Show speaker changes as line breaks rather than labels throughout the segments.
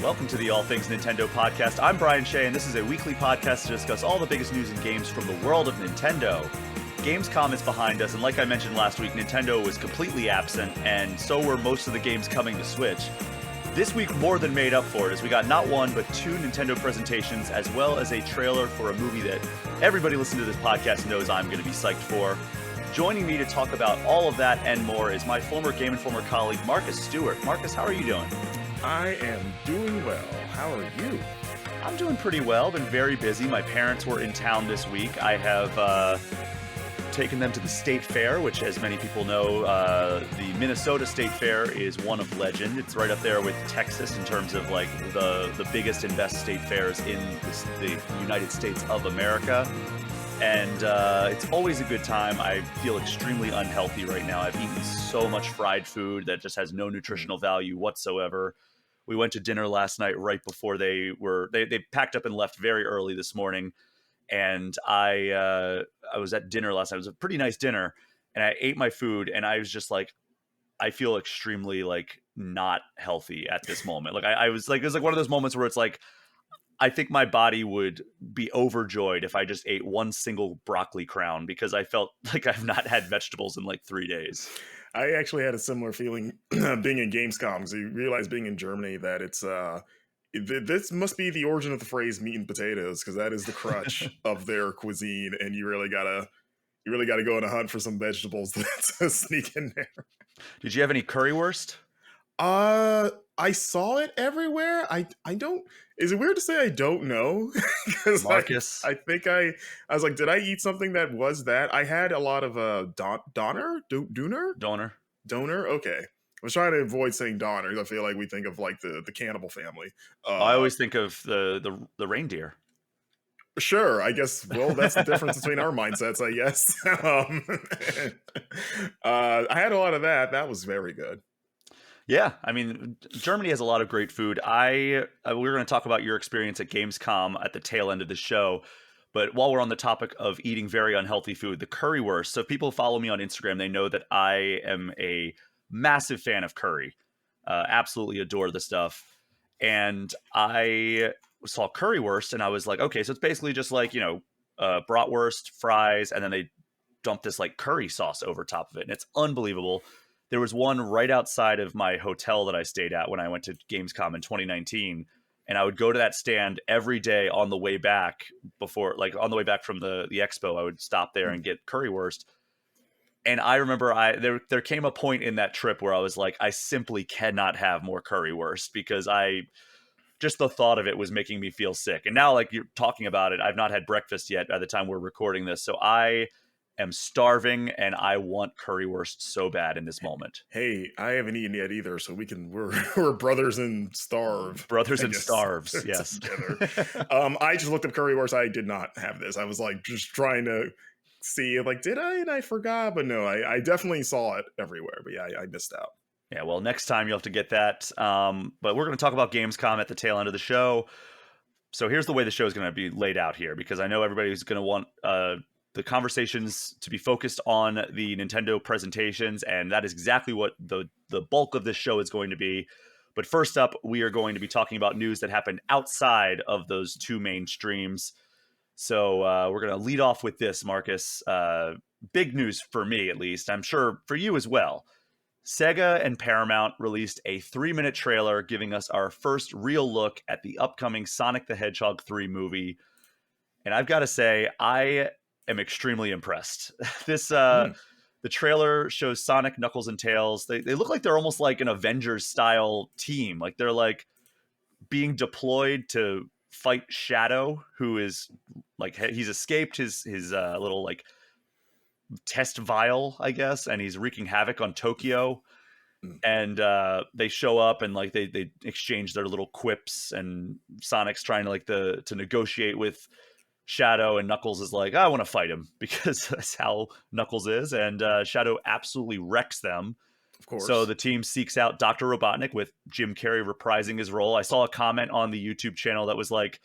Welcome to the All Things Nintendo podcast. I'm Brian Shea, and this is a weekly podcast to discuss all the biggest news and games from the world of Nintendo. Gamescom is behind us, and like I mentioned last week, Nintendo was completely absent, and so were most of the games coming to Switch. This week more than made up for it, as we got not one, but two Nintendo presentations, as well as a trailer for a movie that everybody listening to this podcast knows I'm going to be psyched for. Joining me to talk about all of that and more is my former Game Informer colleague, Marcus Stewart. Marcus, how are you doing?
I am doing well. How are you?
I'm doing pretty well. Been very busy. My parents were in town this week. I have taken them to the State Fair, which, as many people know, the Minnesota State Fair is one of legend. It's right up there with Texas in terms of like the biggest and best state fairs in the United States of America. And it's always a good time. I feel extremely unhealthy right now. I've eaten so much fried food that just has no nutritional value whatsoever. We went to dinner last night right before they packed up and left very early this morning. And I was at dinner last night. It was a pretty nice dinner. And I ate my food and I was just like, I feel extremely like not healthy at this moment. Like I was like, it was like one of those moments where it's like, I think my body would be overjoyed if I just ate one single broccoli crown because I felt like I've not had vegetables in like 3 days.
I actually had a similar feeling being in Gamescom because you realize being in Germany that it's this must be the origin of the phrase meat and potatoes because that is the crutch of their cuisine, and you really gotta go on a hunt for some vegetables to sneak in there.
Did you have any currywurst?
I saw it everywhere. I don't. Is it weird to say I don't know? Because
Marcus,
I think I was like, did I eat something that was that? I had a lot of doner. Okay, I was trying to avoid saying donner. I feel like we think of like the cannibal family.
I always think of the reindeer.
Sure, I guess. Well, that's the difference between our mindsets, I guess. I had a lot of that. That was very good.
Yeah, I mean, Germany has a lot of great food. We're going to talk about your experience at Gamescom at the tail end of the show. But while we're on the topic of eating very unhealthy food, the currywurst. So if people follow me on Instagram, they know that I am a massive fan of curry. Absolutely adore the stuff. And I saw currywurst and I was like, okay, so it's basically just like, bratwurst, fries, and then they dump this like curry sauce over top of it. And it's unbelievable. There was one right outside of my hotel that I stayed at when I went to Gamescom in 2019. And I would go to that stand every day on the way back on the way back from the expo, I would stop there and get currywurst. And I remember there came a point in that trip where I was like, I simply cannot have more currywurst because just the thought of it was making me feel sick. And now, like you're talking about it, I've not had breakfast yet by the time we're recording this. So I am starving and I want currywurst so bad in this moment.
Hey, I haven't eaten yet either, so we're brothers and starve.
Brothers and starves, yes.
Together. I just looked up currywurst. I did not have this. I was like just trying to see like, did I? And I forgot, but no, I definitely saw it everywhere. But yeah, I missed out.
Yeah, well, next time you'll have to get that. But we're going to talk about Gamescom at the tail end of the show. So here's the way the show is going to be laid out here, because I know everybody's going to want the conversations to be focused on the Nintendo presentations, and that is exactly what the bulk of this show is going to be. But first up, we are going to be talking about news that happened outside of those two main streams. So we're going to lead off with this, Marcus. Big news for me, at least. I'm sure for you as well. Sega and Paramount released a 3-minute trailer giving us our first real look at the upcoming Sonic the Hedgehog 3 movie. And I've got to say, I am extremely impressed. The trailer shows Sonic, Knuckles, and Tails. They look like they're almost like an Avengers style team. Like they're like being deployed to fight Shadow, who is like, he's escaped his little like test vial, I guess, and he's wreaking havoc on Tokyo. And they show up and like they exchange their little quips, and Sonic's trying to negotiate with Shadow, and Knuckles is like, I want to fight him, because that's how Knuckles is. And Shadow absolutely wrecks them.
Of course.
So the team seeks out Dr. Robotnik, with Jim Carrey reprising his role. I saw a comment on the YouTube channel that was like,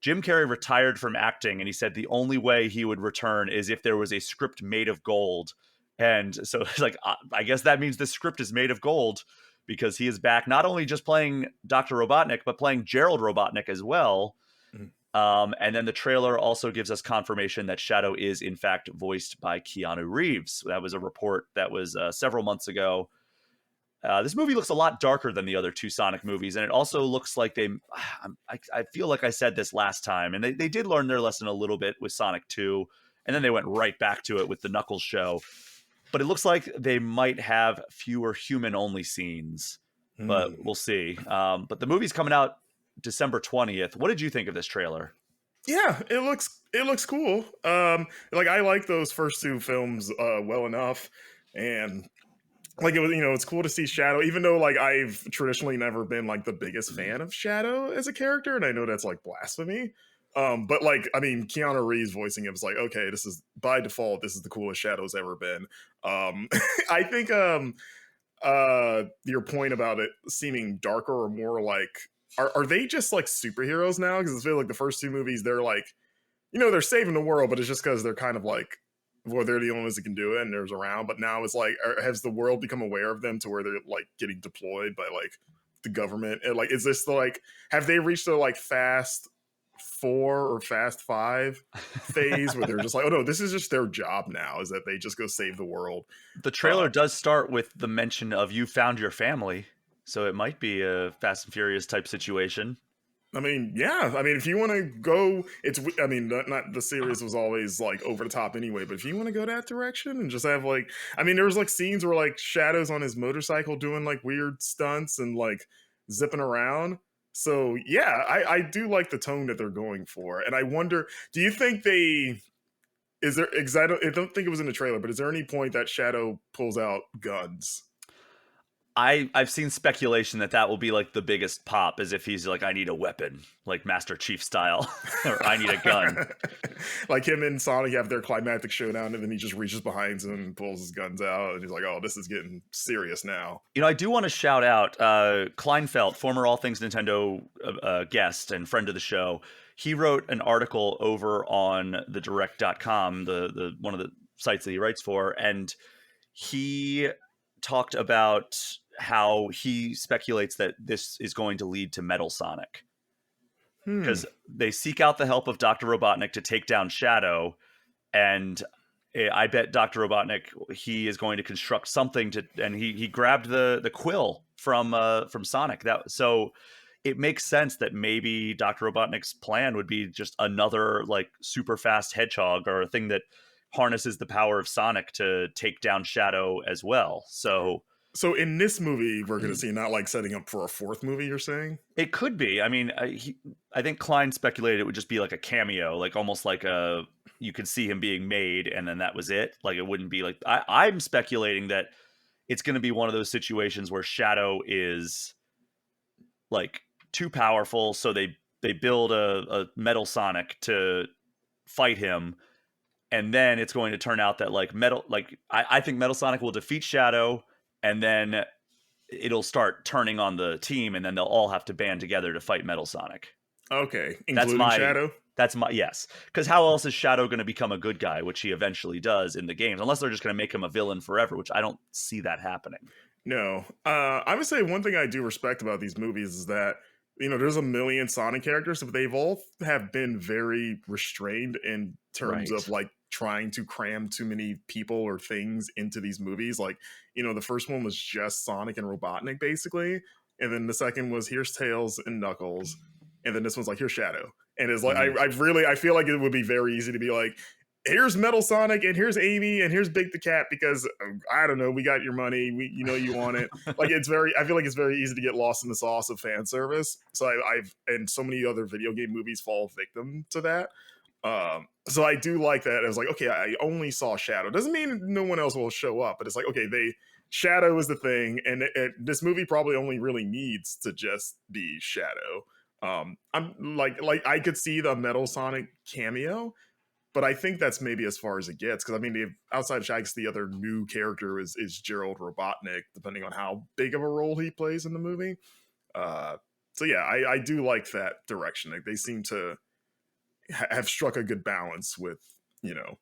Jim Carrey retired from acting, and he said the only way he would return is if there was a script made of gold. And so it's like, I guess that means the script is made of gold, because he is back not only just playing Dr. Robotnik, but playing Gerald Robotnik as well.
Mhm.
And then the trailer also gives us confirmation that Shadow is, in fact, voiced by Keanu Reeves. That was a report that was several months ago. This movie looks a lot darker than the other two Sonic movies, and it also looks like I feel like I said this last time, and they did learn their lesson a little bit with Sonic 2, and then they went right back to it with the Knuckles show. But it looks like they might have fewer human-only scenes, but
Hmm.
we'll see. But the movie's coming out December 20th. What did you think of this trailer?
Yeah, it looks cool. Like I like those first two films well enough, and like it was, it's cool to see Shadow, even though like I've traditionally never been like the biggest fan of Shadow as a character, and I know that's like blasphemy. But like I mean, Keanu Reeves voicing him is like, okay, this is by default, this is the coolest Shadow's ever been. I think your point about it seeming darker or more like are they just like superheroes now? Because I feel like the first two movies, they're like, they're saving the world, but it's just because they're kind of like, well, they're the only ones that can do it and there's around. But now it's like, has the world become aware of them to where they're like getting deployed by like the government? And like, is this the like, have they reached the like fast four or fast five phase where they're just like, oh no, this is just their job now, is that they just go save the world?
The trailer
Uh,
does start with the mention of "you found your family," so it might be a Fast and Furious type situation.
I mean, yeah. I mean, if you want to go, I mean, not the series was always like over the top anyway. But if you want to go that direction and just have like, I mean, there's like scenes where like Shadow's on his motorcycle doing like weird stunts and like zipping around. So yeah, I do like the tone that they're going for, and I wonder, do you think they is there? Because I don't think it was in the trailer, but is there any point that Shadow pulls out guns?
I've seen speculation that that will be like the biggest pop, as if he's like, "I need a weapon," like Master Chief style, or "I need a gun."
Like him and Sonic have their climactic showdown, and then he just reaches behind him and pulls his guns out, and he's like, "Oh, this is getting serious now."
I do want to shout out Kleinfeld, former All Things Nintendo guest and friend of the show. He wrote an article over on the direct.com, the one of the sites that he writes for, and he talked about how he speculates that this is going to lead to Metal Sonic
Hmm.
because they seek out the help of Dr. Robotnik to take down Shadow, and I bet Dr. Robotnik, he is going to construct something to, and he grabbed the quill from Sonic. That so it makes sense that maybe Dr. Robotnik's plan would be just another like super fast hedgehog or a thing that harnesses the power of Sonic to take down Shadow as well. So
So in this movie, we're going to see not like setting up for a fourth movie. You're saying?
it could be. I mean, I think Klein speculated it would just be like a cameo, like almost like a you could see him being made, and then that was it. Like it wouldn't be like I'm speculating that it's going to be one of those situations where Shadow is like too powerful, so they build a Metal Sonic to fight him, and then it's going to turn out that like I think Metal Sonic will defeat Shadow, and then it'll start turning on the team, and then they'll all have to band together to fight Metal Sonic.
Okay,
That's
including
my
Shadow.
yes. Because how else is Shadow going to become a good guy, which he eventually does in the games, unless they're just going to make him a villain forever, which I don't see that happening.
No. I would say one thing I do respect about these movies is that there's a million Sonic characters, but they've all have been very restrained in terms
Right.
of like trying to cram too many people or things into these movies. Like, the first one was just Sonic and Robotnik basically, and then the second was here's Tails and Knuckles, and then this one's like here's Shadow. And it's like
Mhm.
I feel like it would be very easy to be like, here's Metal Sonic and here's Amy and here's Big the Cat because I don't know, we got your money, you want it. Like I feel like it's very easy to get lost in the sauce of fan service. So I've and so many other video game movies fall victim to that. So I do like that. I was like, okay, I only saw Shadow. Doesn't mean no one else will show up, but it's like, okay, Shadow is the thing, and this movie probably only really needs to just be Shadow. I'm like I could see the Metal Sonic cameo, but I think that's maybe as far as it gets because I mean, outside of Shags, the other new character is Gerald Robotnik, depending on how big of a role he plays in the movie. Uh, so yeah, I do like that direction. Like they seem to have struck a good balance with you know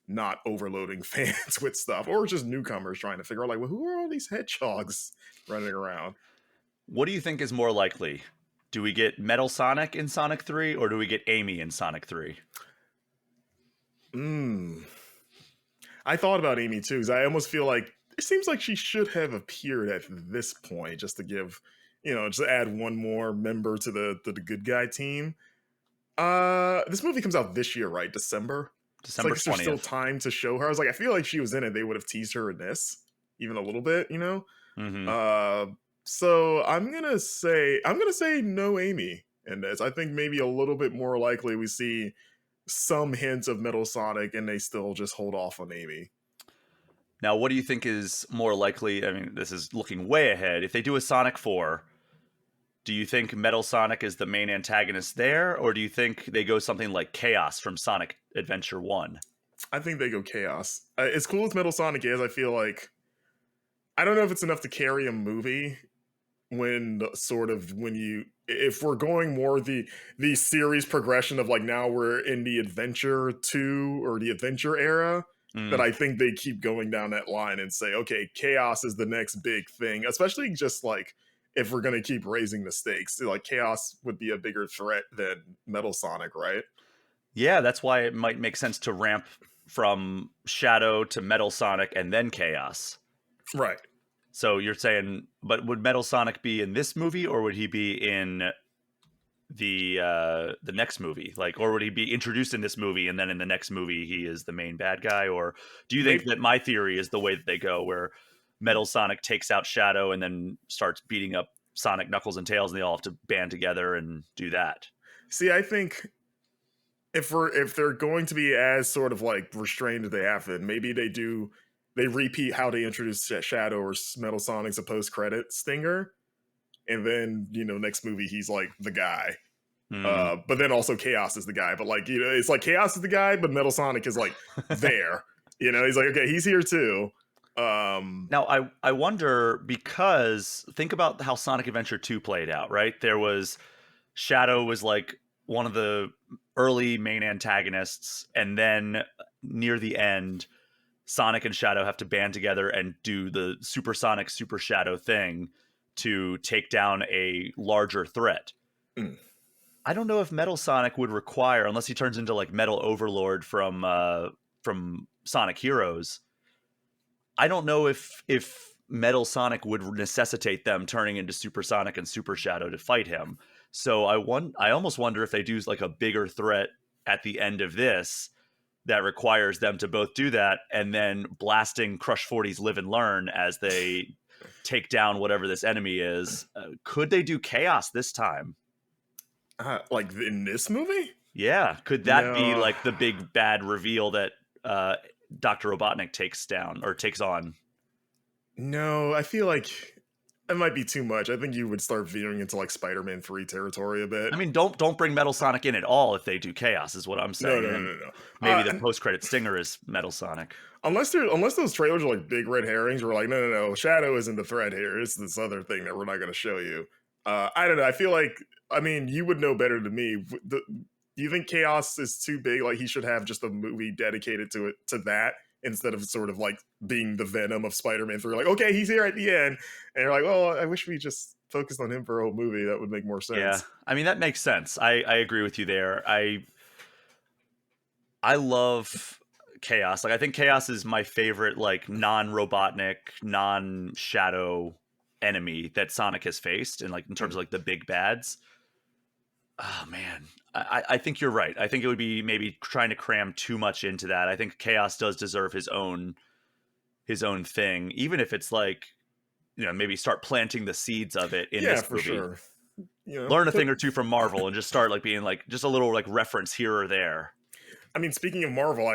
not overloading fans with stuff, or just newcomers trying to figure out like, well, who are all these hedgehogs running around?
What do you think is more likely? Do we get Metal Sonic in Sonic 3 or do we get Amy in Sonic 3?
Hmm. I thought about Amy too, because I almost feel like it seems like she should have appeared at this point, just to give, just to add one more member to the good guy team. This movie comes out this year, right? December. It's like,
December
is there still
20th.
time to show her? I was like, I feel like she was in it. They would have teased her in this even a little bit.
Hmm.
Uh, so I'm gonna say no Amy in this. I think maybe a little bit more likely we see some hints of Metal Sonic, and they still just hold off on Amy.
Now, what do you think is more likely? I mean, this is looking way ahead. If they do a Sonic 4, do you think Metal Sonic is the main antagonist there, or do you think they go something like Chaos from Sonic Adventure 1?
I think they go Chaos. As cool as Metal Sonic is, I feel like I don't know if it's enough to carry a movie when you if we're going more the series progression of like now we're in the adventure 2 or the adventure era, that
Mm.
I think they keep going down that line and say, okay, Chaos is the next big thing, especially just like if we're going to keep raising the stakes. Like Chaos would be a bigger threat than Metal Sonic, right?
Yeah, that's why it might make sense to ramp from Shadow to Metal Sonic and then Chaos.
Right.
So you're saying, but would Metal Sonic be in this movie, or would he be in the next movie? Like, or would he be introduced in this movie and then in the next movie he is the main bad guy? Or do you think
Maybe.
that my theory is the way that they go, where Metal Sonic takes out Shadow and then starts beating up Sonic, Knuckles, and Tails, and they all have to band together and do that?
See, I think if they're going to be as sort of like restrained as they have been, maybe they repeat how they introduced Shadow or Metal Sonic's a post credit stinger, and then next movie he's like the guy.
Hmm.
But then also Chaos is the guy. But like it's like Chaos is the guy, but Metal Sonic is like there. He's like, okay, he's here too.
Now, I wonder, because think about how Sonic Adventure 2 played out, right? There was Shadow was like one of the early main antagonists, and then near the end, Sonic and Shadow have to band together and do the Super Sonic Super Shadow thing to take down a larger threat.
mm,
I don't know if Metal Sonic would require, unless he turns into like Metal Overlord from Sonic Heroes. I don't know if Metal Sonic would necessitate them turning into Super Sonic and Super Shadow to fight him. So I almost wonder if they do like a bigger threat at the end of this that requires them to both do that, and then blasting Crush 40's Live and Learn as they take down whatever this enemy is. Could they do Chaos this time?
like in this movie?
Yeah. Could that be
No,
like the big bad reveal that Dr. Robotnik takes on?
no. I feel like it might be too much. I think you would start veering into like Spider-Man 3 territory a bit.
I mean, don't bring Metal Sonic in at all if they do Chaos, is what I'm
No,
saying.
no,
And
no,
then
no, no.
maybe the post credit stinger is Metal Sonic.
Unless those trailers are like big red herrings, we're like, no, no, no, Shadow isn't the threat here. It's this other thing that we're not going to show you. I don't know. I feel like, I mean, you would know better than me. Do you think Chaos is too big? Like he should have just a movie dedicated to that instead of sort of like being the Venom of Spider-Man 3. Like, okay, he's here at the end, and you're like, oh, I wish we just focused on him for a whole movie. That would make more
Yeah,
sense.
I mean that makes sense. I agree with you there. I love Chaos. Like I think Chaos is my favorite like non-Robotnik, non-Shadow enemy that Sonic has faced, and like in terms
Mm.
of like the big bads. Oh man, I think you're right. I think it would be maybe trying to cram too much into that. I think Chaos does deserve his own thing, even if it's like maybe start planting the seeds of it in
Yeah,
this
for
movie.
sure. You know,
Learn a
but
thing or two from Marvel and just start like being like just a little like reference here or there.
I mean, speaking of Marvel,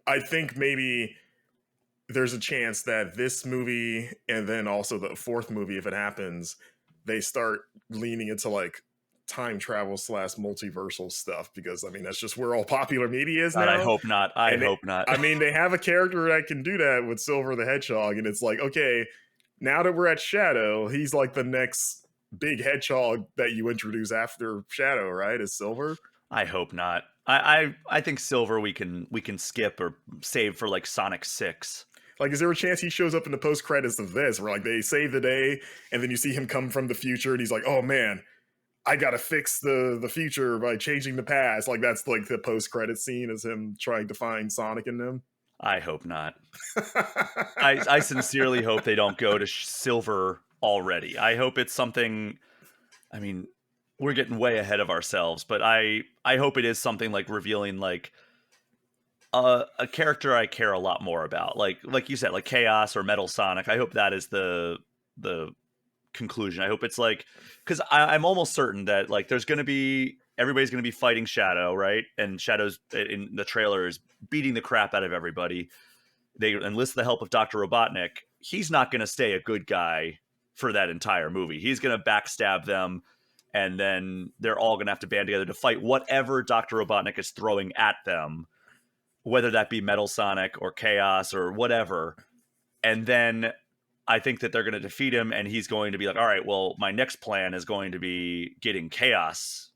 I think maybe there's a chance that this movie and then also the fourth movie, if it happens, they start leaning into like time travel slash multiversal stuff because I mean that's just where all popular media is
God, I
now.
hope not. I
And
hope not.
I mean they have a character that can do that with Silver the Hedgehog, and it's like, okay, now that we're at Shadow, he's like the next big hedgehog that you introduce after Shadow, right? Is Silver.
I hope not. I think Silver we can skip or save for like Sonic 6.
Like, is there a chance he shows up in the post credits of this, where like they save the day, and then you see him come from the future, and he's like, "Oh man, I gotta fix the future by changing the past." Like that's like the post credit scene is him trying to find Sonic in them.
I hope not. I sincerely hope they don't go to Silver already. I hope it's something. I mean, we're getting way ahead of ourselves, but I hope it is something like revealing like a character I care a lot more about, like you said, like Chaos or Metal Sonic. I hope that is the conclusion. I hope it's like, because I'm almost certain that like there's going to be everybody's going to be fighting Shadow, right? And Shadow's in the trailer is beating the crap out of everybody. They enlist the help of Dr. Robotnik. He's not going to stay a good guy for that entire movie. He's going to backstab them, and then they're all going to have to band together to fight whatever Dr. Robotnik is throwing at them, whether that be Metal Sonic or Chaos or whatever. And then I think that they're going to defeat him, and he's going to be like, all right, well, my next plan is going to be getting Chaos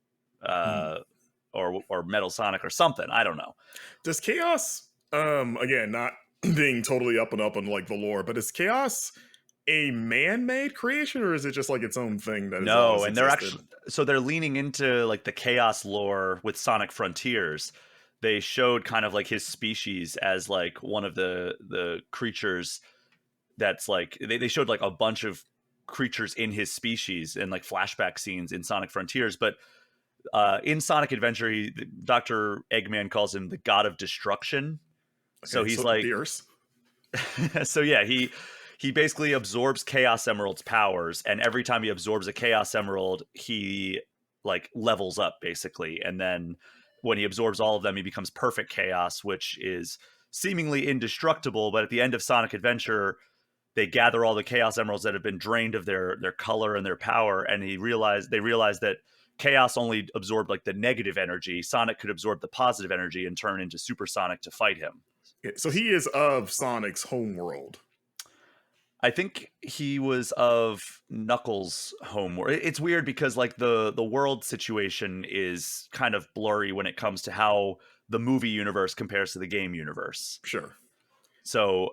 or Metal Sonic or something. I don't know.
Does Chaos, again, not being totally up and up on like the lore, but is Chaos a man-made creation, or is it just like its own thing that has
No,
always
and they're
existed?
actually so they're leaning into like the Chaos lore with Sonic Frontiers. They showed kind of like his species as like one of the creatures that's like they showed like a bunch of creatures in his species and like flashback scenes in Sonic Frontiers, but in Sonic Adventure, Dr. Eggman calls him the God of Destruction. So
Okay,
he's
so
like,
fierce.
so yeah, he basically absorbs Chaos Emerald's powers, and every time he absorbs a Chaos Emerald, he like levels up basically, and then when he absorbs all of them, he becomes Perfect Chaos, which is seemingly indestructible. But at the end of Sonic Adventure, they gather all the Chaos Emeralds that have been drained of their color and their power, and they realize that Chaos only absorbed like the negative energy. Sonic could absorb the positive energy and turn into Super Sonic to fight him.
So he is of Sonic's home world.
I think he was of Knuckles' home world. It's weird because like the world situation is kind of blurry when it comes to how the movie universe compares to the game universe.
Sure.
So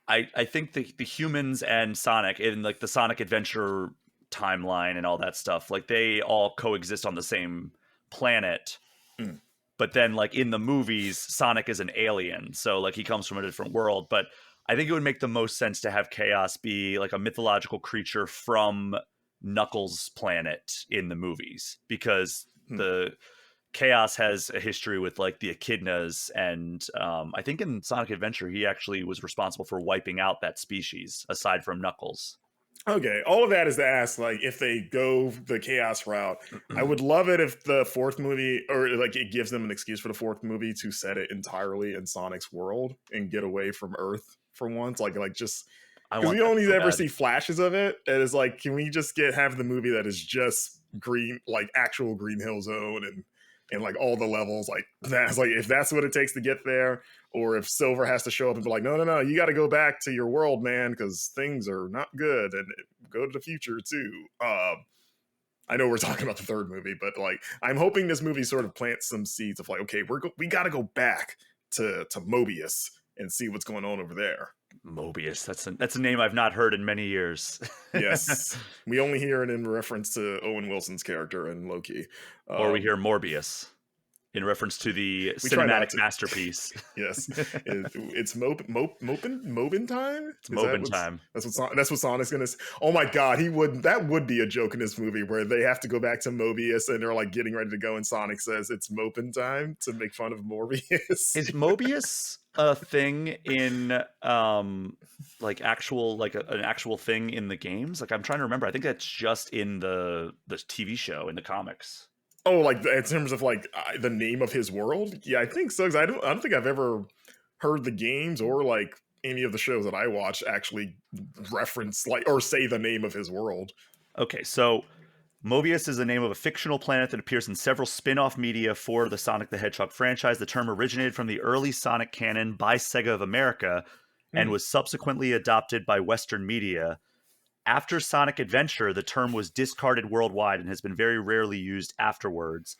I think the humans and Sonic in like the Sonic Adventure timeline and all that stuff, like they all coexist on the same planet.
Mm.
But then like in the movies, Sonic is an alien. So like he comes from a different world. But I think it would make the most sense to have Chaos be like a mythological creature from Knuckles' planet in the movies, because the Chaos has a history with like the Echidnas, and I think in Sonic Adventure he actually was responsible for wiping out that species aside from Knuckles.
Okay, all of that is to ask, like, if they go the Chaos route, I would love it if the fourth movie, or like it gives them an excuse for the fourth movie to set it entirely in Sonic's world and get away from Earth for once. Like just
I
because
want
we
that
only
so
ever
bad.
see flashes of it, and it's like, can we just have the movie that is just green, like actual Green Hill Zone and like all the levels, like that's like if that's what it takes to get there, or if Silver has to show up and be like, no, you got to go back to your world, man, because things are not good, and go to the future too. I know we're talking about the third movie, but like I'm hoping this movie sort of plants some seeds of like, okay, we got to go back to Mobius and see what's going on over there.
Mobius, that's a name I've not heard in many years.
Yes, we only hear it in reference to Owen Wilson's character in Loki,
Or we hear Morbius in reference to the
We try not
cinematic
to.
masterpiece.
Yes, it's Mopin time.
It's Mobin time.
That's what Sonic's gonna. Oh my god, that would be a joke in this movie where they have to go back to Mobius and they're like getting ready to go, and Sonic says it's Mopin time to make fun of Morbius.
Is Mobius a thing in like actual like an actual thing in the games? Like I'm trying to remember. I think that's just in the TV show in the comics.
Oh, like in terms of like the name of his world? Yeah, I think so. 'Cause I don't think I've ever heard the games or like any of the shows that I watch actually reference like or say the name of his world.
Okay, so Mobius is the name of a fictional planet that appears in several spin-off media for the Sonic the Hedgehog franchise. The term originated from the early Sonic canon by Sega of America and was subsequently adopted by Western media. After Sonic Adventure, the term was discarded worldwide and has been very rarely used afterwards.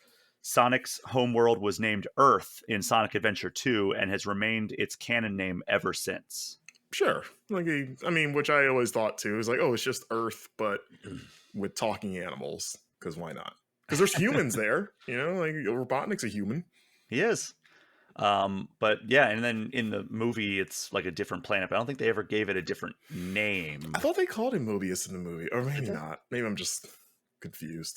Sonic's homeworld was named Earth in Sonic Adventure 2 and has remained its canon name ever since.
Sure. Like, I mean, which I always thought too is like, oh, it's just Earth, but with talking animals. Because why not? Because there's humans there, you know, like Robotnik's a human.
He is. But yeah, and then in the movie, it's like a different planet. But I don't think they ever gave it a different name.
I thought they called him Mobius in the movie, or maybe not. Maybe I'm just confused.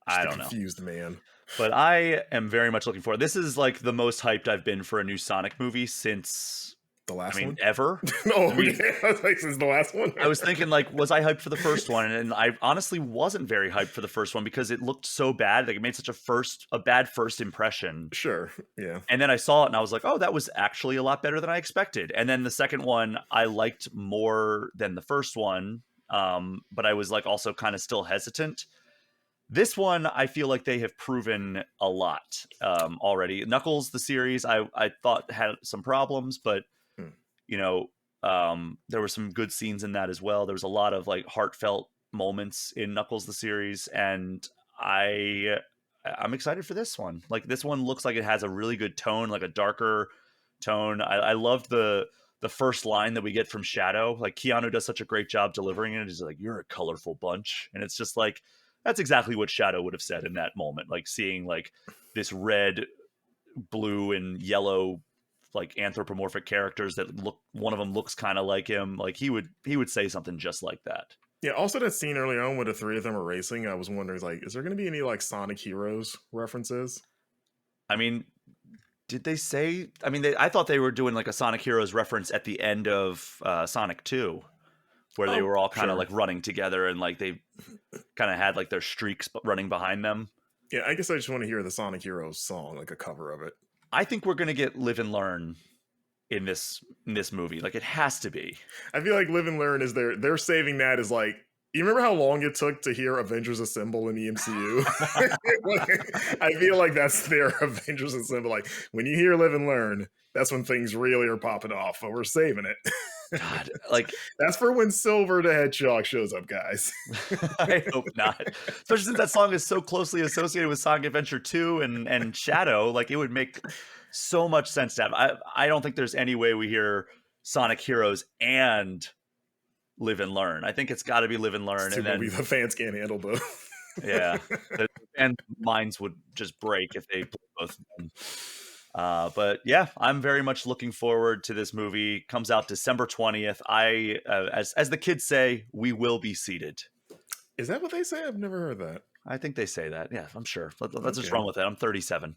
Just
I
a
don't know.
confused man.
But I am very much looking forward. This is like the most hyped I've been for a new Sonic movie since,
The last one?
ever.
No,
I mean,
yeah, I was like, since the last one.
I was thinking, like, was I hyped for the first one? And I honestly wasn't very hyped for the first one because it looked so bad. Like, it made such a bad first impression.
Sure, yeah.
And then I saw it and I was like, oh, that was actually a lot better than I expected. And then the second one I liked more than the first one. But I was like also kind of still hesitant. This one, I feel like they have proven a lot already. Knuckles, the series, I thought had some problems, but
Hmm.
you know, there were some good scenes in that as well. There was a lot of like heartfelt moments in Knuckles, the series, and I'm excited for this one. Like, this one looks like it has a really good tone, like a darker tone. I loved the first line that we get from Shadow. Like, Keanu does such a great job delivering it. He's like, "You're a colorful bunch," and it's just like that's exactly what Shadow would have said in that moment. Like, seeing like this red, blue, and yellow like anthropomorphic characters that look, one of them looks kind of like him. Like, he would say something just like that.
Yeah, also that scene earlier on where the three of them are racing, I was wondering, like, is there going to be any, like, Sonic Heroes references?
I mean, did they say? I mean, I thought they were doing like a Sonic Heroes reference at the end of Sonic 2, where they
Oh,
were all kind of
sure.
like running together and like they kind of had like their streaks running behind them.
Yeah, I guess I just want to hear the Sonic Heroes song, like a cover of it.
I think we're gonna get Live and Learn in this movie. Like, it has to be.
I feel like Live and Learn is they're saving that as like, you remember how long it took to hear Avengers Assemble in the MCU? I feel like that's their Avengers Assemble. Like, when you hear Live and Learn, that's when things really are popping off, but we're saving it.
God, like,
That's for when Silver the Hedgehog shows up, guys.
I hope not. Especially since that song is so closely associated with Sonic Adventure 2 and Shadow. Like, it would make so much sense to have. I don't think there's any way we hear Sonic Heroes and Live and Learn. I think it's got to be Live and Learn, and then
The fans can't handle both.
yeah, the fans' minds would just break if they played both of them. But yeah, I'm very much looking forward to this movie. Comes out December 20th. As the kids say, we will be seated.
Is that what they say? I've never heard that.
I think they say that. Yeah, I'm sure. Let's just
Okay.
run with it. I'm 37.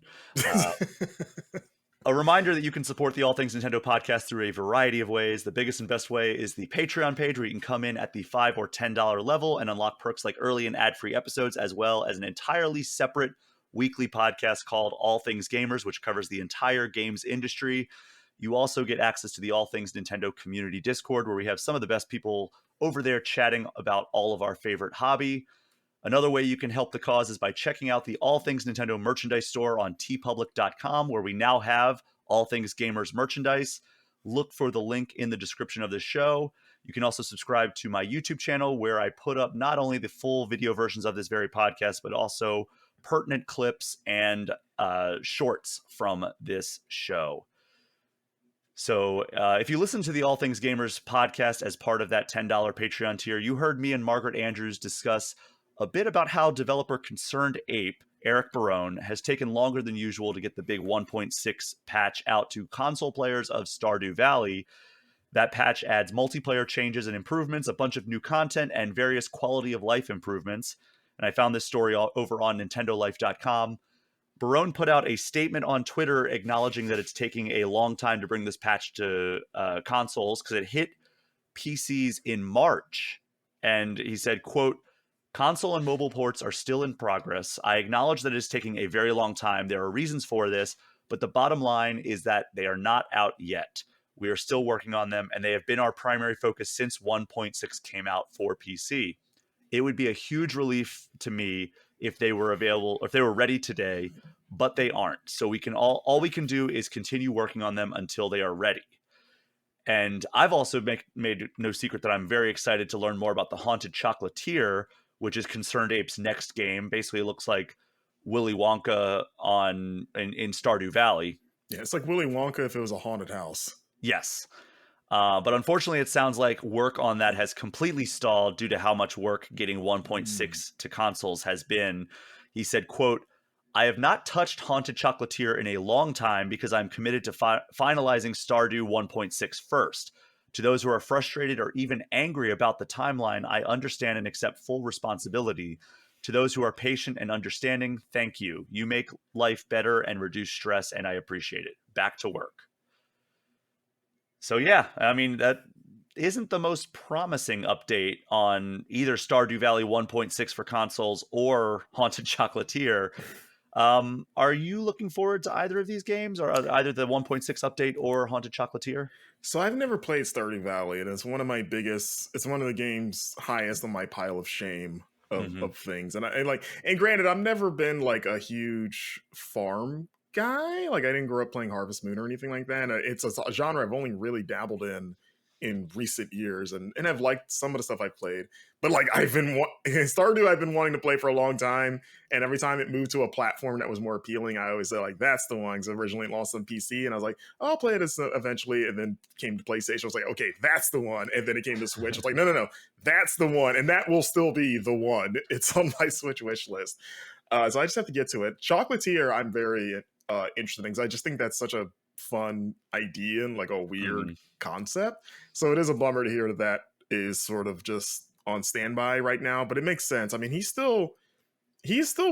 A reminder that you can support the All Things Nintendo podcast through a variety of ways. The biggest and best way is the Patreon page, where you can come in at the $5 or $10 level and unlock perks like early and ad-free episodes, as well as an entirely separate weekly podcast called All Things Gamers, which covers the entire games industry. You also get access to the All Things Nintendo community Discord, where we have some of the best people over there chatting about all of our favorite hobby. Another way you can help the cause is by checking out the All Things Nintendo merchandise store on tpublic.com, where we now have All Things Gamers merchandise. Look for the link in the description of the show. You can also subscribe to my YouTube channel, where I put up not only the full video versions of this very podcast, but also pertinent clips and shorts from this show. So if you listen to the All Things Gamers podcast as part of that $10 Patreon tier, you heard me and Margaret Andrews discuss a bit about how developer Concerned Ape, Eric Barone, has taken longer than usual to get the big 1.6 patch out to console players of Stardew Valley. That patch adds multiplayer changes and improvements, a bunch of new content, and various quality of life improvements. And I found this story over on NintendoLife.com. Barone put out a statement on Twitter acknowledging that it's taking a long time to bring this patch to consoles because it hit PCs in March. And he said, quote, "Console and mobile ports are still in progress. I acknowledge that it is taking a very long time. There are reasons for this, but the bottom line is that they are not out yet. We are still working on them, and they have been our primary focus since 1.6 came out for PC. It would be a huge relief to me if they were available, if they were ready today, but they aren't. So we can all we can do is continue working on them until they are ready." And I've also made no secret that I'm very excited to learn more about the Haunted Chocolatier, which is Concerned Ape's next game. Basically, it looks like Willy Wonka in Stardew Valley.
Yeah, it's like Willy Wonka if it was a haunted house.
Yes. But unfortunately, it sounds like work on that has completely stalled due to how much work getting
Mm.
1.6 to consoles has been. He said, quote, I have not touched Haunted Chocolatier in a long time because I'm committed to finalizing Stardew 1.6 first. To those who are frustrated or even angry about the timeline, I understand and accept full responsibility. To those who are patient and understanding, thank you. You make life better and reduce stress, and I appreciate it. Back to work. So yeah, I mean that isn't the most promising update on either Stardew Valley 1.6 for consoles or Haunted Chocolatier. Are you looking forward to either of these games, or either the 1.6 update or Haunted Chocolatier?
So I've never played Stardew Valley, and it's one of my biggest. It's one of the games highest on my pile of shame
Hmm.
of things. And granted, I've never been like a huge farm guy. Like I didn't grow up playing Harvest Moon or anything like that. It's a genre I've only really dabbled in recent years, and I've liked some of the stuff I've played. But like Stardew, I've been wanting to play for a long time, and every time it moved to a platform that was more appealing, I always said like that's the one. Because originally it launched on PC, and I was like, oh, I'll play this eventually, and then came to PlayStation. I was like, okay, that's the one, and then it came to Switch. I was like, no, no, no, that's the one, and that will still be the one. It's on my Switch wish list. So I just have to get to it. Chocolatier, I'm very interested in because I just think that's such a fun idea and like a weird
Hmm.
concept. So it is a bummer to hear that that is sort of just on standby right now, but it makes sense. I mean, he's still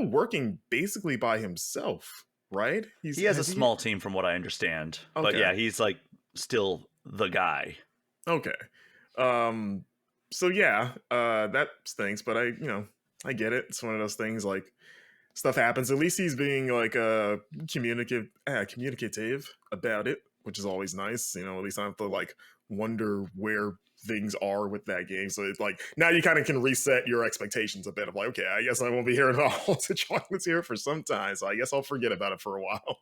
working basically by himself, right? He's
He has a
has he
small team, from what I understand, but
okay.
yeah, he's like still the guy.
Okay. Um so yeah, that stinks, but I get it. It's one of those things like stuff happens. At least he's being like communicative about it, which is always nice. At least I don't have to like wonder where things are with that game. So it's like now you kind of can reset your expectations a bit of like, okay, I guess I won't be hearing about Halted Chocolates here for some time. So I guess I'll forget about it for a while.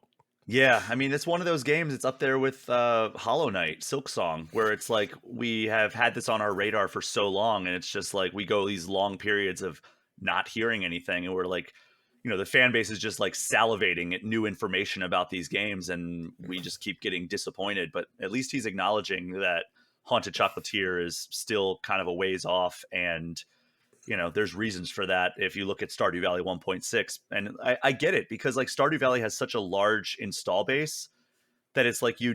Yeah, I mean, it's one of those games. It's up there with Hollow Knight, Silk Song, where it's like we have had this on our radar for so long, and it's just like we go these long periods of not hearing anything, and we're like, the fan base is just like salivating at new information about these games, and we just keep getting disappointed. But at least he's acknowledging that Haunted Chocolatier is still kind of a ways off, and there's reasons for that if you look at Stardew Valley 1.6. And I get it, because like Stardew Valley has such a large install base that it's like you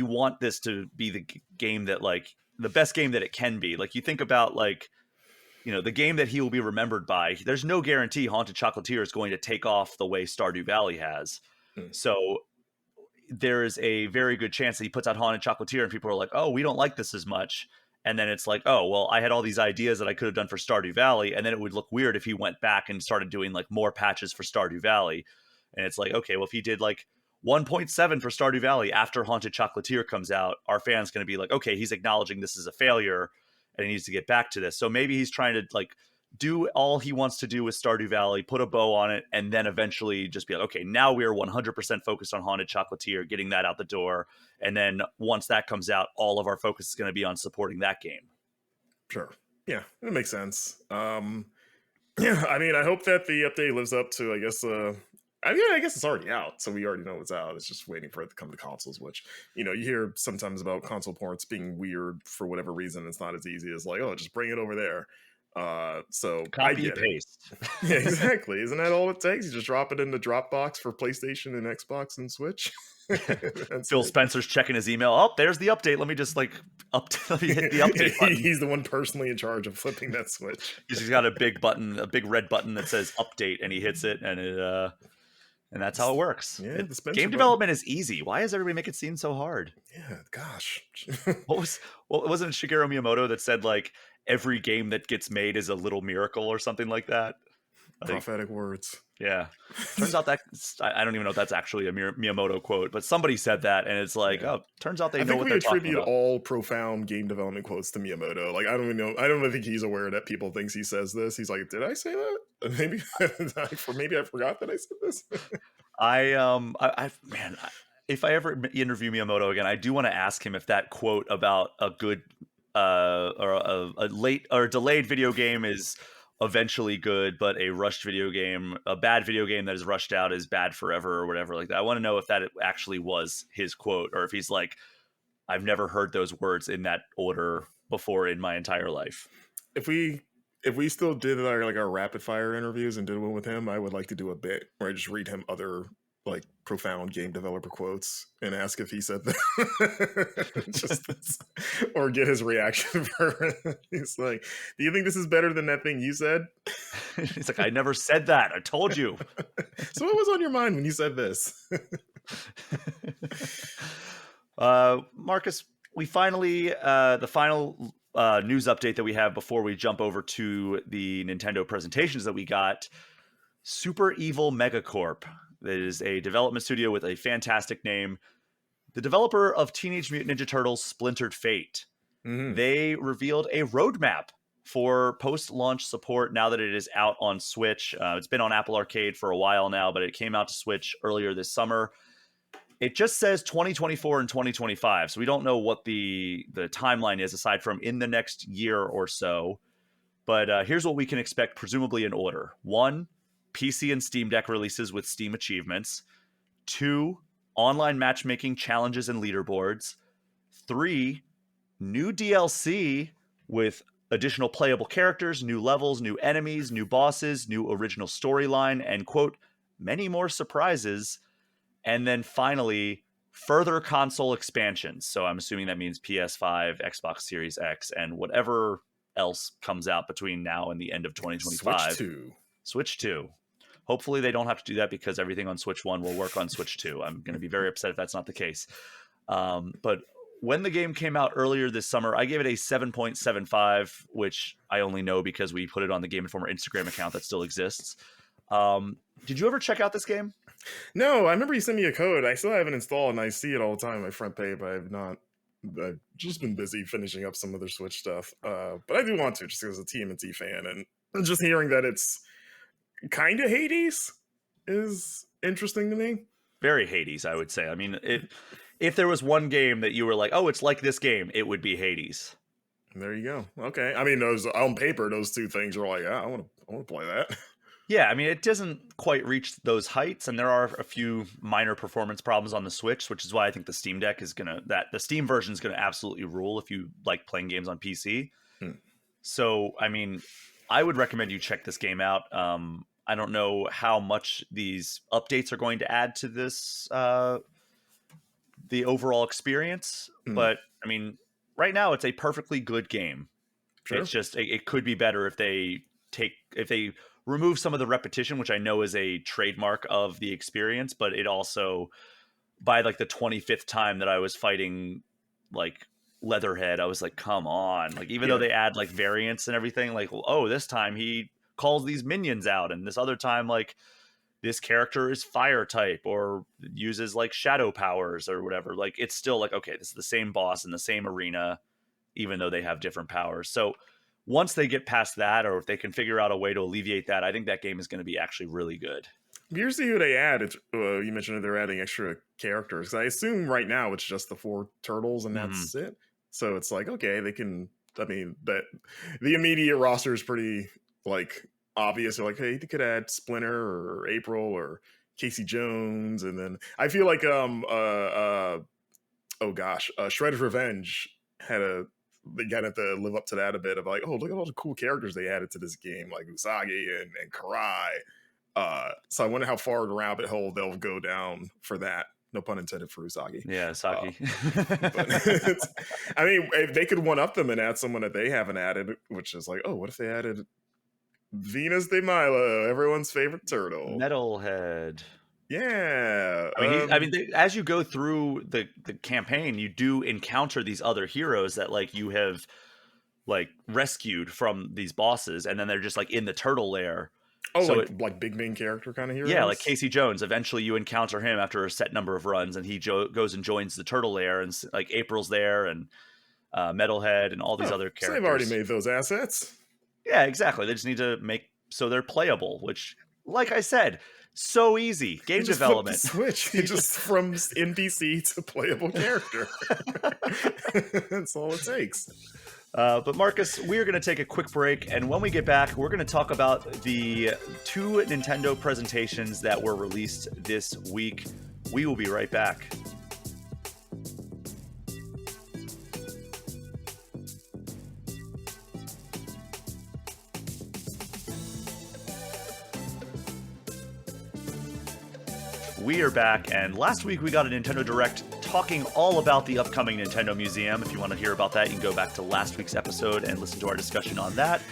want this to be the game that, like, the best game that it can be. Like, you think about, like, the game that he will be remembered by. There's no guarantee Haunted Chocolatier is going to take off the way Stardew Valley has.
Mm.
So there is a very good chance that he puts out Haunted Chocolatier and people are like, oh, we don't like this as much. And then it's like, oh, well, I had all these ideas that I could have done for Stardew Valley. And then it would look weird if he went back and started doing like more patches for Stardew Valley. And it's like, okay, well, if he did like 1.7 for Stardew Valley after Haunted Chocolatier comes out, our fans going to be like, okay, he's acknowledging this is a failure and he needs to get back to this. So maybe he's trying to like do all he wants to do with Stardew Valley, put a bow on it, and then eventually just be like, okay, now we are 100% focused on Haunted Chocolatier, getting that out the door. And then once that comes out, all of our focus is going to be on supporting that game.
Sure. Yeah, it makes sense. Yeah, I mean, I hope that the update lives up to, I guess, I guess it's already out, so we already know it's out. It's just waiting for it to come to consoles, which, you hear sometimes about console ports being weird for whatever reason. It's not as easy as like, oh, just bring it over there. So I
Copy
get it.
paste.
Yeah, exactly. Isn't that all it takes? You just drop it in the Dropbox for PlayStation and Xbox and Switch. That's
Phil
it.
Spencer's checking his email. Oh, there's the update. Let me just like let me hit the update button.
He's the one personally in charge of flipping that switch.
He's got a big button, a big red button that says update, and he hits it, and that's how it works.
Yeah, the Spencer
Game
button.
development is easy. Why does everybody make it seem so hard?
Yeah, gosh.
Wasn't it Shigeru Miyamoto that said like every game that gets made is a little miracle or something like that? Like,
Prophetic words.
yeah. Turns out that I don't even know if that's actually a Miyamoto quote, but somebody said that, and it's like,
Yeah.
oh, turns out they
I
know
think
what
we
they're talking
attribute
about.
all profound game development quotes to Miyamoto. Like, I don't even know. I don't even think he's aware that people thinks he says this. He's like, did I say that? Maybe, maybe I forgot that I said this.
Man, if I ever interview Miyamoto again, I do want to ask him if that quote about a good or a late or delayed video game is eventually good, but a rushed video game, a bad video game that is rushed out is bad forever or whatever like that. I want to know if that actually was his quote, or if he's like, I've never heard those words in that order before in my entire life.
If we still did our rapid fire interviews and did one with him, I would like to do a bit where I just read him other like profound game developer quotes and ask if he said that. Or get his reaction for it. He's like, do you think this is better than that thing you said?
He's like, I never said that. I told you.
So what was on your mind when you said this?
Marcus, we finally, the final news update that we have before we jump over to the Nintendo presentations that we got, Super Evil Megacorp. That is a development studio with a fantastic name. The developer of Teenage Mutant Ninja Turtles Splintered Fate.
Mm-hmm.
They revealed a roadmap for post-launch support now that it is out on Switch. It's been on Apple Arcade for a while now, but it came out to Switch earlier this summer. It just says 2024 and 2025, so we don't know what the timeline is aside from in the next year or so. But here's what we can expect, presumably in order. 1, PC and Steam Deck releases with Steam achievements. 2, online matchmaking challenges and leaderboards. 3, new DLC with additional playable characters, new levels, new enemies, new bosses, new original storyline, and, quote, many more surprises. And then finally, further console expansions. So I'm assuming that means PS5, Xbox Series X, and whatever else comes out between now and the end of 2025. Switch 2. Hopefully they don't have to do that because everything on Switch 1 will work on Switch 2. I'm going to be very upset if that's not the case. But when the game came out earlier this summer, I gave it a 7.75, which I only know because we put it on the Game Informer Instagram account that still exists. Did you ever check out this game?
No, I remember you sent me a code. I still haven't installed, and I see it all the time on my front page, but I've just been busy finishing up some of their Switch stuff. But I do want to, just as a TMNT fan, and just hearing that it's kind of Hades is interesting to me.
Very Hades, I would say. I mean, if there was one game that you were like, oh, it's like this game, it would be Hades.
There you go. Okay. I mean, those on paper, those two things are like, yeah, I want to play that.
Yeah, I mean, it doesn't quite reach those heights, and there are a few minor performance problems on the Switch, which is why I think the Steam Deck the Steam version is gonna absolutely rule if you like playing games on PC. So, I mean, I would recommend you check this game out. I don't know how much these updates are going to add to this, the overall experience, but I mean, right now it's a perfectly good game. Sure. It's just it could be better if they remove some of the repetition, which I know is a trademark of the experience, but it also, by like the 25th time that I was fighting like Leatherhead, I was like, come on. Like, even though they add like variants and everything, like, oh, this time he calls these minions out, and this other time, like, this character is fire type or uses like shadow powers or whatever. Like, it's still like, okay, this is the same boss in the same arena, even though they have different powers. So once they get past that, or if they can figure out a way to alleviate that, I think that game is going to be actually really good.
Here's who they add. You mentioned they're adding extra characters. I assume right now it's just the 4 turtles and that's it. So it's like, okay, they can. I mean, that the immediate roster is pretty like obvious. They're like, hey, they could add Splinter or April or Casey Jones, and then I feel like Shredder's Revenge they got to live up to that a bit of like, oh, look at all the cool characters they added to this game, like Usagi and Karai. So I wonder how far the rabbit hole they'll go down for that. No pun intended for Usagi.
Yeah, Usagi.
I mean, if they could one-up them and add someone that they haven't added, which is like, oh, what if they added Venus de Milo, everyone's favorite turtle?
Metalhead.
Yeah.
I mean, as you go through the campaign, you do encounter these other heroes that like you have like rescued from these bosses, and then they're just like in the turtle lair.
Oh, so like big main character kind of heroes?
Yeah, like Casey Jones. Eventually you encounter him after a set number of runs, and he goes and joins the turtle lair, and like April's there, and Metalhead, and all these other characters.
So they've already made those assets.
Yeah, exactly. They just need to make so they're playable, which, like I said, so easy. Game development.
Switch. You just from NPC to playable character. That's all it takes.
But Marcus, we're going to take a quick break, and when we get back, we're going to talk about the two Nintendo presentations that were released this week. We will be right back. We are back, and last week we got a Nintendo Direct talking all about the upcoming Nintendo Museum. If you want to hear about that, you can go back to last week's episode and listen to our discussion on that.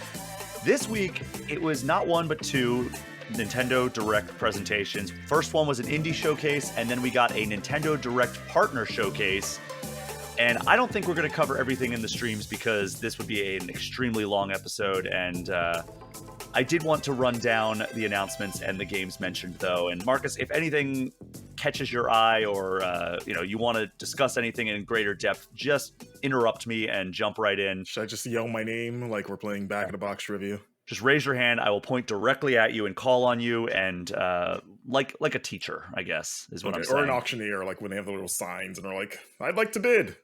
This week, it was not one but two Nintendo Direct presentations. First one was an indie showcase, and then we got a Nintendo Direct partner showcase. And I don't think we're going to cover everything in the streams because this would be an extremely long episode, and I did want to run down the announcements and the games mentioned, though. And Marcus, if anything catches your eye, or you want to discuss anything in greater depth, just interrupt me and jump right in.
Should I just yell my name like we're playing Back in the Box Trivia?
Just raise your hand. I will point directly at you and call on you, and like a teacher, I guess, is what I'm saying.
Or an auctioneer, like when they have the little signs and they're like, "I'd like to bid."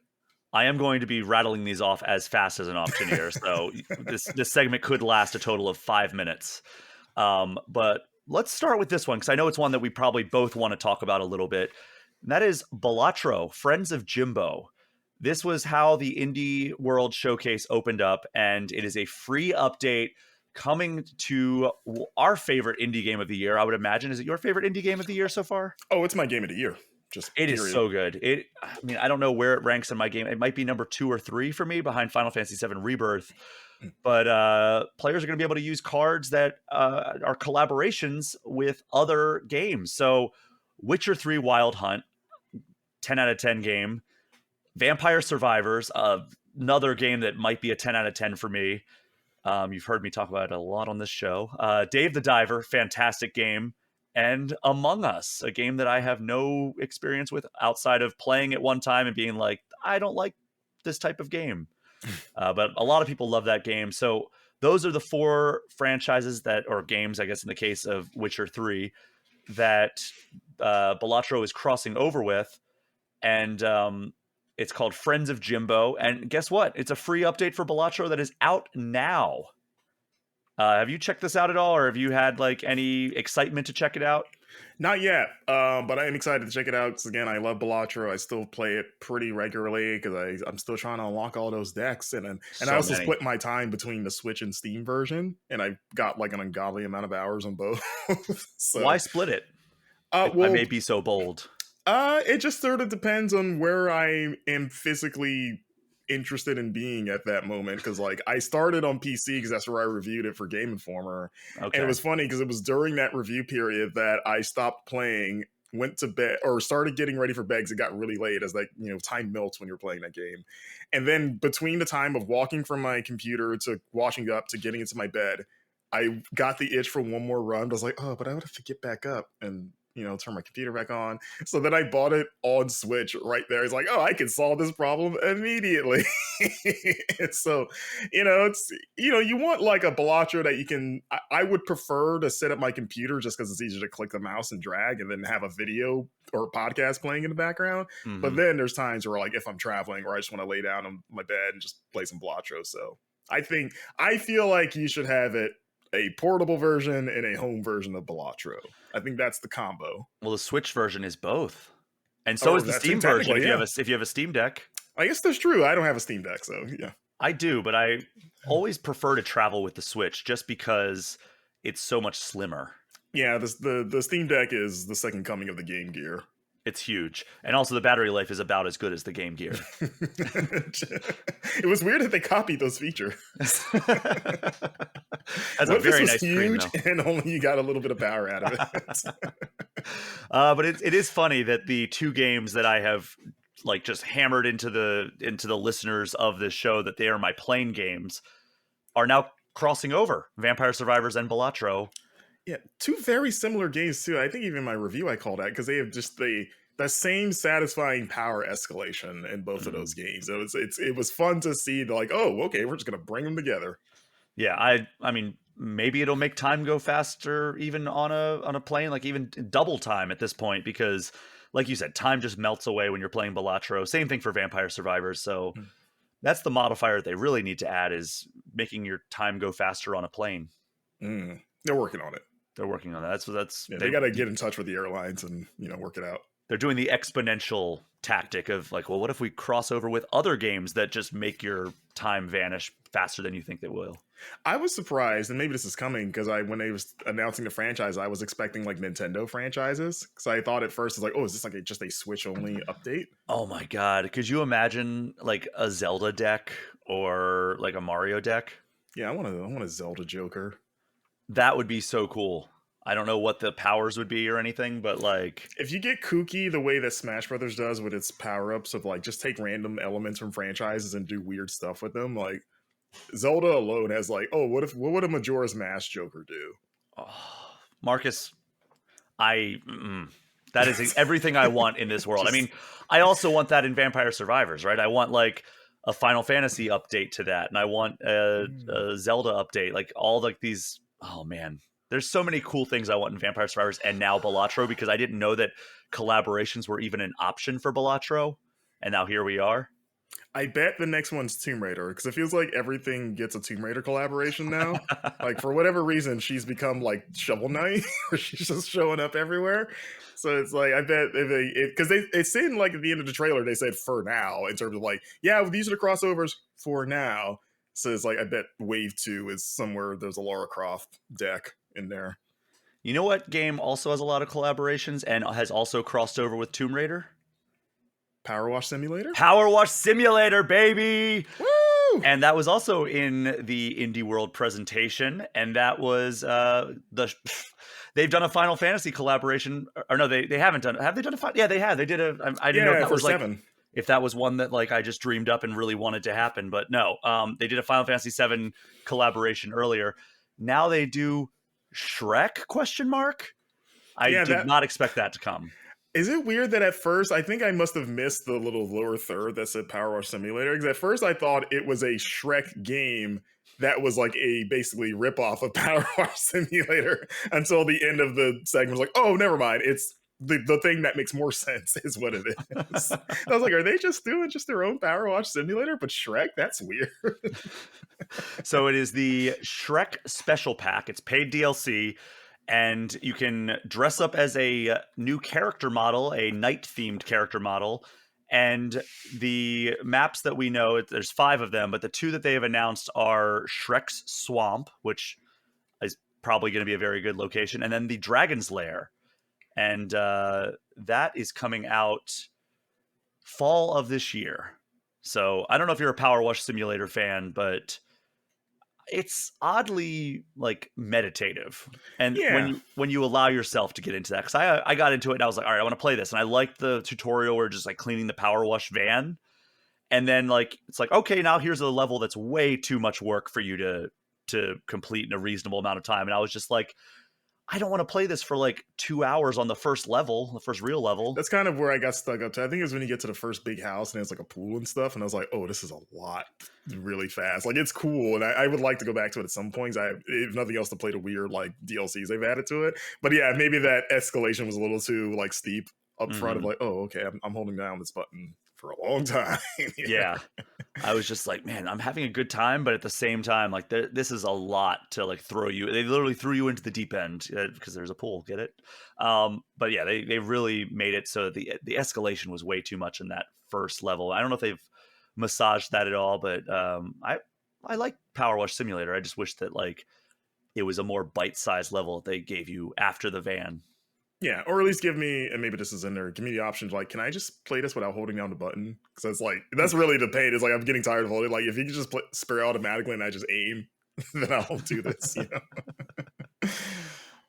I am going to be rattling these off as fast as an auctioneer, so this segment could last a total of 5 minutes. But let's start with this one, because I know it's one that we probably both want to talk about a little bit. And that is Balatro, Friends of Jimbo. This was how the Indie World Showcase opened up, and it is a free update coming to our favorite indie game of the year, I would imagine. Is it your favorite indie game of the year so far?
Oh, it's my game of the year.
It is so good. I don't know where it ranks in my game. It might be number 2 or 3 for me, behind Final Fantasy VII Rebirth. But players are going to be able to use cards that are collaborations with other games. So Witcher 3 Wild Hunt, 10 out of 10 game. Vampire Survivors, another game that might be a 10 out of 10 for me. You've heard me talk about it a lot on this show. Dave the Diver, fantastic game. And Among Us, a game that I have no experience with outside of playing it one time and being like, I don't like this type of game. But a lot of people love that game. So those are the 4 franchises or games, I guess, in the case of Witcher 3, that Balatro is crossing over with. And it's called Friends of Jimbo. And guess what? It's a free update for Balatro that is out now. Have you checked this out at all, or have you had any excitement to check it out?
Not yet, but I am excited to check it out because, again, I love Balatro. I still play it pretty regularly because I'm still trying to unlock all those decks. And I also split my time between the Switch and Steam version, and I got an ungodly amount of hours on both. So,
why split it? I may be so bold.
It just sort of depends on where I am physically interested in being at that moment, because I started on PC because that's where I reviewed it for Game Informer. Okay. And it was funny because it was during that review period that I stopped playing, went to bed, or started getting ready for bed because it got really late, as time melts when you're playing that game. And then between the time of walking from my computer to washing up to getting into my bed, I got the itch for one more run. I was like, oh, but I would have to get back up and turn my computer back on. So then I bought it on Switch right there. It's like, oh, I can solve this problem immediately. So, it's, you want a Balatro that you can, I would prefer to set up my computer just because it's easier to click the mouse and drag and then have a video or podcast playing in the background. Mm-hmm. But then there's times where if I'm traveling or I just want to lay down on my bed and just play some Balatro. So I feel like you should have it a portable version and a home version of Balatro. I think that's the combo.
Well, the Switch version is both, and so is the Steam version. If you have a Steam Deck,
I guess that's true. I don't have a Steam Deck, so yeah.
I do, but I always prefer to travel with the Switch just because it's so much slimmer.
Yeah, the Steam Deck is the second coming of the Game Gear.
It's huge. And also the battery life is about as good as the Game Gear.
It was weird that they copied those features.
That's a very nice
huge
screen,
and only you got a little bit of power out of it.
But it is funny that the 2 games that I have just hammered into the listeners of this show that they are my playing games are now crossing over. Vampire Survivors and Balatro.
Yeah, 2 very similar games too. I think even in my review I called out because they have just the same satisfying power escalation in both of those games. It was fun to see. They're oh, okay, we're just gonna bring them together.
Yeah, I mean, maybe it'll make time go faster even on a plane, even double time at this point, because like you said, time just melts away when you're playing Balatro. Same thing for Vampire Survivors. So That's the modifier they really need to add, is making your time go faster on a plane.
They're working on it.
They're working on that. That's
Yeah, they got to get in touch with the airlines and work it out.
They're doing the exponential tactic of like, well, what if we cross over with other games that just make your time vanish faster than you think they will?
I was surprised, and maybe this is coming because when they was announcing the franchise, I was expecting like Nintendo franchises because I thought at first it's like, oh, is this like just a Switch only update?
Oh my god, could you imagine like a Zelda deck or like a Mario deck?
Yeah, I want a Zelda Joker.
That would be so cool. I don't know what the powers would be or anything, but like,
if you get kooky the way that Smash Brothers does with its power-ups of like just take random elements from franchises and do weird stuff with them, like Zelda alone has like, oh, what would a Majora's Mask Joker do?
oh, Marcus, that is everything I want in this world. I mean, I also want that in Vampire Survivors, right? I want like a Final Fantasy update to that, and I want a Zelda update, like all like these. Oh man, there's so many cool things I want in Vampire Survivors, and now Balatro, because I didn't know that collaborations were even an option for Balatro, and now here we are.
I bet the next one's Tomb Raider because it feels like everything gets a Tomb Raider collaboration now. Like for whatever reason, she's become like Shovel Knight, where she's just showing up everywhere. So it's like I bet because they said like at the end of the trailer they said for now in terms of like these are the crossovers for now. So it's like I bet Wave 2 is somewhere there's a Lara Croft deck in there.
You know what game also has a lot of collaborations and has also crossed over with Tomb Raider?
Power Wash Simulator?
Power Wash Simulator, baby!
Woo!
And that was also in the Indie World presentation, and that was they've done a Final Fantasy collaboration, or no, they haven't done. Have they done a? Yeah, they have. They did a. I didn't know if that was
7.
Like if that was one that like I just dreamed up and really wanted to happen, but no. They did a Final Fantasy 7 collaboration earlier. Now they do Shrek ? I did not expect that to come.
Is it weird that at first I think I must have missed the little lower third that said Power Wash Simulator? Because at first I thought it was a Shrek game that was like a basically ripoff of Power Wash Simulator until the end of the segment was like, oh, never mind. It's the thing that makes more sense is what it is. I was like, are they just doing just their own Power Wash Simulator? But Shrek? That's weird.
So it is the Shrek Special Pack. It's paid DLC. And you can dress up as a new character model, a night-themed character model. And the maps that we know, there's 5 of them, but the 2 that they have announced are Shrek's Swamp, which is probably going to be a very good location, and then the Dragon's Lair. And that is coming out fall of this year. So I don't know if you're a Power Wash Simulator fan, but it's oddly like meditative, and when you allow yourself to get into that, because I got into it and I was like, all right, I want to play this, and I liked the tutorial where just like cleaning the power wash van, and then like it's like, okay, now here's a level that's way too much work for you to complete in a reasonable amount of time, and I was just like, I don't want to play this for like 2 hours on the first level, the first real level.
That's kind of where I got stuck up to. I think it was when you get to the first big house and it's like a pool and stuff. And I was like, oh, this is a lot really fast. Like, it's cool. And I would like to go back to it at some points. If nothing else, to play the weird like DLCs they've added to it. But yeah, maybe that escalation was a little too like steep up front of like, oh, okay, I'm holding down this button for a long time.
Yeah. I was just like, man, I'm having a good time, but at the same time, like this is a lot to like throw you. They literally threw you into the deep end because there's a pool. Get it? But yeah, they really made it so the escalation was way too much in that first level. I don't know if they've massaged that at all, but I like Power Wash Simulator. I just wish that like it was a more bite-sized level that they gave you after the van.
Yeah, or at least give me, and maybe this is in there, give me the option like, can I just play this without holding down the button? Because it's like, that's really the pain. It's like, I'm getting tired of holding. Like, if you can just spray automatically and I just aim, then I'll do this, you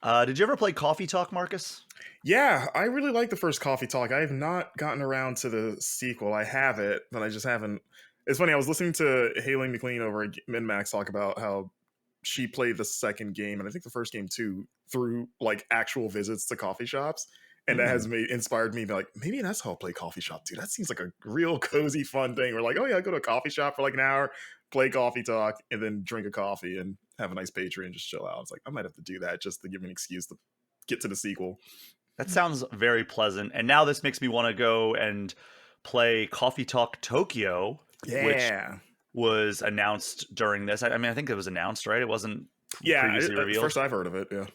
know? Did you ever play Coffee Talk, Marcus?
Yeah, I really like the first Coffee Talk. I have not gotten around to the sequel. I have it, but I just haven't. It's funny, I was listening to Haley McLean over at MinMax talk about how she played the second game, and I think the first game too, through like actual visits to coffee shops, and that has inspired me to be like, maybe that's how I'll play coffee shop too. That seems like a real cozy, fun thing. We're like, oh yeah, I go to a coffee shop for like an hour, play Coffee Talk, and then drink a coffee and have a nice Patreon and just chill out. It's like, I might have to do that just to give me an excuse to get to the sequel.
That sounds very pleasant. And now this makes me want to go and play Coffee Talk Tokyo. which
Yeah.
was announced during this. I mean, I think it was announced, right? It wasn't
Yeah,
previously revealed.
first I've heard of it, yeah.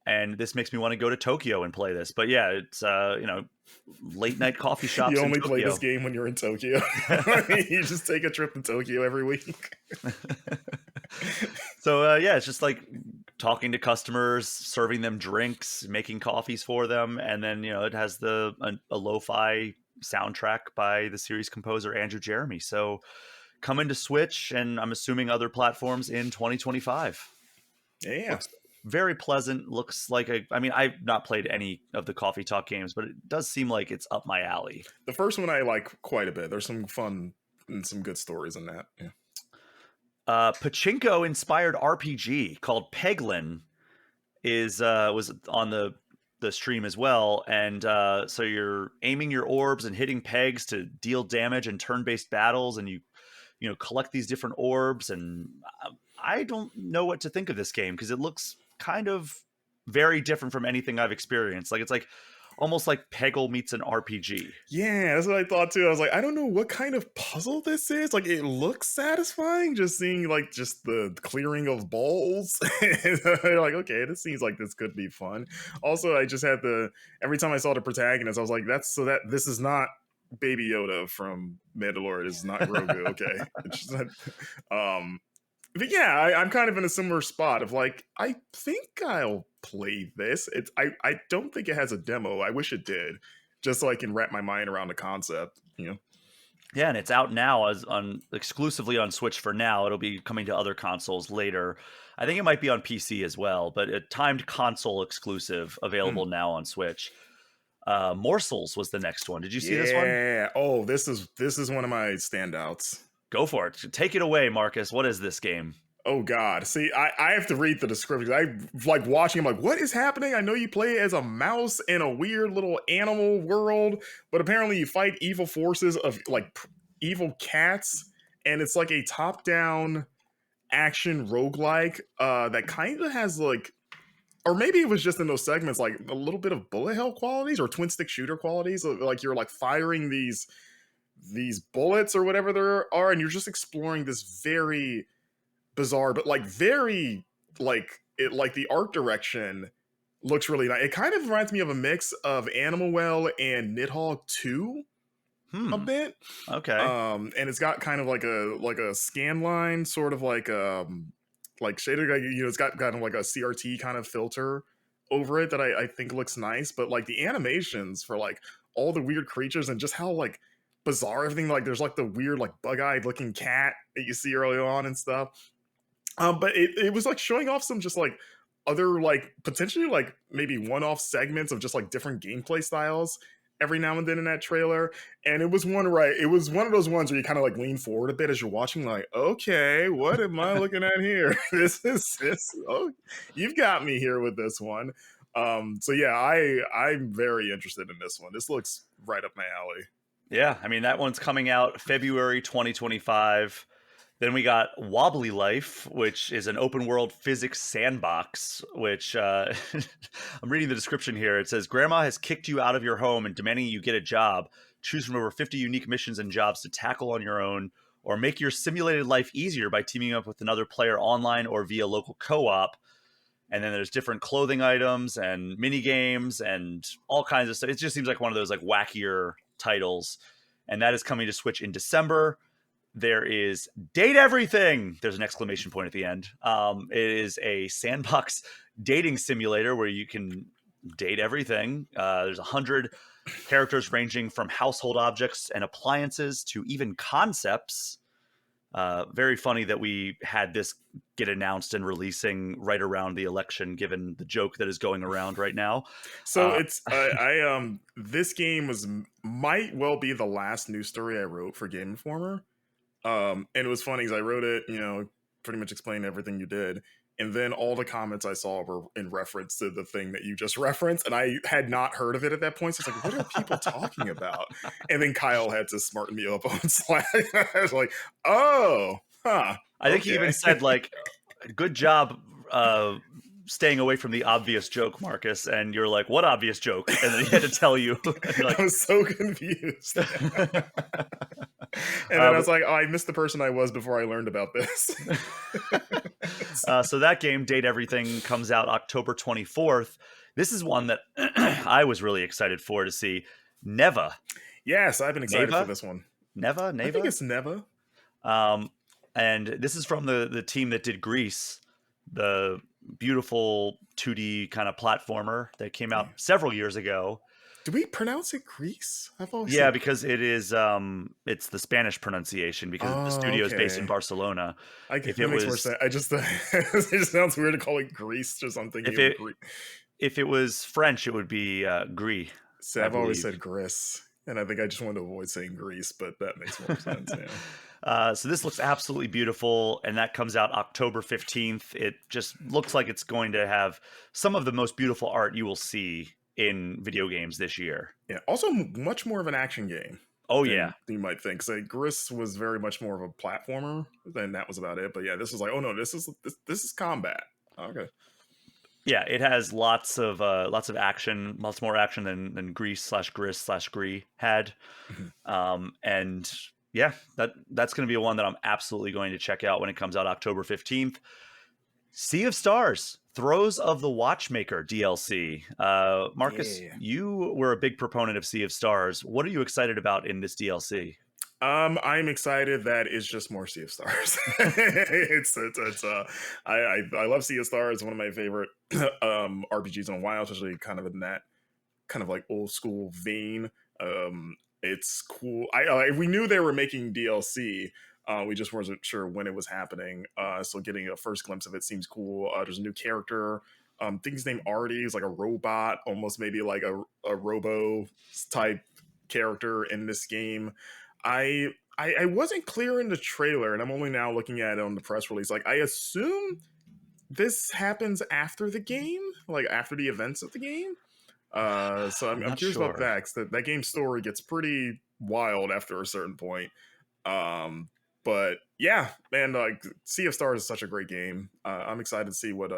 And this makes me want to go to Tokyo and play this. But yeah, it's late night coffee
You
shops in
only play this
Tokyo.
game when you're in Tokyo. You just take a trip in Tokyo every week.
So yeah, it's just like talking to customers, serving them drinks, making coffees for them, and then it has a lo-fi soundtrack by the series composer Andrew Jeremy. So coming to Switch, and I'm assuming other platforms in 2025.
Yeah.
Looks very pleasant. Looks like I mean, I've not played any of the Coffee Talk games, but it does seem like it's up my alley.
The first one I like quite a bit. There's some fun and some good stories in that. Yeah.
Pachinko inspired RPG called Peglin was on the stream as well, and so you're aiming your orbs and hitting pegs to deal damage in turn-based battles, and you collect these different orbs, and I don't know what to think of this game because it looks kind of very different from anything I've experienced. Like it's like almost like Peggle meets an RPG.
Yeah, that's what I thought too. I was like, I don't know what kind of puzzle this is. Like, it looks satisfying just seeing like just the clearing of balls. Like, okay, this seems like this could be fun. Also, I just had every time I saw the protagonist, I was like, this is not Baby Yoda from Mandalorian. This is not Grogu. Okay, it's just but yeah, I'm kind of in a similar spot of like, I think I'll play this. I don't think it has a demo. I wish it did, just so I can wrap my mind around the concept.
Yeah, and it's out now exclusively on Switch for now. It'll be coming to other consoles later. I think it might be on PC as well, but a timed console exclusive available now on Switch. Morsels was the next one. Did you see this one?
Yeah. Oh, this is one of my standouts.
Go for it. Take it away, Marcus. What is this game?
Oh God. See, I have to read the description. I like watching. I'm like, what is happening? I know you play as a mouse in a weird little animal world, but apparently you fight evil forces of like evil cats, and it's like a top-down action roguelike that kind of has like, or maybe it was just in those segments like a little bit of bullet hell qualities or twin stick shooter qualities. Like you're like firing these bullets or whatever there are, and you're just exploring this very bizarre, but like very like the art direction looks really nice. It kind of reminds me of a mix of Animal Well and Nidhogg 2 a bit.
Okay.
And it's got kind of like a scan line, sort of like shaded, it's got kind of like a CRT kind of filter over it that I think looks nice, but like the animations for like all the weird creatures and just how like bizarre everything, like there's like the weird like bug-eyed looking cat that you see early on and stuff. But it was like showing off some just like other like potentially like maybe one-off segments of just like different gameplay styles every now and then in that trailer. And it was one of those ones where you kind of like lean forward a bit as you're watching, like, okay, what am I looking at here? This oh, you've got me here with this one. So yeah, I'm very interested in this one. This looks right up my alley.
Yeah, I mean, that one's coming out February 2025. Then we got Wobbly Life, which is an open world physics sandbox, which I'm reading the description here. It says, Grandma has kicked you out of your home and demanding you get a job. Choose from over 50 unique missions and jobs to tackle on your own, or make your simulated life easier by teaming up with another player online or via local co-op. And then there's different clothing items and mini games and all kinds of stuff. It just seems like one of those like wackier titles. And that is coming to Switch in December. There is Date Everything. There's an exclamation point at the end. It is a sandbox dating simulator where you can date everything. There's 100 characters ranging from household objects and appliances to even concepts. Very funny that we had this get announced and releasing right around the election, given the joke that is going around right now.
So it's this game might well be the last news story I wrote for Game Informer. And it was funny because I wrote it, pretty much explaining everything you did. And then all the comments I saw were in reference to the thing that you just referenced. And I had not heard of it at that point. So it's like, what are people talking about? And then Kyle had to smarten me up on Slack. I was like, oh, huh.
I think he even said, like, good job staying away from the obvious joke, Marcus. And you're like, what obvious joke? And then he had to tell you.
Like, I was so confused. And then I
But
was like, oh, I missed the person I was before I learned about this.
so that game, Date Everything, comes out October 24th. This is one that I was really excited for to see. Neva.
Yes, I've been excited for
Neva?
this one.
Neva?
I think
Neva?
it's Neva.
Um, and this is from the team that did Grease, the beautiful 2D kind of platformer that came out
Yeah.
several years ago.
Do we pronounce it Greece? I've always
Yeah,
said.
because it is it's the Spanish pronunciation because the
Oh,
studio is based in
okay.
Barcelona. If
That
it
makes more
was
sense. I just it just sounds weird to call it Greece. Just I'm thinking
if
of
it
Greece.
if it was French, it would be Gris,
See,
I
I've always
believe.
said Gris, and I think I just wanted to avoid saying Greece, but that makes more sense. Yeah.
So this looks absolutely beautiful, and that comes out October 15th. It just looks like it's going to have some of the most beautiful art you will see in video games this year.
Yeah. Also, much more of an action game
Oh yeah.
than you might think. So Gris was very much more of a platformer, and that was about it. But yeah, this was like, oh no, this is combat. Okay.
Yeah, it has lots of action, lots more action than Grease slash Gris slash Gris had.
Mhm.
And yeah, that's going to be one that I'm absolutely going to check out when it comes out October 15th. Sea of Stars, Throes of the Watchmaker DLC. Marcus,
Yeah.
you were a big proponent of Sea of Stars. What are you excited about in this DLC?
I'm excited that it's just more Sea of Stars. It's I love Sea of Stars. It's one of my favorite RPGs in a while, especially kind of in that kind of like old school vein. It's cool. We knew they were making DLC. We just wasn't sure when it was happening. So getting a first glimpse of it seems cool. There's a new character. I think his name Artie is like a robot, almost maybe like a Robo type character in this game. I wasn't clear in the trailer, and I'm only now looking at it on the press release. Like I assume this happens after the game, like after the events of the game. So
I'm
I'm
not
curious about
sure.
that because that game's story gets pretty wild after a certain point. Um, but yeah, man, like Sea of Stars is such a great game. I'm excited to see what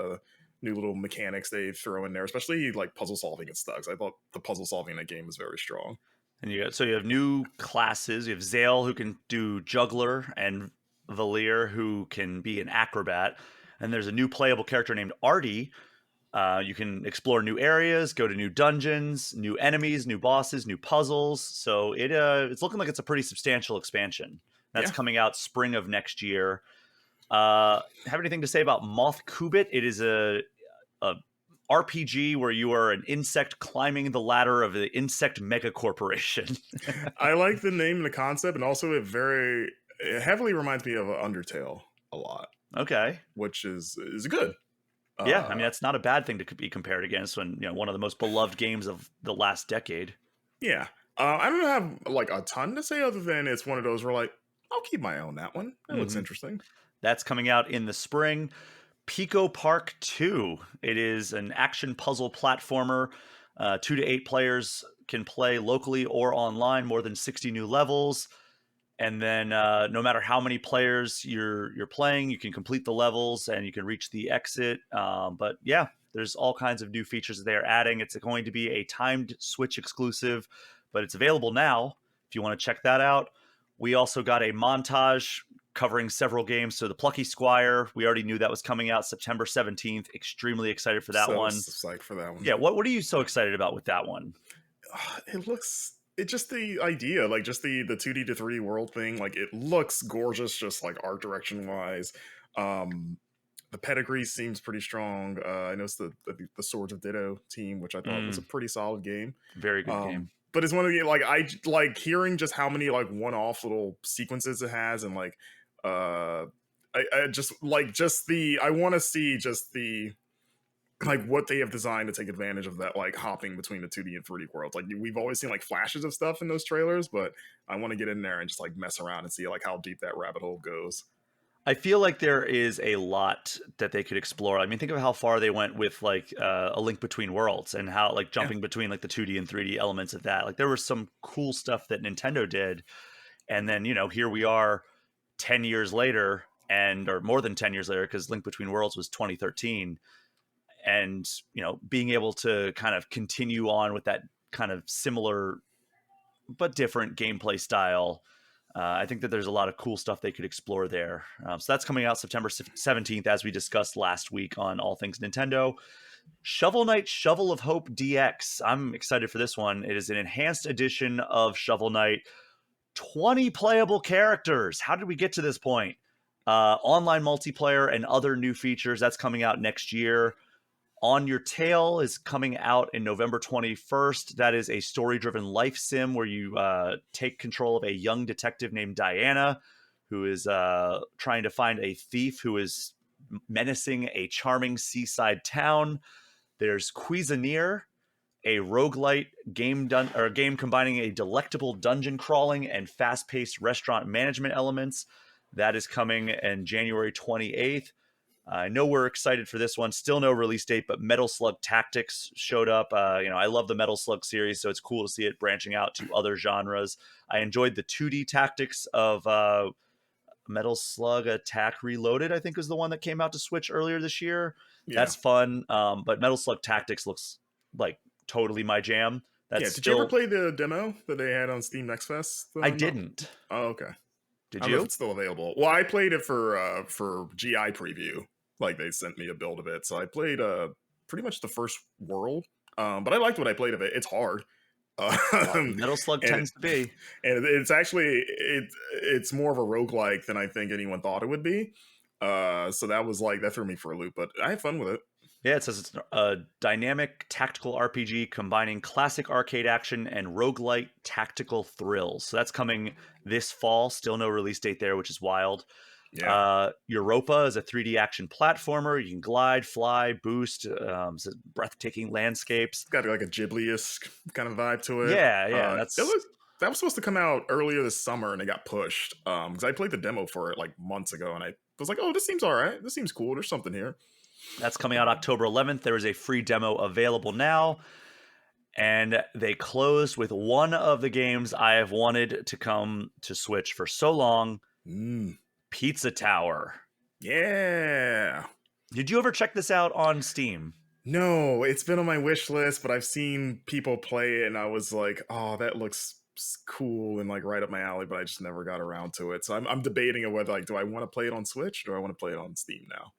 new little mechanics they throw in there, especially like puzzle solving and stuff. 'Cause I thought the puzzle solving in that game was very strong.
And you have new classes. You have Zale who can do juggler and Valir who can be an acrobat. And there's a new playable character named Artie. You can explore new areas, go to new dungeons, new enemies, new bosses, new puzzles. So it's looking like it's a pretty substantial expansion. That's
Yeah.
coming out spring of next year. Have anything to say about Moth Kubit? It is a RPG where you are an insect climbing the ladder of the insect mega corporation.
I like the name and the concept, and also it heavily reminds me of Undertale a lot,
Okay.
which is good.
Yeah, I mean
Uh,
that's not a bad thing to be compared against when one of the most beloved games of the last decade.
yeah, I don't have like a ton to say other than it's one of those where like I'll keep my eye on that one. That looks
Hmm.
interesting.
That's coming out in the spring. Pico Park 2. It is an action puzzle platformer. 2 to 8 players can play locally or online. More than 60 new levels. And then no matter how many players you're playing, you can complete the levels and you can reach the exit. But yeah, there's all kinds of new features that they're adding. It's going to be a timed Switch exclusive, but it's available now if you want to check that out. We also got a montage covering several games. So the Plucky Squire, we already knew that was coming out September 17th. Extremely excited for that
So
one.
psyched for that one.
Yeah, what are you so excited about with that one?
It looks it just the idea, like just the 2D to 3D world thing, like it looks gorgeous, just like art direction wise. Um, the pedigree seems pretty strong. I noticed the Swords of Ditto team, which I thought was a
Mm,
pretty solid game.
very good game.
But it's one of the like like hearing just how many like one-off little sequences it has, and like uh, I just like just the I want to see just the like what they have designed to take advantage of that like hopping between the 2D and 3D worlds. Like we've always seen like flashes of stuff in those trailers, but I want to get in there and just like mess around and see like how deep that rabbit hole goes.
I feel like there is a lot that they could explore. I mean, think of how far they went with like a Link Between Worlds and how like
Yeah.
jumping between like the 2D and 3D elements of that. Like there was some cool stuff that Nintendo did, and then here we are 10 years later, and or more than 10 years later because Link Between Worlds was 2013, and being able to kind of continue on with that kind of similar but different gameplay style. I think that there's a lot of cool stuff they could explore there. So that's coming out September 17th, as we discussed last week on All Things Nintendo. Shovel Knight Shovel of Hope DX. I'm excited for this one. It is an enhanced edition of Shovel Knight. 20 playable characters. How did we get to this point? Online multiplayer and other new features. That's coming out next year. On Your Tail is coming out in November 21st. That is a story-driven life sim where you take control of a young detective named Diana, who is trying to find a thief who is menacing a charming seaside town. There's Cuisinier, a roguelite game game combining a delectable dungeon crawling and fast-paced restaurant management elements. That is coming in January 28th. I know we're excited for this one. Still no release date, but Metal Slug Tactics showed up. I love the Metal Slug series, so it's cool to see it branching out to other genres. I enjoyed the 2D tactics of Metal Slug Attack Reloaded, I think was the one that came out to Switch earlier this year.
Yeah.
That's fun. But Metal Slug Tactics looks like totally my jam.
Did you ever play the demo that they had on Steam Next Fest?
I didn't.
Oh, okay.
Did
I don't
you?
know if it's still available. Well, I played it for GI preview. Like they sent me a build of it, so I played pretty much the first world. But I liked what I played of it. It's hard.
Metal Slug tends to be,
and it's actually it's more of a roguelike than I think anyone thought it would be. So that threw me for a loop, but I had fun with it.
Yeah, it says it's a dynamic tactical RPG combining classic arcade action and roguelite tactical thrills. So that's coming this fall. Still no release date there, which is wild.
Yeah.
Europa is a 3D action platformer. You can glide, fly, boost, breathtaking landscapes.
It's got like a Ghibli-esque kind of vibe to it.
Yeah.
That was supposed to come out earlier this summer, and it got pushed. Because I played the demo for it like months ago, and I was like, "Oh, this seems all right. This seems cool. There's something here."
That's coming out October 11th. There is a free demo available now. And they closed with one of the games I have wanted to come to Switch for so long. Pizza Tower.
Yeah.
Did you ever check this out on Steam?
No, it's been on my wish list, but I've seen people play it, and I was like, "Oh, that looks cool and like right up my alley," but I just never got around to it. So I'm debating whether do I want to play it on Switch or do I want to play it on Steam now?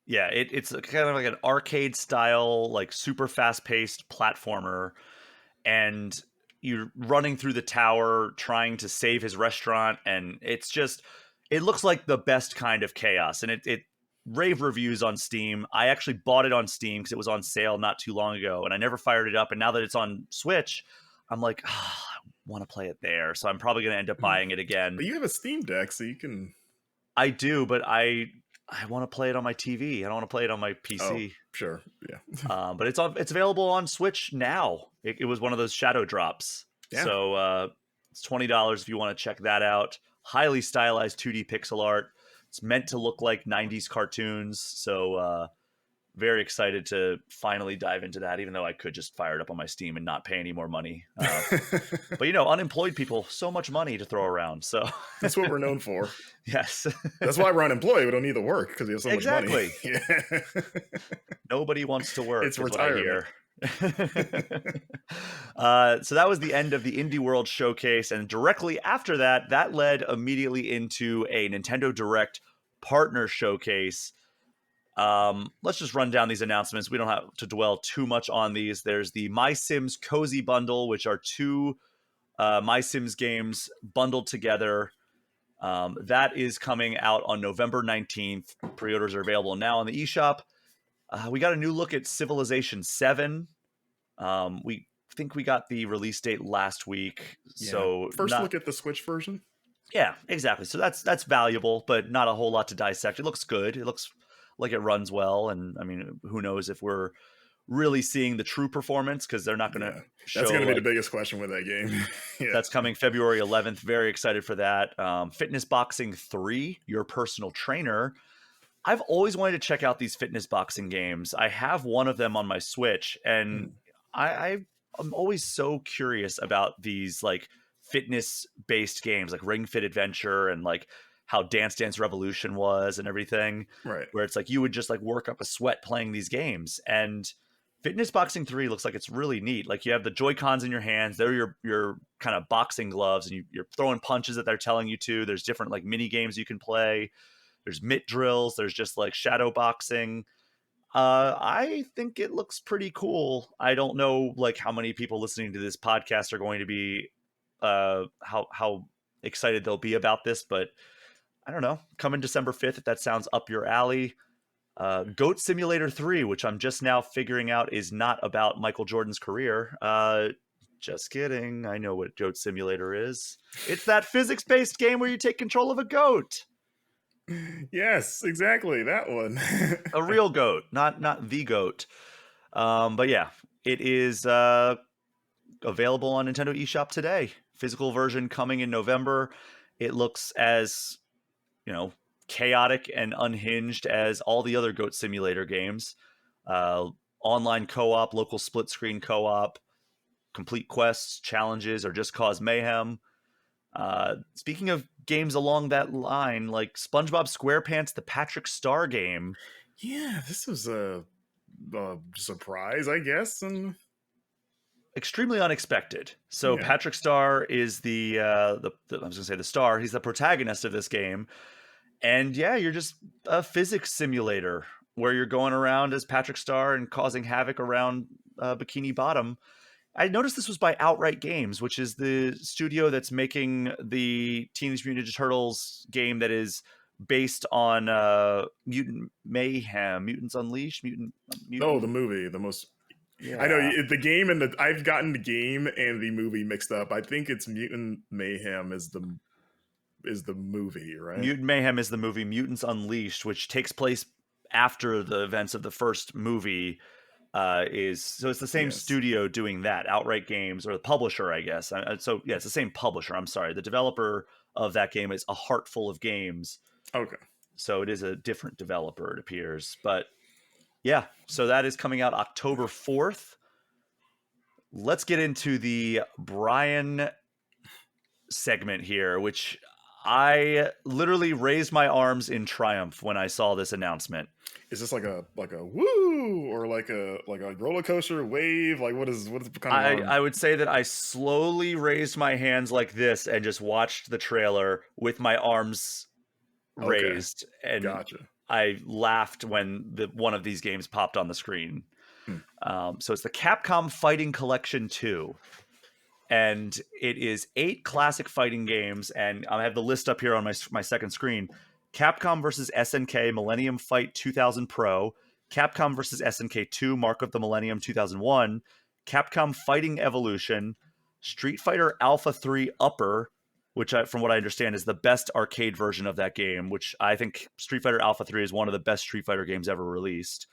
Yeah, it's kind of like an arcade style, like super fast paced platformer, and you're running through the tower trying to save his restaurant, and it looks like the best kind of chaos, and it rave reviews on Steam. I actually bought it on Steam because it was on sale not too long ago, and I never fired it up. And now that it's on Switch, I'm like, I want to play it there, so I'm probably going to end up buying it again.
But you have a Steam Deck, so you can.
I do, but I want to play it on my TV. I don't want to play it on my PC.
Oh, sure, yeah.
But it's available on Switch now. It was one of those shadow drops.
Yeah.
So it's $20 if you want to check that out. Highly stylized 2D pixel art. It's meant to look like 90s cartoons. So very excited to finally dive into that, even though I could just fire it up on my Steam and not pay any more money. But unemployed people, so much money to throw around. So
that's what we're known for.
Yes.
That's why we're unemployed. We don't need to work because we have so much money.
Yeah. Nobody wants to work.
It's retirement.
So that was the end of the Indie World Showcase, and directly after that led immediately into a Nintendo Direct partner showcase. Let's just run down these announcements. We don't have to dwell too much on these. There's the My Sims Cozy Bundle, which are two My Sims games bundled together. That is coming out on November 19th. Pre-orders are available now on the eShop. We got a new look at Civilization 7. We think we got the release date last week. Yeah. So
first look at the Switch version.
Yeah, exactly. So that's valuable, but not a whole lot to dissect. It looks good. It looks like it runs well. And I mean, who knows if we're really seeing the true performance, because they're not going to show.
That's going to be the biggest question with that game.
That's coming February 11th. Very excited for that. Fitness Boxing 3, Your Personal Trainer. I've always wanted to check out these fitness boxing games. I have one of them on my Switch, and I'm always so curious about these like fitness-based games, like Ring Fit Adventure and like how Dance Dance Revolution was and everything.
Right.
Where it's like you would just like work up a sweat playing these games. And Fitness Boxing 3 looks like it's really neat. Like you have the Joy-Cons in your hands. They're your kind of boxing gloves, and you're throwing punches that they're telling you to. There's different like mini games you can play. There's mitt drills. There's just like shadow boxing. I think it looks pretty cool. I don't know like how many people listening to this podcast are going to be how excited they'll be about this, but I don't know. Coming December 5th, if that sounds up your alley. Goat Simulator 3, which I'm just now figuring out is not about Michael Jordan's career. Just kidding. I know what Goat Simulator is. It's that physics-based game where you take control of a goat.
Yes, exactly that one.
A real goat, not the goat. But yeah, it is available on Nintendo eShop today. Physical version coming in November. It looks as, chaotic and unhinged as all the other Goat Simulator games. Online co-op, local split screen co-op, complete quests, challenges, or just cause mayhem. Speaking of games along that line, like SpongeBob SquarePants, the Patrick Star game.
Yeah, this was a surprise, I guess, and
extremely unexpected. So
Yeah.
Patrick Star is the I was gonna say the star. He's the protagonist of this game, and yeah, you're just a physics simulator where you're going around as Patrick Star and causing havoc around Bikini Bottom. I noticed this was by Outright Games, which is the studio that's making the Teenage Mutant Ninja Turtles game that is based on Mutant Mayhem, Mutants Unleashed, Mutant.
Oh, the movie, the most.
Yeah.
I know the game and I've gotten the game and the movie mixed up. I think it's Mutant Mayhem is the movie, right?
Mutant Mayhem is the movie. Mutants Unleashed, which takes place after the events of the first movie, it's the same studio doing that. Outright Games, or the publisher, I guess. So yeah, it's the same publisher. I'm sorry, the developer of that game is A Heart Full of Games.
Okay,
so it is a different developer, it appears. But yeah, so that is coming out October 4th. Let's get into the Brian segment here, which I literally raised my arms in triumph when I saw this announcement.
Is this like a woo or like a roller coaster wave? Like what is kind of?
I would say that I slowly raised my hands like this and just watched the trailer with my arms raised, and
Gotcha.
I laughed when one of these games popped on the screen. So it's the Capcom Fighting Collection 2. And it is 8 classic fighting games, and I have the list up here on my second screen. Capcom vs. SNK Millennium Fight 2000 Pro, Capcom vs. SNK 2 Mark of the Millennium 2001, Capcom Fighting Evolution, Street Fighter Alpha 3 Upper, which from what I understand is the best arcade version of that game, which I think Street Fighter Alpha 3 is one of the best Street Fighter games ever released.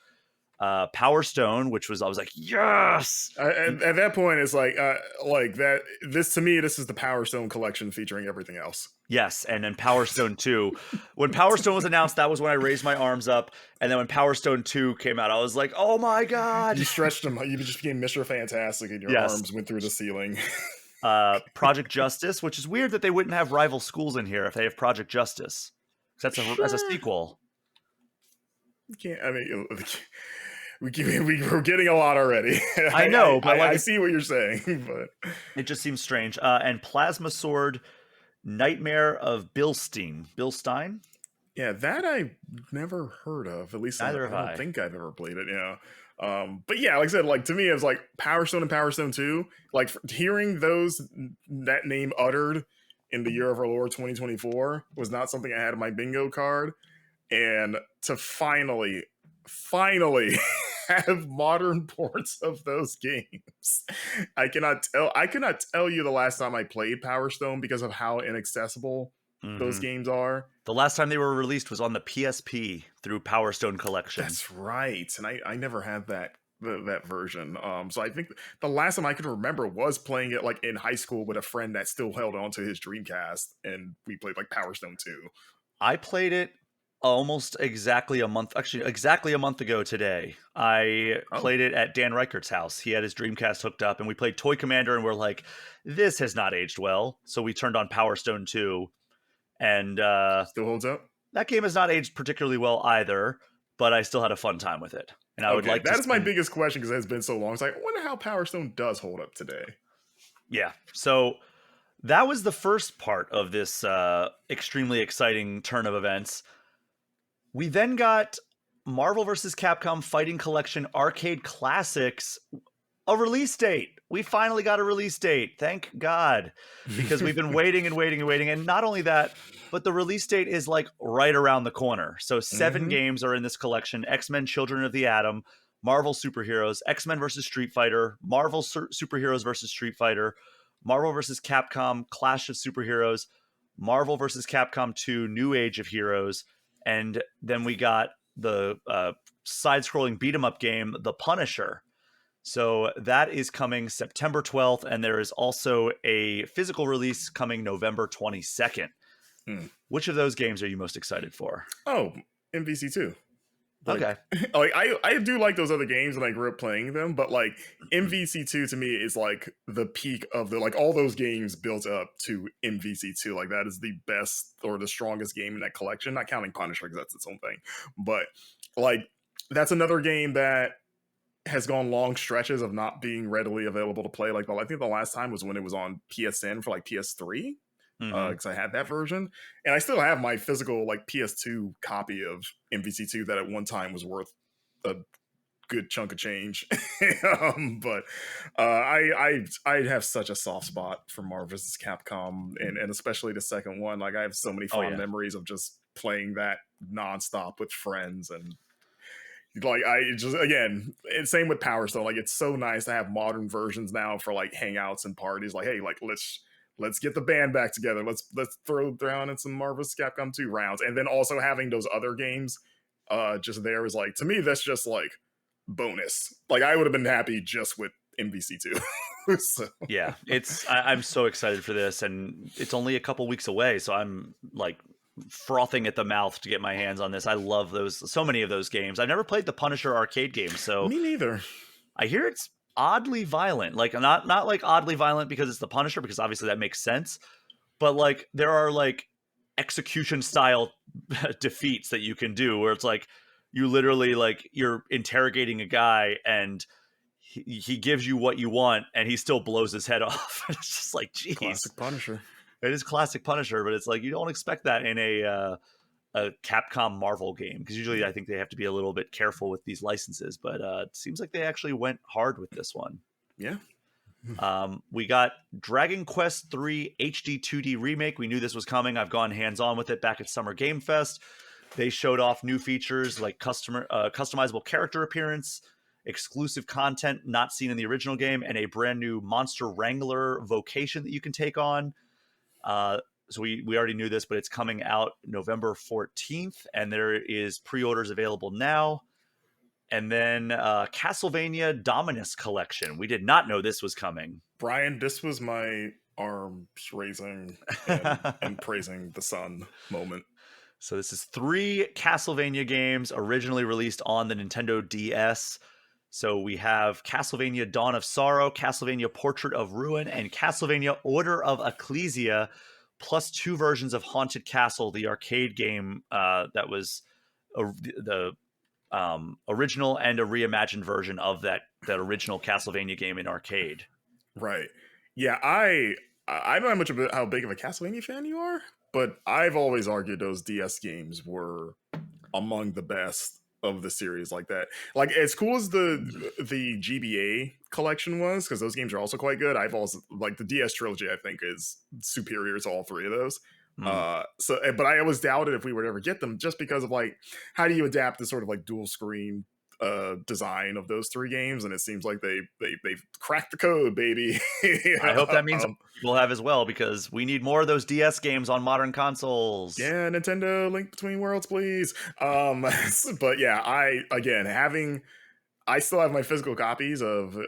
Power Stone, which I was like, yes.
At that point, it's like that. This to me, this is the Power Stone collection featuring everything else.
Yes, and then Power Stone 2. When Power Stone was announced, that was when I raised my arms up. And then when Power Stone 2 came out, I was like, oh my god!
You stretched them. You just became Mr. Fantastic, and your arms went through the ceiling.
Project Justice, which is weird that they wouldn't have Rival Schools in here if they have Project Justice. That's a sequel.
Can't. I mean. We're getting a lot already.
I know, but
I see what you're saying, but
it just seems strange. And Plasma Sword, Nightmare of Bilstein.
Yeah, that I never heard of. At least I don't think I've ever played it. Yeah, but yeah, like I said, like to me, it was like Power Stone and Power Stone 2. Like hearing that name uttered in the year of our Lord 2024 was not something I had in my bingo card, and to finally have modern ports of those games. I cannot tell you the last time I played Power Stone because of how inaccessible those games are.
The last time they were released was on the PSP through Power Stone Collection.
That's right, and I never had that version. So I think the last time I could remember was playing it like in high school with a friend that still held on to his Dreamcast, and we played like Power Stone 2.
I played it almost exactly a month ago today. I played it at Dan Reichert's house. He had his Dreamcast hooked up, and we played Toy Commander, and we're like, this has not aged well. So we turned on Power Stone 2, and
still holds up.
That game has not aged particularly well either. but I still had a fun time with it. And I would
Okay,
like to
that is my
spend,
biggest question because it has been so long. It's like, I wonder how Power Stone does hold up today.
yeah. So that was the first part of this extremely exciting turn of events. We then got Marvel vs. Capcom Fighting Collection Arcade Classics, a release date. We finally got a release date. Thank God. Because we've been waiting and waiting and waiting. And not only that, but the release date is like right around the corner. So 7
Mhm.
games are in this collection: X-Men Children of the Atom, Marvel Superheroes, X-Men versus Street Fighter, Marvel Superheroes versus Street Fighter, Marvel versus Capcom Clash of Superheroes, Marvel versus Capcom 2 New Age of Heroes, and then we got the side-scrolling beat 'em up game The Punisher. So that is coming September 12th, and there is also a physical release coming November 22nd.
Hmm.
Which of those games are you most excited for?
Oh, MVC2. Like,
Okay.
like I do like those other games and I grew up playing them, but like MVC2 to me is like the peak of the like all those games built up to MVC2. Like that is the best or the strongest game in that collection, not counting Punisher because that's its own thing. But like that's another game that has gone long stretches of not being readily available to play. Like I think the last time was when it was on PSN for like PS3
Mm-hmm.
because I had that version, and I still have my physical like PS2 copy of MVC2 that at one time was worth a good chunk of change. But I have such a soft spot for Marvel vs. Capcom, and especially the second one. Like I have so many
Oh
fond
yeah.
memories of just playing that nonstop with friends and. Like I just again, same with Power Stone. Like it's so nice to have modern versions now for like hangouts and parties. Like hey, like let's get the band back together. Let's throw down in some Marvel's Capcom 2 rounds. And then also having those other games just there is like to me that's just like bonus. Like I would have been happy just with MVC2. So
Yeah. I'm so excited for this, and it's only a couple weeks away, so I'm like frothing at the mouth to get my hands on this. I love so many of those games. I've never played the Punisher arcade game, so
me neither.
I hear it's oddly violent. Like not like oddly violent because it's the Punisher, because obviously that makes sense, but like there are like execution style defeats that you can do where it's like you literally like you're interrogating a guy and he gives you what you want and he still blows his head off. It's just like, geez,
Classic Punisher.
it is classic Punisher, but it's like you don't expect that in a Capcom Marvel game, because usually I think they have to be a little bit careful with these licenses, but it seems like they actually went hard with this one.
Yeah.
We got Dragon Quest 3 HD 2D remake. We knew this was coming. I've gone hands-on with it back at Summer Game Fest. They showed off new features like customizable character appearance, exclusive content not seen in the original game, and a brand new Monster Wrangler vocation that you can take on. So we already knew this, but it's coming out November 14th, and there is pre-orders available now. And then Castlevania Dominus Collection. We did not know this was coming.
Brian, this was my arms raising and praising the sun moment.
So this is 3 Castlevania games originally released on the Nintendo DS. So we have Castlevania Dawn of Sorrow, Castlevania Portrait of Ruin, and Castlevania Order of Ecclesia, plus 2 versions of Haunted Castle, the arcade game that was the original and a reimagined version of that original Castlevania game in arcade.
Right. Yeah, I don't know much about how big of a Castlevania fan you are, but I've always argued those DS games were among the best of the series like that. Like as cool as the GBA collection was, because those games are also quite good. I've also like the DS trilogy, I think, is superior to all 3 of those. But I always doubted if we would ever get them just because of like how do you adapt the sort of like dual screen design of those 3 games, and it seems like they've cracked the code, baby.
I hope that means people have as well, because we need more of those DS games on modern consoles.
Yeah, Nintendo Link Between Worlds, please. But yeah, I still have my physical copies of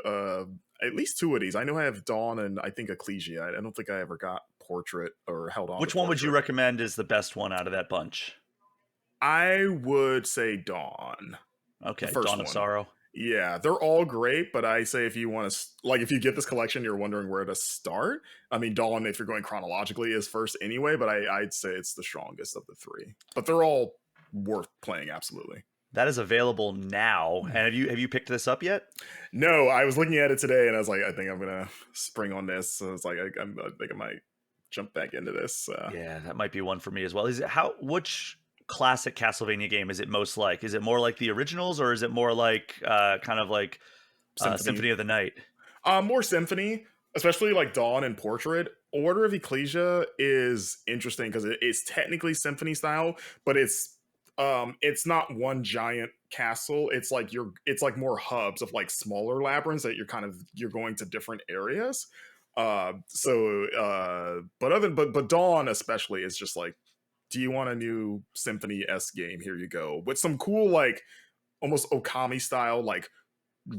at least 2 of these. I know I have Dawn and I think Ecclesia. I don't think I ever got Portrait or held on.
Which
to
one would you
Portrait.
recommend is the best one out of that bunch?
I would say Dawn.
Okay,
The first
Dawn of
one.
Sorrow.
Yeah, they're all great, but I say if you want to, like, if you get this collection, you're wondering where to start. I mean, Dawn, if you're going chronologically, is first anyway, but I'd say it's the strongest of the 3. But they're all worth playing, absolutely.
That is available now. And have you picked this up yet?
No, I was looking at it today, and I was like, I think I'm gonna spring on this. So it's like I think I might jump back into this.
Yeah, that might be one for me as well. Is it which classic Castlevania game is it most like? Is it more like the originals, or is it more like kind of like
Symphony,
Symphony of the Night?
more Symphony, especially like Dawn and Portrait. Order of Ecclesia is interesting because it's technically Symphony style, but it's not one giant castle. It's like more hubs of like smaller labyrinths that you're going to different areas. But Dawn especially is just like, do you want a new Symphony S game? Here you go with some cool like almost Okami style like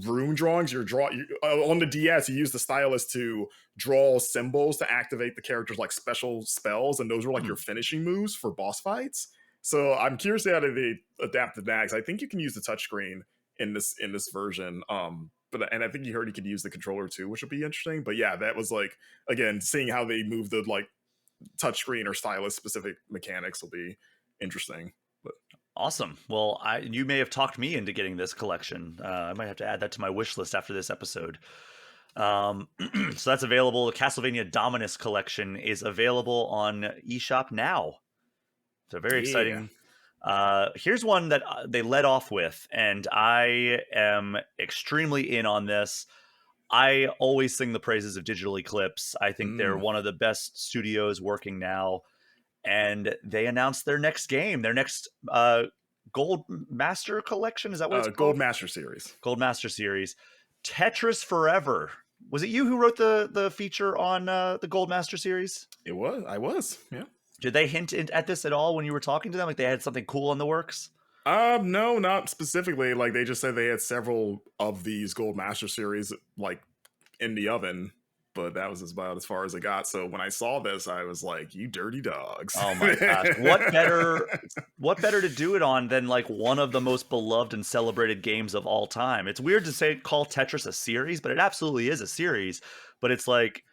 rune drawings. On the DS. You use the stylus to draw symbols to activate the character's like special spells, and those were like
Hmm.
your finishing moves for boss fights. So I'm curious how they adapted that, 'cause I think you can use the touchscreen in this version. And I think you heard you could use the controller too, which would be interesting. But yeah, that was like, again, seeing how they move the like touchscreen or stylus specific mechanics will be interesting. But
Awesome. Well, you may have talked me into getting this collection. I might have to add that to my wish list after this episode. Um, so that's available. The Castlevania Dominus collection is available on eShop now. So very
yeah.
exciting. Here's one that they led off with, and I am extremely in on this. I always sing the praises of Digital Eclipse. I think they're
Mm.
one of the best studios working now, and they announced their next game, their next Gold Master Collection. Is that what it's
Gold
called?
Master Series.
Gold Master Series. Tetris Forever. Was it you who wrote the feature on the Gold Master Series?
It was. I was. Yeah.
Did they hint at this at all when you were talking to them? Like they had something cool in the works?
No, not specifically. Like they just said they had several of these Gold Master Series like in the oven, but that was about as far as it got. So when I saw this, I was like, "You dirty dogs!"
Oh my gosh. What better to do it on than like one of the most beloved and celebrated games of all time? It's weird to say call Tetris a series, but it absolutely is a series. But it's like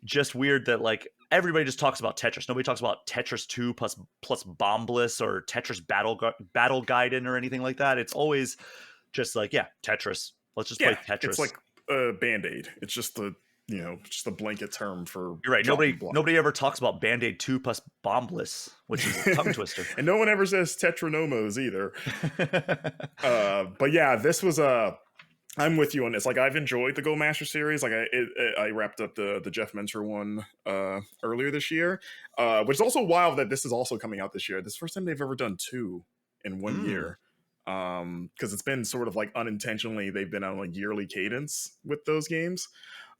just weird that like everybody just talks about Tetris. Nobody talks about Tetris 2 plus Bombliss or Tetris Battle Gaiden or anything like that. It's always just like, yeah, Tetris. Let's just play
Yeah, it's
Tetris.
like a Band-Aid. It's just just a blanket term for
You're right.
dropping
Nobody
blood.
nobody ever talks about Band-Aid 2 plus Bombliss, which is a tongue twister.
And no one ever says Tetranomos either. But yeah, this was I'm with you on this. Like I've enjoyed the Go Master series. Like I wrapped up the Jeff Mentor one earlier this year, which is also wild that this is also coming out this year. This is the first time they've ever done two in one
Mm.
year. Because it's been sort of like unintentionally they've been on a yearly cadence with those games.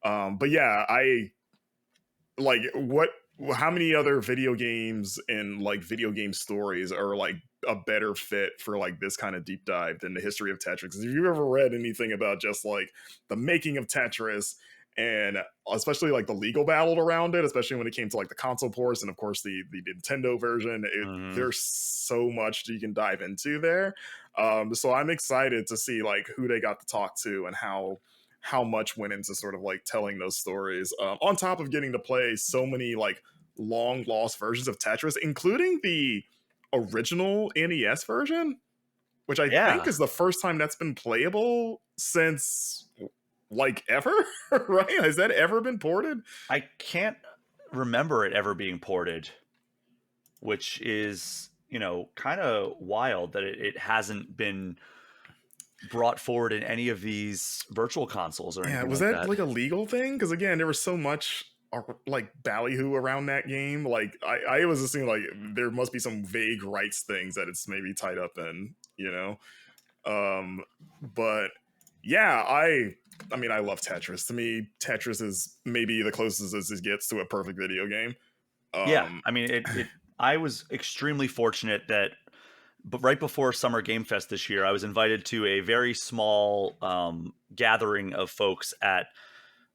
But yeah, I like what how many other video games and like video game stories are like a better fit for like this kind of deep dive than the history of Tetris? 'Cause if you've ever read anything about just like the making of Tetris and especially like the legal battle around it, especially when it came to like the console ports and of course the Nintendo version,
Mhm.
there's so much that you can dive into there. So I'm excited to see like who they got to talk to and how much went into sort of like telling those stories. On top of getting to play so many like long lost versions of Tetris, including the original NES version, which I think
Yeah.
is the first time that's been playable since like ever, right? Has that ever been ported?
I can't remember it ever being ported, which is, kind of wild that it hasn't been brought forward in any of these virtual consoles or
Yeah,
anything
was
like
that
that.
like a legal thing? Because again, there was so much like ballyhoo around that game. Like I was assuming like there must be some vague rights things that it's maybe tied up in, you know. But yeah, I mean I love Tetris. To me, Tetris is maybe the closest as it gets to a perfect video game.
Yeah,
Um,
I mean, I was extremely fortunate that, but right before Summer Game Fest this year, I was invited to a very small gathering of folks at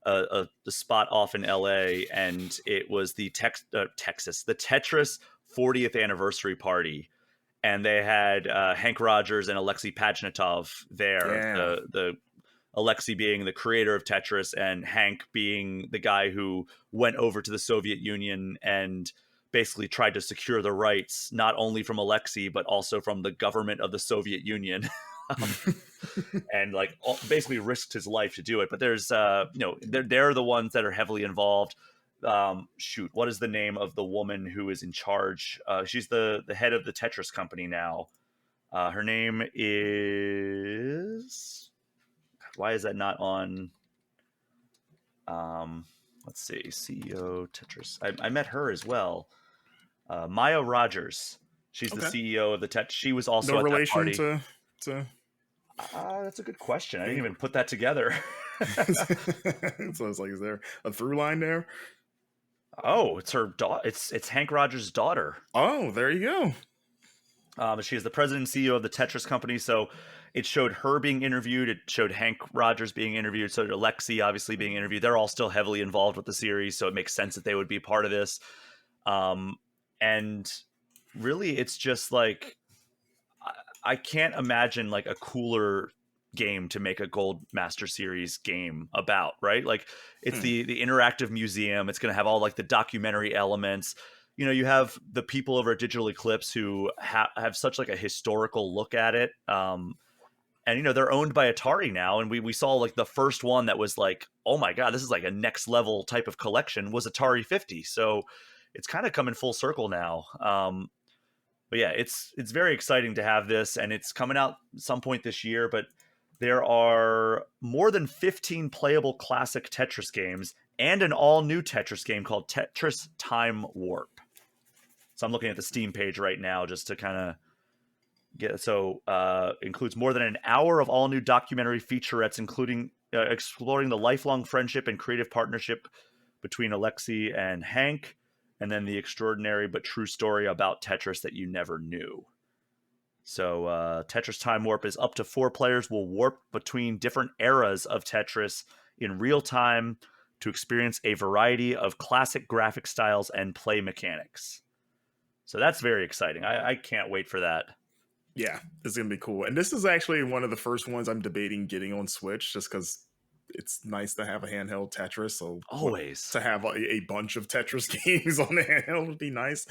a spot off in LA, and it was the the Tetris 40th anniversary party, and they had Hank Rogers and Alexei Pajnatov there.
yeah,
The Alexei being the creator of Tetris, and Hank being the guy who went over to the Soviet Union and basically tried to secure the rights not only from Alexei but also from the government of the Soviet Union. And like basically risked his life to do it. But there's they're the ones that are heavily involved. Shoot, what is the name of the woman who is in charge? She's the head of the Tetris company now. Her name is, why is that not on? Let's see, CEO Tetris. I met her as well. Maya Rogers. She's the CEO of the Tetris. She was also
No
at that
relation
party.
to.
That's a good question. I didn't even put that together.
So it's like, is there a through line there?
Oh, it's her daughter. It's Hank Rogers' daughter.
Oh, there you
go. She is the president and CEO of the Tetris company. So it showed her being interviewed. It showed Hank Rogers being interviewed. So Alexei obviously being interviewed. They're all still heavily involved with the series, so it makes sense that they would be part of this. And really, it's just like, I can't imagine like a cooler game to make a Gold Master Series game about, right? Like it's the interactive museum. It's going to have all like the documentary elements. You know, you have the people over at Digital Eclipse who have such like a historical look at it. And, you know, they're owned by Atari now. And we saw like the first one that was like, oh my God, this is like a next level type of collection was Atari 50. So it's kind of coming full circle now. But yeah, it's very exciting to have this, and it's coming out some point this year. But there are more than 15 playable classic Tetris games and an all-new Tetris game called Tetris Time Warp. So I'm looking at the Steam page right now just to kind of get. So includes more than an hour of all-new documentary featurettes, including exploring the lifelong friendship and creative partnership between Alexei and Hank. And then the extraordinary but true story about Tetris that you never knew. So Tetris Time Warp is up to 4 players will warp between different eras of Tetris in real time to experience a variety of classic graphic styles and play mechanics. So that's very exciting. I can't wait for that.
Yeah, it's going to be cool. And this is actually one of the first ones I'm debating getting on Switch, just because it's nice to have a handheld Tetris. So
always
to have a bunch of Tetris games on the handheld would be nice.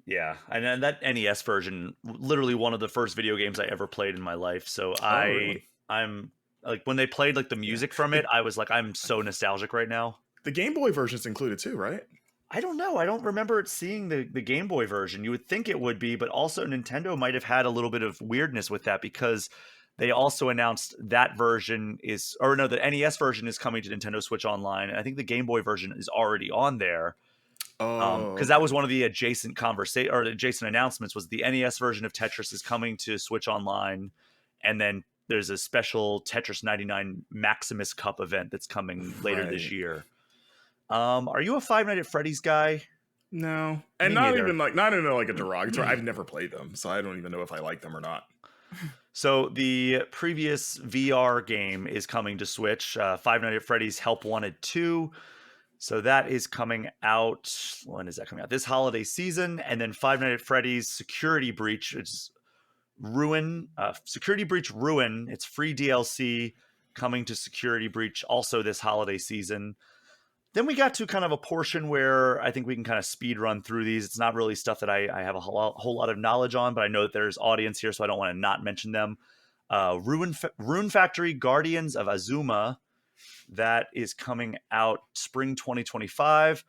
Yeah, and then that NES version, literally one of the first video games I ever played in my life. So I'm like, when they played like the music from it, I was like, I'm so nostalgic right now.
The Game Boy version's included too, right?
I don't know. I don't remember seeing the Game Boy version. You would think it would be, but also Nintendo might have had a little bit of weirdness with that because they also announced that version is, or no, the NES version is coming to Nintendo Switch Online. And I think the Game Boy version is already on there. Because that was one of the adjacent announcements was the NES version of Tetris is coming to Switch Online. And then there's a special Tetris 99 Maximus Cup event that's coming later this year. Are you a Five Nights at Freddy's guy?
No. And not even like a derogatory. I've never played them, so I don't even know if I like them or not.
So the previous VR game is coming to Switch, Five Nights at Freddy's Help Wanted 2. So that is coming out. When is that coming out? This holiday season. And then Five Nights at Freddy's Security Breach, which is Security Breach Ruin. It's free DLC coming to Security Breach also this holiday season. Then we got to kind of a portion where I think we can kind of speed run through these. It's not really stuff that I have a whole lot of knowledge on, but I know that there's audience here, so I don't want to not mention them. Rune Factory Guardians of Azuma. That is coming out spring 2025.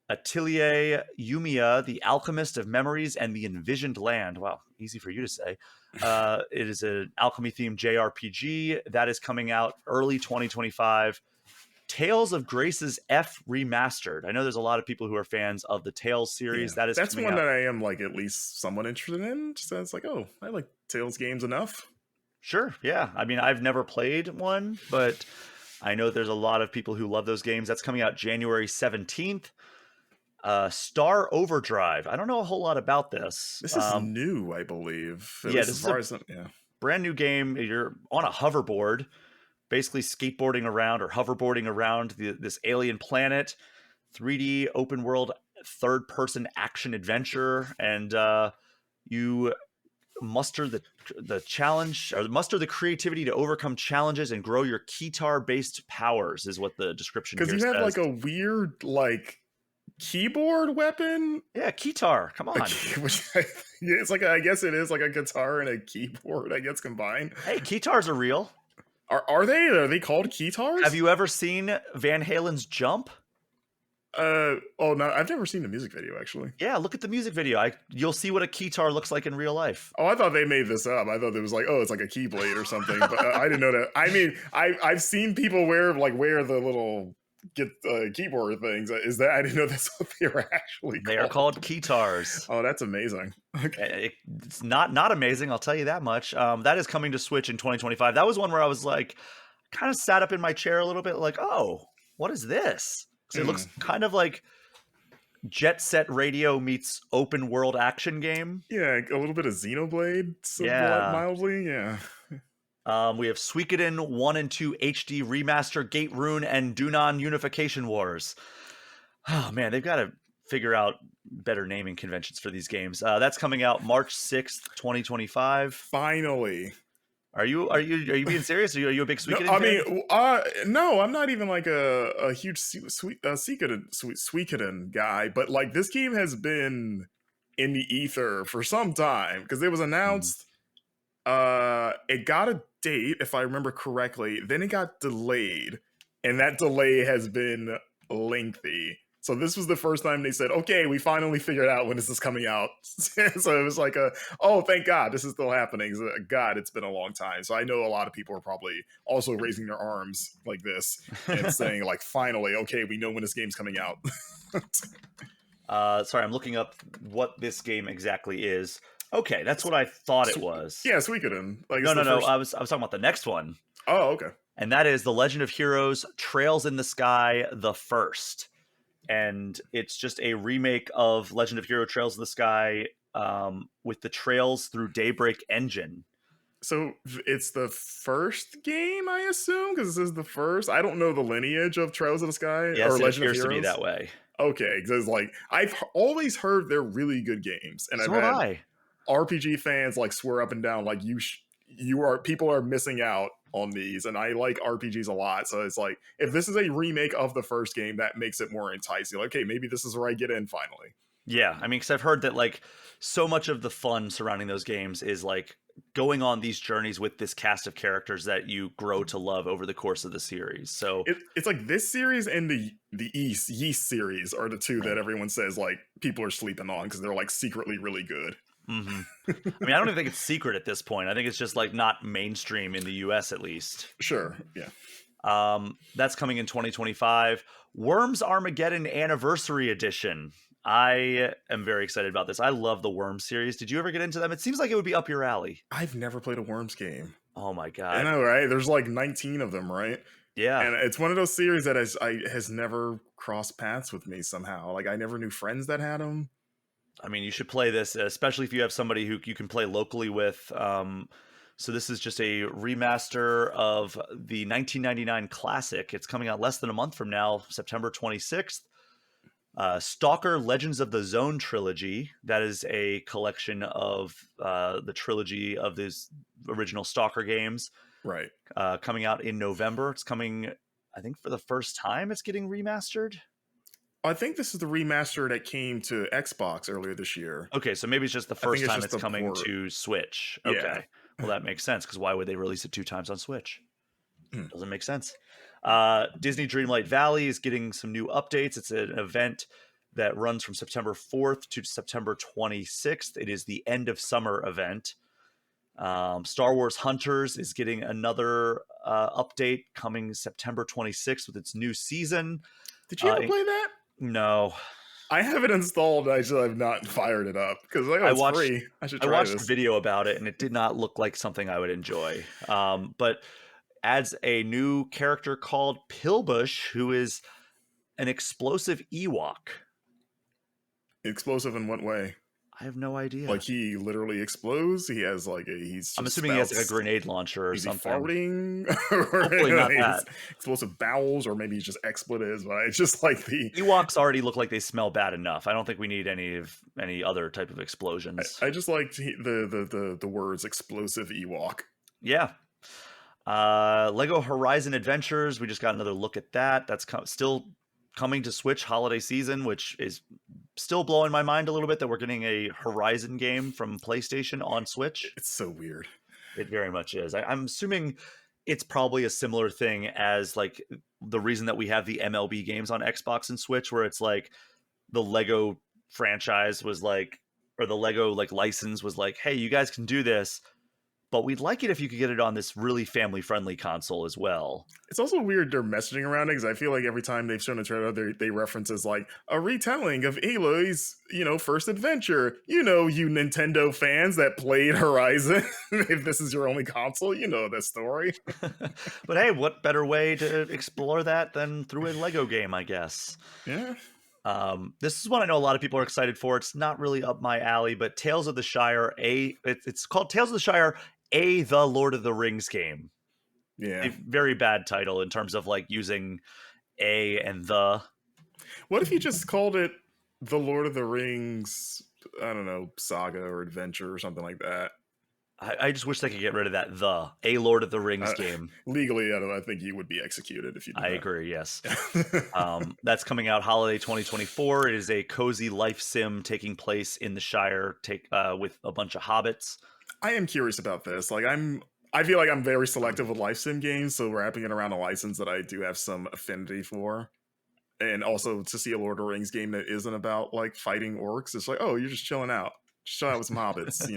Atelier Yumiya, The Alchemist of Memories and the Envisioned Land. Wow, easy for you to say. It is an alchemy-themed JRPG. That is coming out early 2025. Tales of Grace's F Remastered. I know there's a lot of people who are fans of the Tales series.
Yeah,
that's
one that I am like at least somewhat interested in. Just it's like, oh, I like Tales games enough.
Sure, yeah. I mean, I've never played one, but I know there's a lot of people who love those games. That's coming out January 17th. Star Overdrive. I don't know a whole lot about this.
This is new, I believe.
This is a brand new game. You're on a hoverboard, basically skateboarding around or hoverboarding around this alien planet. 3D open world third person action adventure, and you muster the challenge or muster the creativity to overcome challenges and grow your Keytar based powers is what the description here says.
Because you have like a weird like keyboard weapon.
Yeah, Keytar. Come on.
Which it's like I guess it is like a guitar and a keyboard. I guess combined.
Hey, Keytars are real.
Are they? Are they called
Have
keytars?
you ever seen Van Halen's Jump?
Oh no, I've never seen the music video actually.
Yeah, look at the music video. You'll see what a Keytar looks like in real life.
Oh, I thought they made this up. I thought it was like, oh, it's like a keyblade or something. But I didn't know that. I mean, I've seen people wear the little keyboard things. Is that I didn't know that's what they were actually called.
They are called Keytars.
Oh, that's amazing. Okay.
It's not amazing, I'll tell you that much. That is coming to Switch in 2025. That was one where I was like, kind of sat up in my chair a little bit, like, oh, what is this? Because it looks kind of like Jet Set Radio meets open world action game.
Yeah, a little bit of Xenoblade, mildly. Yeah.
We have Suikoden 1 and 2 HD Remaster, Gate Rune, and Dunan Unification Wars. Oh man, they've got to figure out better naming conventions for these games. That's coming out March 6th, 2025.
Finally.
Are you being serious? Are you a big Suikoden
No, I
fan?
mean, no, I'm not even like a huge Suikoden guy, but like this game has been in the ether for some time because it was announced. It got a date, if I remember correctly, then it got delayed, and that delay has been lengthy. So this was the first time they said, okay, we finally figured out when this is coming out. So it was like oh, thank God, this is still happening. God, it's been a long time. So I know a lot of people are probably also raising their arms like this and saying like, finally, okay, we know when this game's coming out.
Sorry, I'm looking up what this game exactly is. Okay, that's what I thought it was.
Yeah, Suikoden. Like,
no. I was talking about the next one.
Oh, okay.
And that is The Legend of Heroes Trails in the Sky, the first. And it's just a remake of Legend of Hero Trails in the Sky with the Trails Through Daybreak engine.
So it's the first game, I assume, because this is the first. I don't know the lineage of Trails of the Sky
Yes,
or
it
Legend of
appears
Heroes.
to be that way.
Okay, because like I've always heard they're really good games, and
So
I've
have
had
I.
RPG fans like swear up and down like people are missing out on these, and I like RPGs a lot. So it's like if this is a remake of the first game, that makes it more enticing. Like, okay, maybe this is where I get in finally.
Yeah, I mean, because I've heard that like so much of the fun surrounding those games is like going on these journeys with this cast of characters that you grow to love over the course of the series. So
it's like this series and the Yeast series are the two that everyone says like people are sleeping on because they're like secretly really good.
I mean, I don't even think it's secret at this point. I think it's just like not mainstream in the US at least.
Sure, yeah.
That's coming in 2025. Worms Armageddon Anniversary Edition. I am very excited about this. I love the Worms series. Did you ever get into them? It seems like it would be up your alley.
I've never played a Worms game.
Oh my god.
I know, right? There's like 19 of them, right?
Yeah.
And it's one of those series that has never crossed paths with me somehow. Like I never knew friends that had them.
I mean, you should play this, especially if you have somebody who you can play locally with. So this is just a remaster of the 1999 classic. It's coming out less than a month from now, September 26th. Stalker Legends of the Zone trilogy. That is a collection of the trilogy of these original Stalker games.
Right.
Coming out in November. It's coming, I think, for the first time it's getting remastered.
I think this is the remaster that came to Xbox earlier this year.
Okay, so maybe it's just the first time it's coming
port.
to Switch. Okay.
Yeah.
Well, that makes sense, because why would they release it 2 times on Switch? Doesn't make sense. Disney Dreamlight Valley is getting some new updates. It's an event that runs from September 4th to September 26th. It is the end of summer event. Star Wars Hunters is getting another update coming September 26th with its new season.
Did you ever play that?
No.
I have it installed. I just have not fired it up because it's free. I should try
watched
this.
a video about it, and it did not look like something I would enjoy. But adds a new character called Pillbush, who is an explosive Ewok.
Explosive in what way?
I have no idea.
Like he literally explodes. He has like
I'm assuming he has like a grenade launcher or something.
Farting?
Hopefully not that.
Explosive bowels, or maybe he's just expletives. But it's just like the
Ewoks already look like they smell bad enough. I don't think we need any other type of explosions.
I just liked the words explosive Ewok.
Yeah. Lego Horizon Adventures. We just got another look at that. That's still coming to Switch holiday season, which is still blowing my mind a little bit that we're getting a Horizon game from PlayStation on Switch.
It's so weird.
It very much is. I'm assuming it's probably a similar thing as like the reason that we have the MLB games on Xbox and Switch, where it's like the Lego franchise was like, or the Lego like license was like, hey, you guys can do this, but we'd like it if you could get it on this really family friendly console as well.
It's also weird their messaging around it because I feel like every time they've shown a trailer, they reference as like a retelling of Aloy's, first adventure. You Nintendo fans that played Horizon. If this is your only console, you know the story.
But hey, what better way to explore that than through a Lego game, I guess.
Yeah.
This is one I know a lot of people are excited for. It's not really up my alley, but Tales of the Shire, it's called Tales of the Shire, the Lord of the Rings game.
Yeah.
A very bad title in terms of like using a and the.
What if you just called it the Lord of the Rings, I don't know, saga or adventure or something like that?
I just wish they could get rid of that a Lord of the Rings game.
Legally, I think you would be executed if you did
I
that.
agree, yes. That's coming out holiday 2024. It is a cozy life sim taking place in the Shire, with a bunch of hobbits.
I am curious about this. I feel like I'm very selective with life sim games, so wrapping it around a license that I do have some affinity for. And also to see a Lord of the Rings game that isn't about like fighting orcs, it's like, oh, you're just chilling out. Just chill out with some hobbits,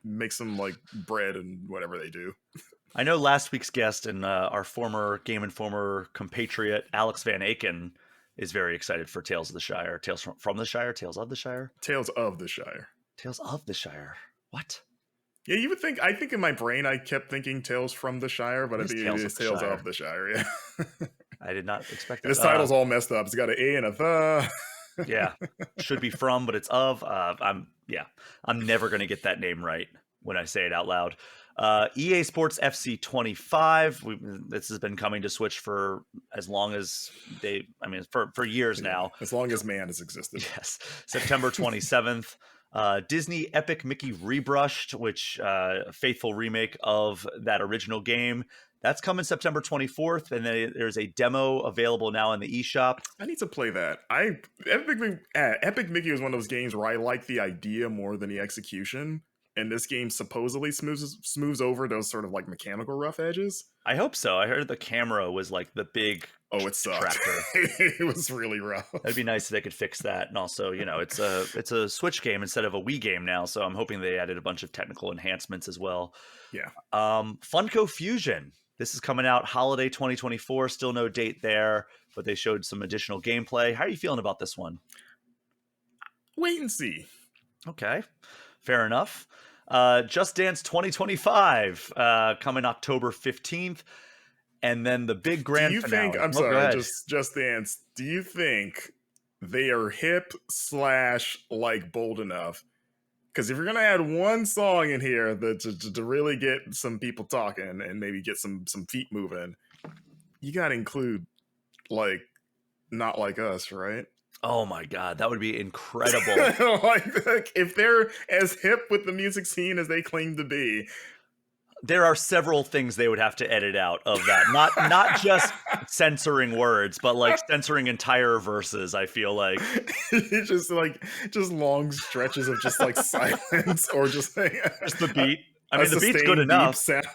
make some like bread and whatever they do.
I know last week's guest and our former Game Informer compatriot, Alex Van Aken, is very excited for Tales of the Shire. Tales from the Shire? Tales of the Shire?
Tales of the Shire.
Tales of the Shire. What?
Yeah, you would think. I think in my brain I kept thinking Tales from the Shire, but I think it is Tales of the Shire. Yeah,
I did not expect that.
This title's all messed up. It's got an A and a the.
Yeah, should be from, but it's of. I'm never gonna get that name right when I say it out loud. EA Sports FC 25. This has been coming to Switch for as long as for years now.
As long as man has existed.
Yes, September 27th. Disney Epic Mickey Rebrushed, which a faithful remake of that original game. That's coming September 24th, and then there's a demo available now in the eShop.
I need to play that. Epic Mickey was one of those games where I like the idea more than the execution, and this game supposedly smooths over those sort of like mechanical rough edges.
I hope so. I heard the camera was like the big
it sucked. It was really rough.
It'd be nice if they could fix that. And also, it's a Switch game instead of a Wii game now, so I'm hoping they added a bunch of technical enhancements as well.
Yeah.
Funko Fusion. This is coming out holiday 2024. Still no date there, but they showed some additional gameplay. How are you feeling about this one?
Wait and see.
Okay, fair enough. Just Dance 2025 coming October 15th. And then the big grand finale.
I'm sorry, Just Dance. Do you think they are hip / like bold enough? Because if you're gonna add one song in here to really get some people talking and maybe get some feet moving, you gotta include like Not Like Us, right?
Oh my god, that would be incredible.
like if they're as hip with the music scene as they claim to be.
There are several things they would have to edit out of that. Not just censoring words, but like censoring entire verses, I feel like.
just long stretches of just like silence or just like
just the beat. I mean, the beat's good enough.
Sound.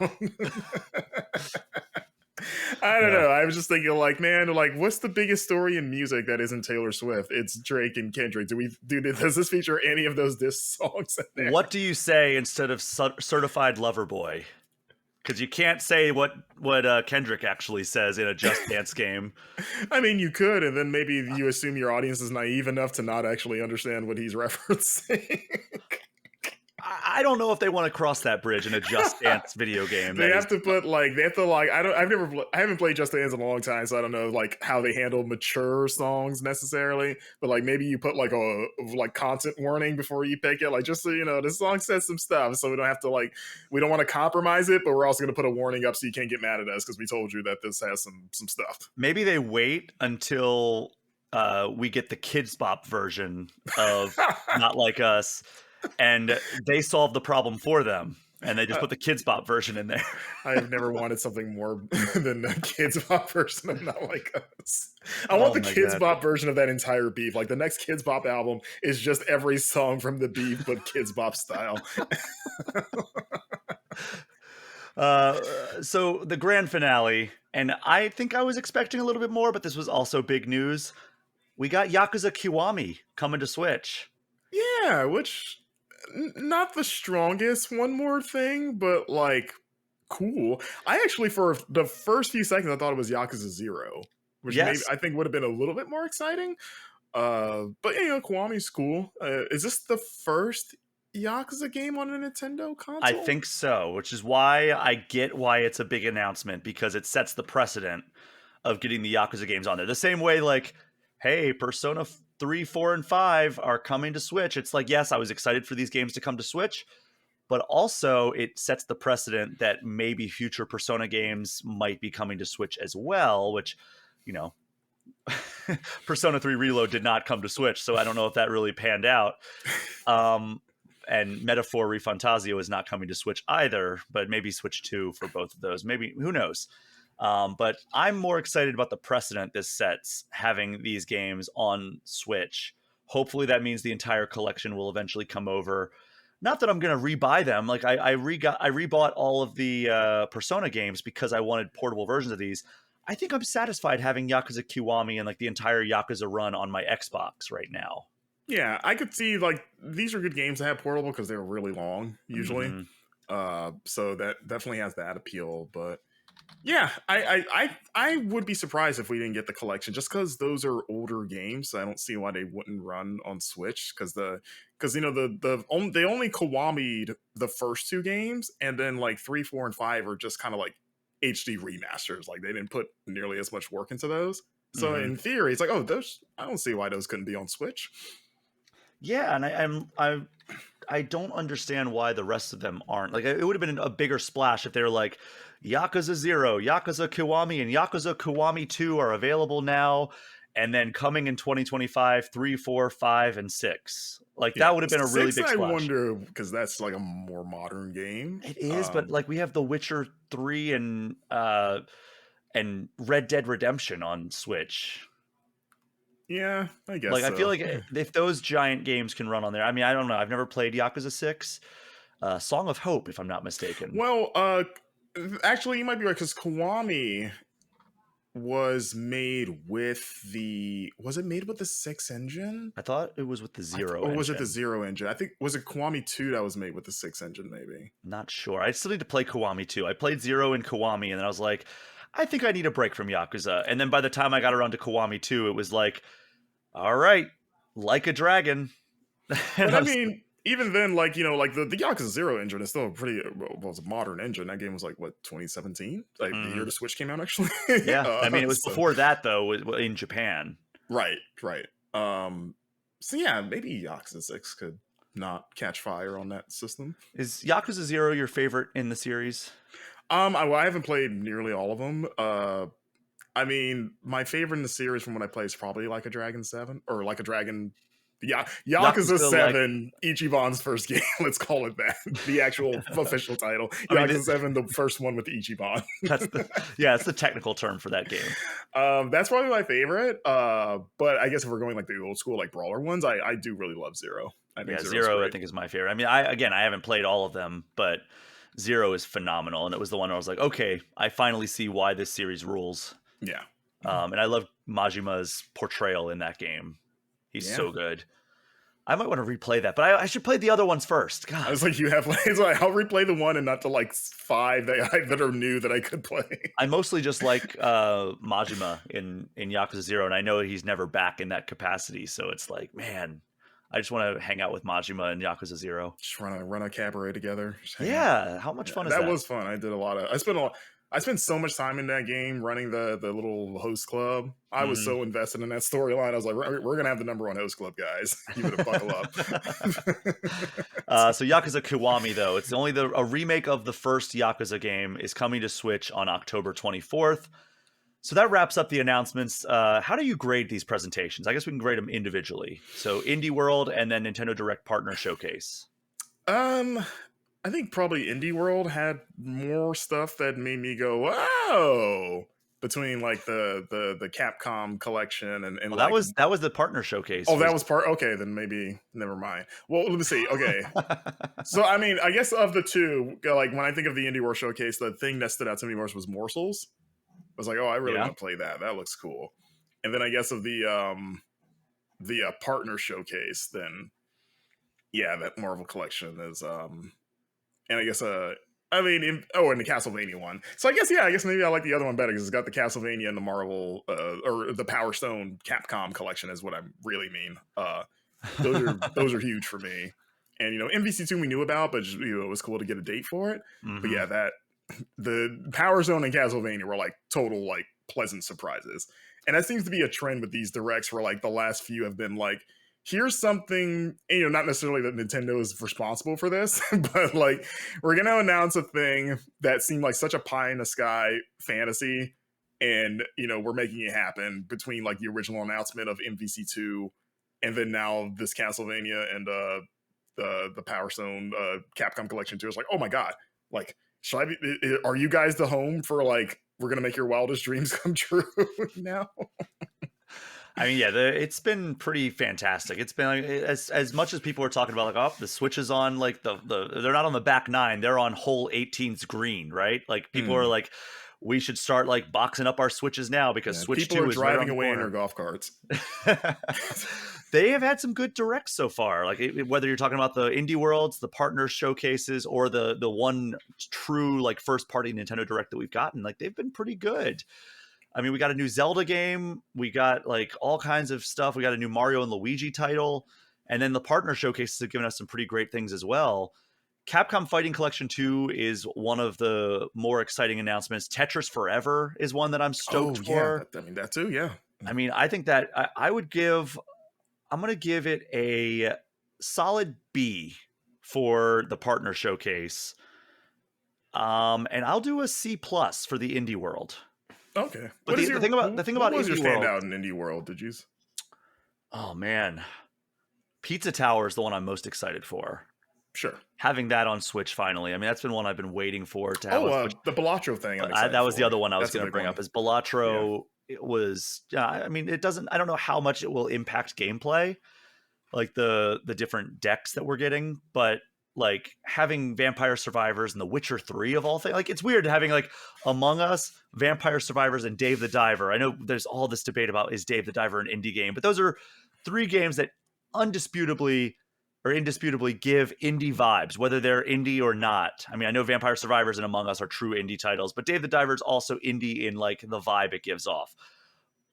I don't know. I was just thinking, like, man, like, what's the biggest story in music that isn't Taylor Swift? It's Drake and Kendrick. Does this feature any of those diss songs in there?
What do you say instead of Certified Lover Boy? Because you can't say what Kendrick actually says in a Just Dance game.
I mean, you could, and then maybe you assume your audience is naive enough to not actually understand what he's referencing.
I don't know if they want to cross that bridge in a Just Dance video game.
I haven't played Just Dance in a long time, so I don't know like how they handle mature songs necessarily. But like maybe you put like a content warning before you pick it, like just so you know this song says some stuff, so we don't want to compromise it, but we're also going to put a warning up so you can't get mad at us because we told you that this has some stuff.
Maybe they wait until we get the Kids Bop version of Not Like Us. And they solve the problem for them. and they just put the Kids Bop version in there.
I have never wanted something more than the Kids Bop version of Not Like Us. I want
Oh
the
my
Kids
god.
Bop version of that entire Beef. Like the next Kids Bop album is just every song from the Beef, but Kids Bop style.
So the grand finale, and I think I was expecting a little bit more, but this was also big news. We got Yakuza Kiwami coming to Switch.
Yeah, which not the strongest one more thing, but like cool. I actually for the first few seconds I thought it was Yakuza 0, which maybe
Yes,
I think would have been a little bit more exciting. But you know, Kiwami's cool. Is this the first Yakuza game on a Nintendo
I
console?
think so, which is why I get why it's a big announcement, because it sets the precedent of getting the Yakuza games on there. The same way, like, hey, Persona 3, 4, and 5 are coming to Switch. It's like, yes, I was excited for these games to come to Switch, but also it sets the precedent that maybe future Persona games might be coming to Switch as well, which, you know, Persona 3 Reload did not come to Switch, so I don't know if that really panned out. And Metaphor ReFantazio is not coming to Switch either, but maybe Switch 2 for both of those. Maybe, who knows? But I'm more excited about the precedent this sets, having these games on Switch. Hopefully that means the entire collection will eventually come over. Not that I'm going to rebuy them. Like I rebought all of the Persona games because I wanted portable versions of these. I think I'm satisfied having Yakuza Kiwami and like the entire Yakuza run on my Xbox right now.
Yeah, I could see like these are good games to have portable because they're really long usually.
Mm-hmm.
So that definitely has that appeal. But yeah, I would be surprised if we didn't get the collection just because those are older games. So I don't see why they wouldn't run on Switch because you know they only Kiwami'd the first two games, and then like 3, 4, and 5 are just kind of like HD remasters. Like they didn't put nearly as much work into those. So
Mm-hmm.
in theory, it's like, oh, those I don't see why those couldn't be on Switch.
Yeah, and I don't understand why the rest of them aren't. Like it would have been a bigger splash if they were like Yakuza 0, Yakuza Kiwami, and Yakuza Kiwami 2 are available now, and then coming in 2025, 3, 4, 5, and 6. Like
Yeah,
that would have been a really
6,
big
I
splash.
wonder because that's like a more modern game.
It is, but like we have The Witcher 3 and Red Dead Redemption on Switch.
Yeah, I guess
Like I feel
so.
like if those giant games can run on there. I mean, I don't know. I've never played Yakuza 6. Song of Hope, if I'm not mistaken.
Well, actually, you might be right because Kiwami was made with the was it made with the 6 engine?
I thought it was with the Zero
Or was it the
engine.
0 engine? I think was it Kiwami 2 that was made with the 6 engine, maybe.
Not sure. I still need to play Kiwami too. I played Zero and Kiwami, and then I was like, I think I need a break from Yakuza. And then by the time I got around to Kiwami 2, it was like, all right, like a dragon. And
But
I
I
was,
mean, even then, like you know, like the Yakuza 0 engine is still a pretty well, it's a modern engine. That game was like what 2017, like the year
mhm.
the Switch came out, actually.
Yeah. I mean, it was
So
before that though, in Japan.
right, right. So yeah, maybe Yakuza 6 could not catch fire on that system.
Is Yakuza 0 your favorite in the series?
I haven't played nearly all of them. I mean, my favorite in the series from what I play is probably like a Dragon 7 or like a Dragon. Yeah, Yakuza
Yakuza, like,
7, Ichiban's first game. Let's call it that. The actual official title.
I mean,
Yakuza 7, the first one with Ichiban.
that's the, yeah, it's the technical term for that game.
That's probably my favorite. But I guess if we're going like the old school, like brawler ones, I do really love Zero. I think
Yeah,
Zero's
Zero I
great.
think is my favorite. I mean, I haven't played all of them, but Zero is phenomenal, and it was the one where I was like, okay, I finally see why this series rules.
Yeah.
And I love Majima's portrayal in that game. He's
Yeah.
so good. I might want to replay that, but I should play the other ones first.
I
God,
was like, you have like, so I'll replay the one and not the like 5 that are new that I could play.
I mostly just like Majima in Yakuza 0, and I know he's never back in that capacity, so it's like, man, I just want to hang out with Majima in Yakuza 0.
Just run a cabaret together. Just hang out.
Yeah, how much fun is
That
that?
was fun. I did a lot of. I spent so much time in that game running the little host club. I was
Mhm.
so invested in that storyline. I was like, we're gonna have the number 1 host club, guys. You better buckle up.
So Yakuza Kiwami, though, it's only a remake of the first Yakuza game, is coming to Switch on October 24th. So that wraps up the announcements. How do you grade these presentations? I guess we can grade them individually. So Indie World and then Nintendo Direct Partner Showcase.
um, I think probably Indie World had more stuff that made me go, "Wow!" Between like the Capcom collection and
Well,
like,
that was the partner showcase
oh, that
was
was part. Okay, then maybe never mind. Well, let me see. Okay, so I mean, I guess of the two, like when I think of the Indie World Showcase, the thing that stood out to me most was Morsels. I was like, oh, I really
yeah.
want to play that. That looks cool. And then I guess of the partner showcase, then yeah, that Marvel collection is and I guess I mean and the Castlevania one. So I guess yeah, I guess maybe I like the other one better because it's got the Castlevania and the Marvel or the Power Stone Capcom collection is what I really mean. Those are huge for me. And MVC2 we knew about, but just, it was cool to get a date for it. But
Hmm.
yeah, that the Power Stone and Castlevania were like total like pleasant surprises. And that seems to be a trend with these directs where like the last few have been like, here's something, and, not necessarily that Nintendo is responsible for this, but like we're gonna announce a thing that seemed like such a pie in the sky fantasy, and we're making it happen between like the original announcement of MVC2 and then now this Castlevania and the Power Stone Capcom Collection 2. It's like, oh my god, like should I be, are you guys the home for like we're gonna make your wildest dreams come true now?
I mean, yeah, it's been pretty fantastic. It's been like, as much as people are talking about, like, oh, the Switch is on like they're not on the back nine, they're on hole 18's green, right? Like people are
Mm,
like, we should start like boxing up our Switches now because
yeah,
Switch
people are
2 is right
driving
around the
away in their
corner.
golf carts.
They have had some good directs so far. Like whether you're talking about the indie worlds, the partner showcases, or the one true like first party Nintendo direct that we've gotten, like they've been pretty good. I mean, we got a new Zelda game, we got like all kinds of stuff. We got a new Mario and Luigi title, and then the partner showcases have given us some pretty great things as well. Capcom Fighting Collection 2 is one of the more exciting announcements. Tetris Forever is one that I'm stoked
Oh yeah,
for.
I mean that too. Yeah.
I mean, I think that I would give I'm going to give it a solid B for the partner showcase. And I'll do a C plus for the indie world.
Okay.
But
What is
the
your
thing
what
about
was your
indie world,
standout in Indie World? Did you?
oh man, Pizza Tower is the one I'm most excited for.
Sure.
Having that on Switch finally. I mean, that's been one I've been waiting for to have
Oh,
on Switch.
the Balatro thing. I'm
That
excited
was the
for.
other one I was
That's a
going to
big
bring
one.
up. Is
Yeah.
Balatro? It was. I mean, it doesn't. I don't know how much it will impact gameplay, like the different decks that we're getting, but like having Vampire Survivors and The Witcher 3 of all things, like it's weird having like Among Us, Vampire Survivors, and Dave the Diver. I know there's all this debate about is Dave the Diver an indie game, but those are three games that undisputably or indisputably give indie vibes, whether they're indie or not. I mean, I know Vampire Survivors and Among Us are true indie titles, but Dave the Diver is also indie in like the vibe it gives off.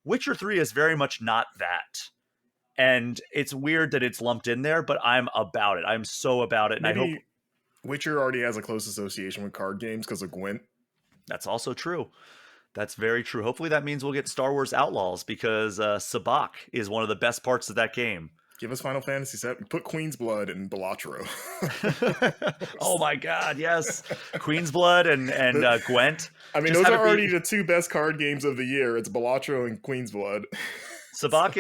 Witcher 3 is very much not that, and it's weird that it's lumped in there, but I'm about it. I'm so about it, and I hope
Maybe Witcher already has a close association with card games because of Gwent.
that's also true. That's very true. Hopefully that means we'll get Star Wars Outlaws because Sabak is one of the best parts of that game.
Give us Final Fantasy VII. Put Queen's Blood in Balatro.
Oh my God, yes, Queen's Blood and Gwent.
I mean,
Just
those
have
are
it be
already the two best card games of the year. It's Balatro and Queen's Blood.
Sabak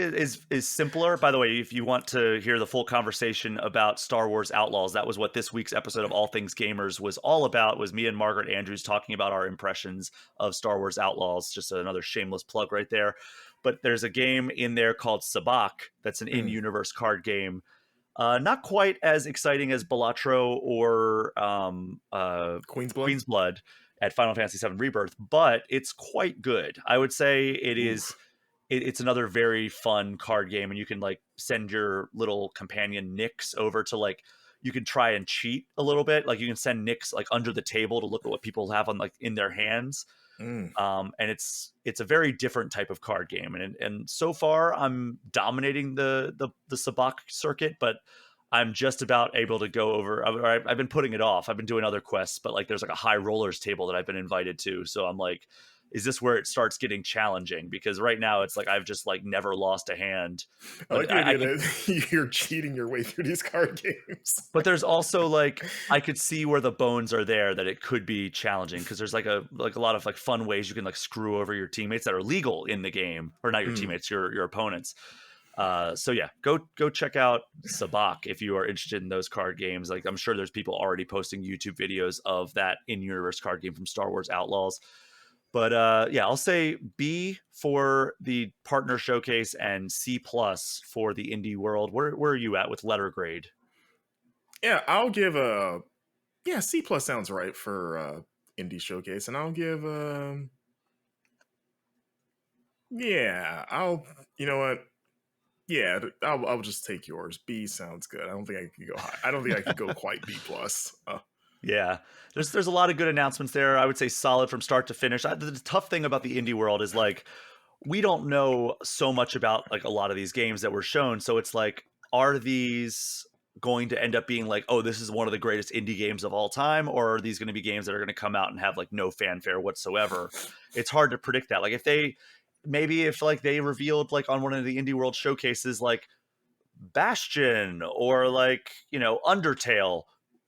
is simpler. By the way, if you want to hear the full conversation about Star Wars Outlaws, that was what this week's episode of All Things Gamers was all about. Was me and Margaret Andrews talking about our impressions of Star Wars Outlaws. Just another shameless plug right there. But there's a game in there called Sabak that's an in-universe card game. Not quite as exciting as Balatro or
Queen's Blood.
Queen's Blood at Final Fantasy VII Rebirth, but it's quite good. I would say it is.
Oof.
It's another very fun card game, and you can like send your little companion Nyx over to like you can try and cheat a little bit. Like you can send Nyx like under the table to look at what people have on like in their hands.
Mm.
And it's a very different type of card game, and so far I'm dominating the Sabak circuit, but I'm just about able to go over. I've been putting it off. I've been doing other quests, but like there's like a high rollers table that I've been invited to, so I'm like, is this where it starts getting challenging? Because right now it's like I've just like never lost a hand.
I like
But
the idea that you're cheating your way through these card games.
but there's also like I could see where the bones are there that it could be challenging because there's like a lot of like fun ways you can like screw over your teammates that are legal in the game, or not your
Mm.
teammates, your opponents. So yeah, go check out Sabak if you are interested in those card games. Like I'm sure there's people already posting YouTube videos of that in-universe card game from Star Wars Outlaws. But yeah, I'll say B for the partner showcase and C plus for the indie world. Where are you at with letter grade?
Yeah, I'll give a C plus sounds right for indie showcase, and I'll give I'll you know what yeah I'll just take yours. B sounds good. I don't think I could go high. I don't think I could go quite B plus.
Yeah, there's a lot of good announcements there. I would say solid from start to finish. The tough thing about the indie world is like we don't know so much about like a lot of these games that were shown. So it's like, are these going to end up being like, oh, this is one of the greatest indie games of all time, or are these going to be games that are going to come out and have like no fanfare whatsoever? It's hard to predict that. Like if like they revealed like on one of the indie world showcases like Bastion or like, Undertale,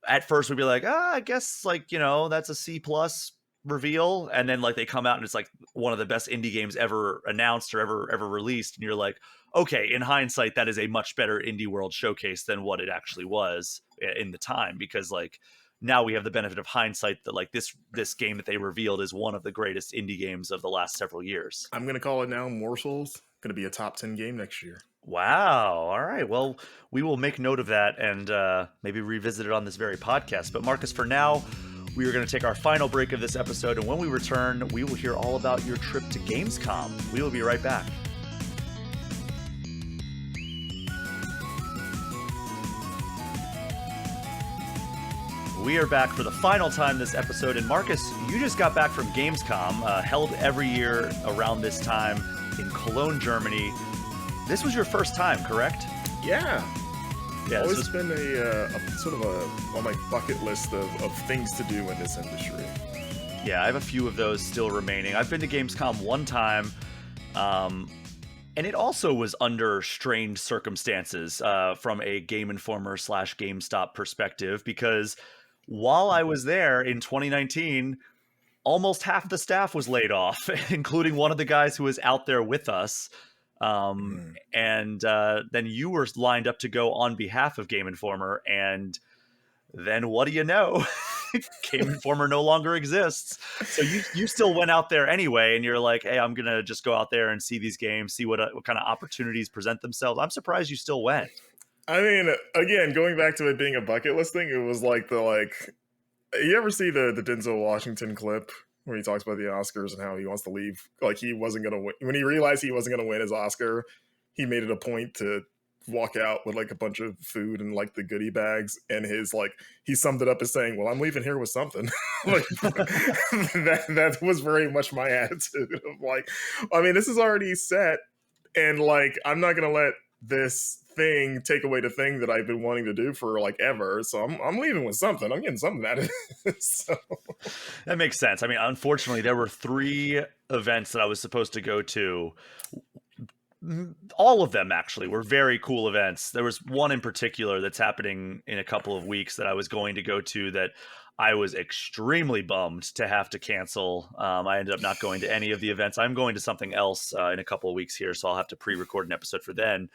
at first we'd be like, I guess like, that's a C plus reveal. And then like they come out and it's like one of the best indie games ever announced or ever released. And you're like, okay, in hindsight, that is a much better indie world showcase than what it actually was in the time, because like now we have the benefit of hindsight that like this game that they revealed is one of the greatest indie games of the last several years.
I'm gonna call it now. Morsels gonna be a top 10 game next year.
Wow. All right. Well, we will make note of that and maybe revisit it on this very podcast. But Marcus, for now, we are going to take our final break of this episode. And when we return, we will hear all about your trip to Gamescom. We will be right back. We are back for the final time this episode. And Marcus, you just got back from Gamescom, held every year around this time in Cologne, Germany. This was your first time, correct?
Yeah.
Yeah.
Always been a sort of on my bucket list of things to do in this industry.
Yeah, I have a few of those still remaining. I've been to Gamescom one time, and it also was under strange circumstances from a Game Informer / GameStop perspective, because while I was there in 2019, almost half the staff was laid off, including one of the guys who was out there with us. And then you were lined up to go on behalf of Game Informer, and then what do you know? Game Informer no longer exists. So you still went out there anyway, and you're like, hey, I'm gonna just go out there and see these games, see what kind of opportunities present themselves. I'm surprised you still went.
I mean, again, going back to it being a bucket list thing, it was like you ever see the Denzel Washington clip where he talks about the Oscars and how he wants to leave? Like he wasn't going to win. When he realized he wasn't going to win his Oscar, he made it a point to walk out with like a bunch of food and like the goodie bags. And he summed it up as saying, well, I'm leaving here with something. Like that was very much my attitude of like, I mean, this is already set. And like, I'm not going to let this thing take away the thing that I've been wanting to do for like ever. So I'm leaving with something. I'm getting something out of it. So.
That makes sense. I mean, unfortunately, there were 3 events that I was supposed to go to. All of them actually were very cool events. There was one in particular that's happening in a couple of weeks that I was going to go to that I was extremely bummed to have to cancel. I ended up not going to any of the events. I'm going to something else in a couple of weeks here, so I'll have to pre-record an episode for then.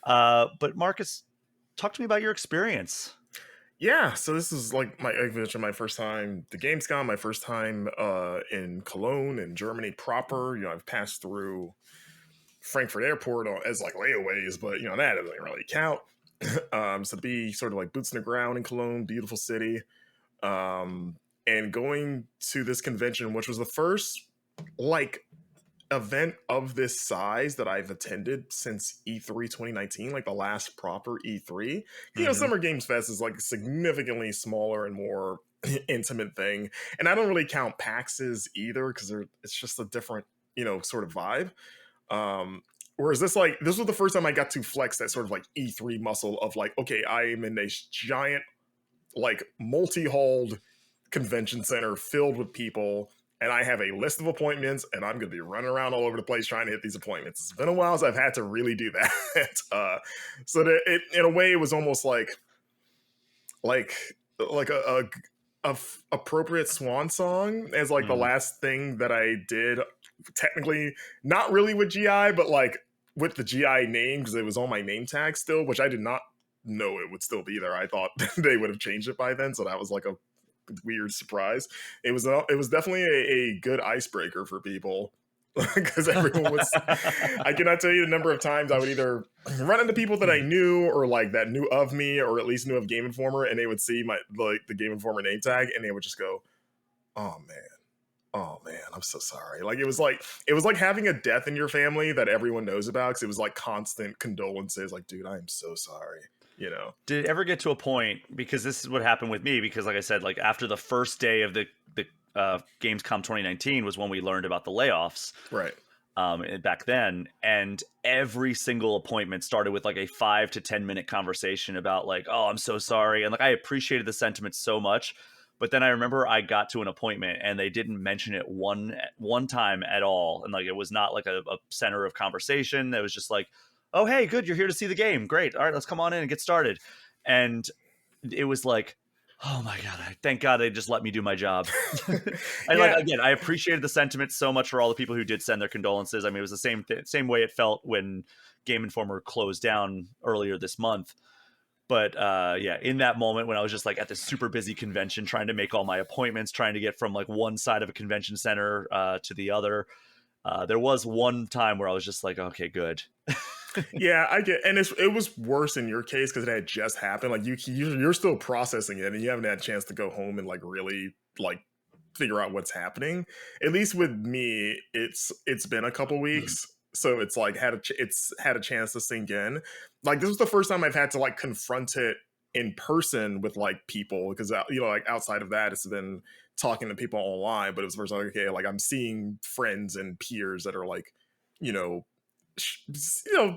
But Marcus, talk to me about your experience.
Yeah, so this is like my first time to Gamescom, my first time in Cologne in Germany proper. I've passed through Frankfurt Airport as like layaways, but that doesn't really count. So to be sort of like boots in the ground in Cologne, beautiful city, and going to this convention, which was the first like event of this size that I've attended since E3 2019, like the last proper E3. Summer Games Fest is like a significantly smaller and more intimate thing, and I don't really count PAXs either because it's just a different sort of vibe. Whereas this was the first time I got to flex that sort of like E3 muscle of like, okay, I am in a giant like multi-halled convention center filled with people, and I have a list of appointments, and I'm going to be running around all over the place trying to hit these appointments. It's been a while since I've had to really do that. So that it, in a way, it was almost like a appropriate swan song as like the last thing that I did. Technically, not really with GI, but like with the GI name because it was on my name tag still, which I did not know it would still be there. I thought they would have changed it by then, so that was like a weird surprise. It was definitely a good icebreaker for people because everyone was. I cannot tell you the number of times I would either run into people that I knew or like that knew of me or at least knew of Game Informer, and they would see my like the Game Informer name tag, and they would just go, "Oh man." Oh man, I'm so sorry. Like it was like having a death in your family that everyone knows about because it was like constant condolences. Like, dude, I am so sorry. You know?
Did it ever get to a point, because this is what happened with me, because like I said, like after the first day of the Gamescom 2019 was when we learned about the layoffs,
Right.
and back then, and every single appointment started with like a 5 to 10 minute conversation about like, oh, I'm so sorry, and like I appreciated the sentiment so much, but then I remember I got to an appointment and they didn't mention it one time at all, and like it was not like a center of conversation. It was just like, oh hey, good, you're here to see the game, great, all right, let's come on in and get started. And it was like, oh my god, thank god they just let me do my job. And like
Yeah.
again, I appreciated the sentiment so much for all the people who did send their condolences. I mean, it was the same way it felt when Game Informer closed down earlier this month. But yeah, in that moment when I was just like at this super busy convention trying to make all my appointments, trying to get from like one side of a convention center to the other, there was one time where I was just like, okay, good.
Yeah, I get, and it was worse in your case because it had just happened. Like you're still processing it, and you haven't had a chance to go home and like really like figure out what's happening. At least with me, it's been a couple weeks, so it's like it's had a chance to sink in. Like this was the first time I've had to like confront it in person with like people because you know like outside of that, it's been talking to people online. But it was the first time, okay, like I'm seeing friends and peers that are like, you know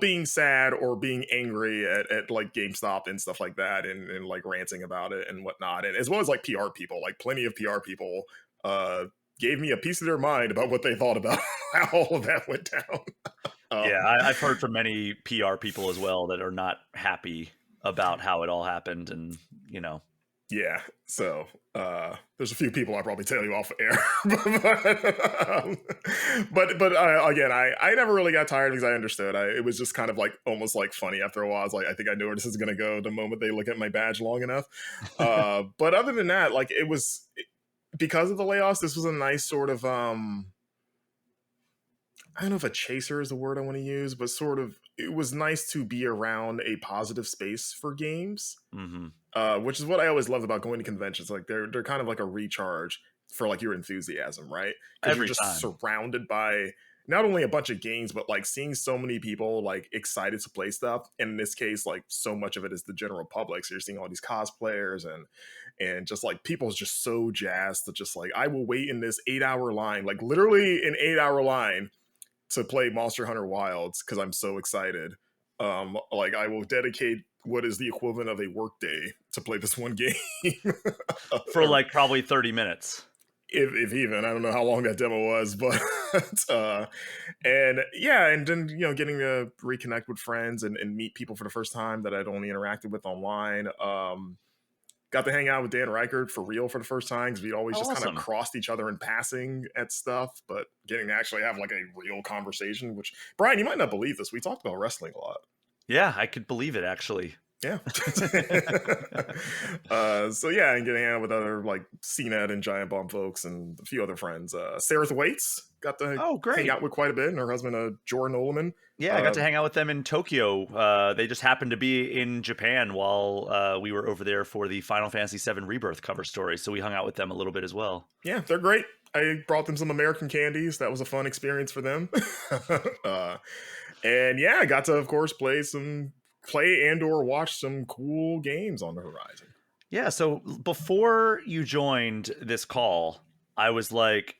being sad or being angry at like GameStop and stuff like that and like ranting about it and whatnot. And as well as like PR people, like plenty of PR people uh gave me a piece of their mind about what they thought about how all of that went down.
Yeah,
Um
I've heard from many PR people as well that are not happy about how it all happened, and you know,
yeah, so there's a few people I'll probably tell you off air. But again, I never really got tired because I understood. It was just kind of like almost like funny after a while. I was like, I think I know where this is gonna go the moment they look at my badge long enough. But other than that, like because of the layoffs, this was a nice sort of I don't know if a chaser is the word I want to use, but sort of it was nice to be around a positive space for games,
hmm
which is what I always loved about going to conventions. Like they're kind of like a recharge for like your enthusiasm, right? Because you're
every
just
time.
surrounded by not only a bunch of games, but like seeing so many people like excited to play stuff. And in this case, like so much of it is the general public. So you're seeing all these cosplayers and just like people's just so jazzed to just like I will wait in this 8 hour line, like literally an 8 hour line to play Monster Hunter Wilds because I'm so excited. Like I will dedicate what is the equivalent of a workday to play this one game.
For like probably 30 minutes.
If even I don't know how long that demo was, but and yeah, and then getting to reconnect with friends and meet people for the first time that I'd only interacted with online. Got to hang out with Dan Reichert for real for the first time because we always just kind of
Awesome.
crossed each other in passing at stuff, but getting to actually have like a real conversation. Which Brian, you might not believe this, we talked about wrestling a lot.
Yeah, I could believe it actually.
Yeah. So yeah, and getting out with other like CNET and Giant Bomb folks and a few other friends. Sarah Thwaites got to
Oh,
hang
great.
out with quite a bit, and her husband, Jordan Oleman.
Yeah, I got to hang out with them in Tokyo. They just happened to be in Japan while we were over there for the Final Fantasy VII Rebirth cover story, so we hung out with them a little bit as well.
Yeah, they're great. I brought them some American candies. That was a fun experience for them. uh, and yeah, I got to, of course, play and or watch some cool games on the horizon.
Yeah, so before you joined this call, I was like,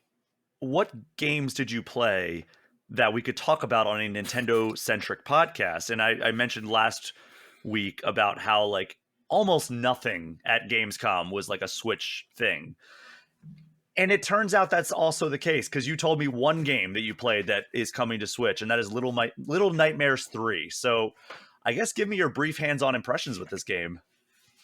what games did you play that we could talk about on a Nintendo centric podcast? And I mentioned last week about how like almost nothing at Gamescom was like a Switch thing. And it turns out that's also the case because you told me one game that you played that is coming to Switch, and that is Little Nightmares 3. So I guess give me your brief hands-on impressions with this game.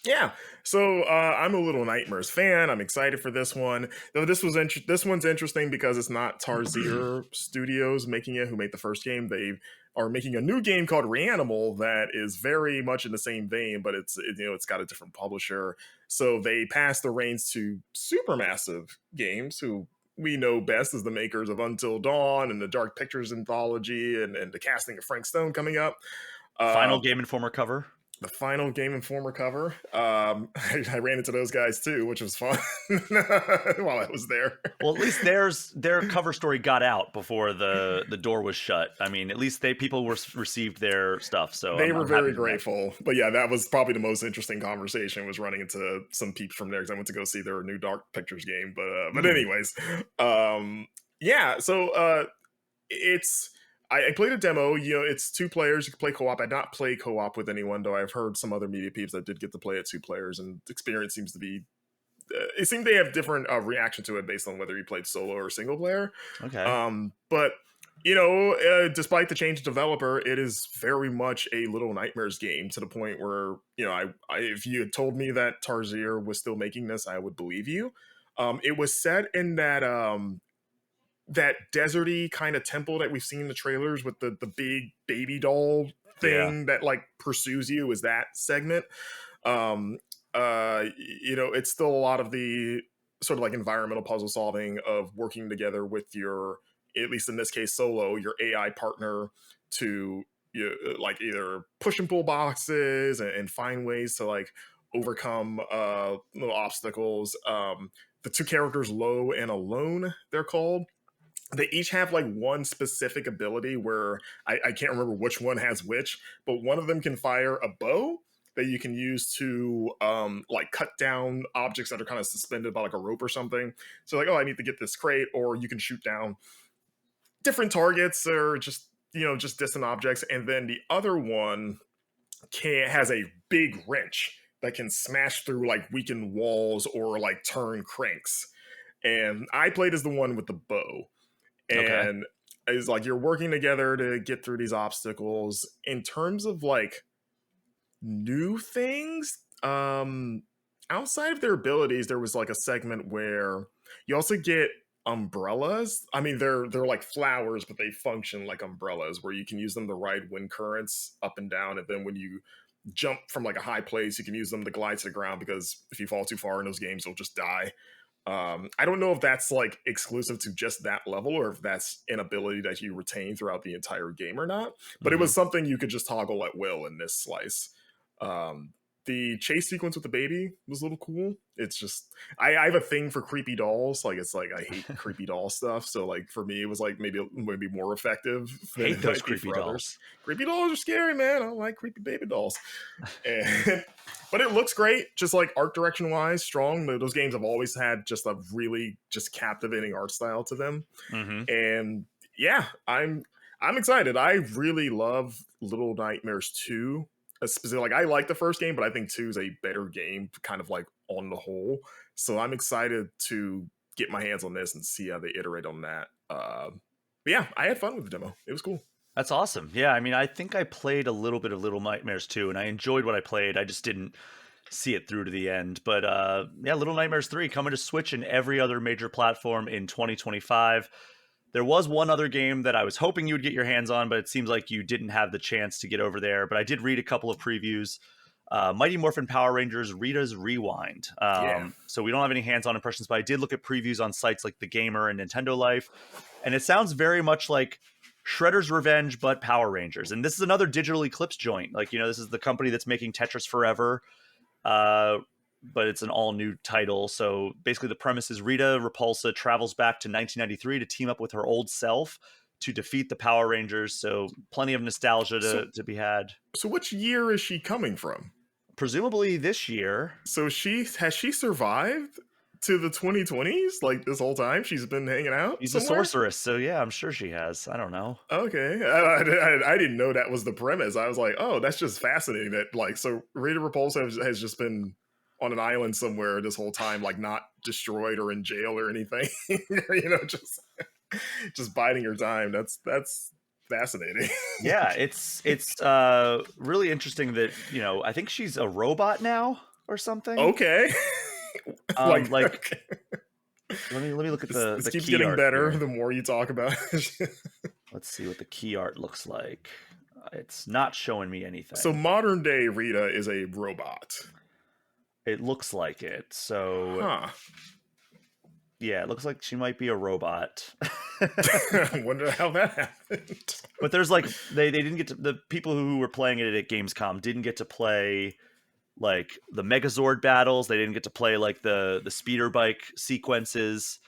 Yeah, so I'm a Little Nightmares fan. I'm excited for this one. Though this one's interesting because it's not Tarsier Studios making it, who made the first game. They are making a new game called Reanimal that is very much in the same vein, but it's got a different publisher. So they passed the reins to Supermassive Games, who we know best as the makers of Until Dawn and the Dark Pictures anthology, and the casting of Frank Stone coming up.
Final
Uh,
Game Informer cover.
the final Game Informer cover. I ran into those guys too, which was fun while I was there.
Well, at least their cover story got out before the door was shut. I mean, at least people received their stuff. So
They
I'm
were
happy
very
for that.
grateful. But yeah, that was probably the most interesting conversation, was running into some peeps from there, because I went to go see their new Dark Pictures game. But anyways, yeah. So it's I played a demo. It's 2 players. You can play co-op. I did not play co-op with anyone, though. I've heard some other media peeps that did get to play it 2 players, and the experience seems to be. It seemed they have different reaction to it based on whether you played solo or single player.
Okay.
But despite the change of developer, it is very much a Little Nightmares game, to the point where if you had told me that Tarsier was still making this, I would believe you. It was set in that deserty kind of temple that we've seen in the trailers, with the big baby doll thing that like pursues you, is that segment. It's still a lot of the sort of like environmental puzzle solving of working together with your, at least in this case, Solo, your AI partner, to like either push and pull boxes and find ways to like overcome little obstacles. The 2 characters, Low and Alone, they're called. They each have like one specific ability where I can't remember which one has which, but one of them can fire a bow that you can use to like cut down objects that are kind of suspended by like a rope or something. So like, oh, I need to get this crate. Or you can shoot down different targets, or just distant objects. And then the other one has a big wrench that can smash through like weakened walls or like turn cranks. And I played as the one with the bow.
Okay.
And it's like you're working together to get through these obstacles. In terms of like new things, outside of their abilities, there was like a segment where you also get umbrellas. I mean, they're like flowers, but they function like umbrellas, where you can use them to ride wind currents up and down. And then when you jump from like a high place, you can use them to glide to the ground, because if you fall too far in those games, you'll just die. I don't know if that's like exclusive to just that level, or if that's an ability that you retain throughout the entire game or not. But it was something you could just toggle at will in this slice. The chase sequence with the baby was a little cool. It's just I have a thing for creepy dolls. Like, it's like I hate creepy doll stuff. So like for me, it was like maybe more effective than
Hate
it
those
might be
creepy
for
dolls.
others. Creepy dolls are scary, man. I don't like creepy baby dolls. But it looks great, just like art direction wise, strong. Those games have always had just a really just captivating art style to them. And yeah, I'm excited. I really love Little Nightmares 2. Specifically, like, I like the first game, but I think 2 is a better game, kind of like on the whole. So I'm excited to get my hands on this and see how they iterate on that. But yeah, I had fun with the demo. It was cool.
That's awesome. Yeah, I mean, I think I played a little bit of Little Nightmares 2, and I enjoyed what I played. I just didn't see it through to the end. But yeah, Little Nightmares 3 coming to Switch and every other major platform in 2025. There was one other game that I was hoping you would get your hands on, but it seems like you didn't have the chance to get over there. But I did read a couple of previews. Mighty Morphin Power Rangers Rita's Rewind. So we don't have any hands-on impressions, but I did look at previews on sites like The Gamer and Nintendo Life, and it sounds very much like Shredder's Revenge, but Power Rangers. And this is another Digital Eclipse joint. Like, this is the company that's making Tetris Forever, but it's an all-new title. So basically the premise is Rita Repulsa travels back to 1993 to team up with her old self to defeat the Power Rangers. So plenty of nostalgia to be had.
So which year is she coming from?
Presumably this year.
So has she survived to the 2020s? Like, this whole time she's been hanging out?
She's
somewhere?
a sorceress, so yeah, I'm sure she has. I don't know.
Okay. I didn't know that was the premise. I was like, oh, that's just fascinating. That, like, so Rita Repulsa has just been on an island somewhere this whole time, like not destroyed or in jail or anything. Just biding her time. That's fascinating.
Yeah, it's really interesting that, I think she's a robot now or something.
Okay.
Okay. Let me look at the
This keeps
key
getting
art
better
here.
the more you talk about it.
Let's see what the key art looks like. It's not showing me anything.
So modern day Rita is a robot.
It looks like it. So
Huh.
yeah, it looks like she might be a robot.
Wonder how that happened.
But there's like they didn't get to, the people who were playing it at Gamescom didn't get to play like the Megazord battles. They didn't get to play like the speeder bike sequences.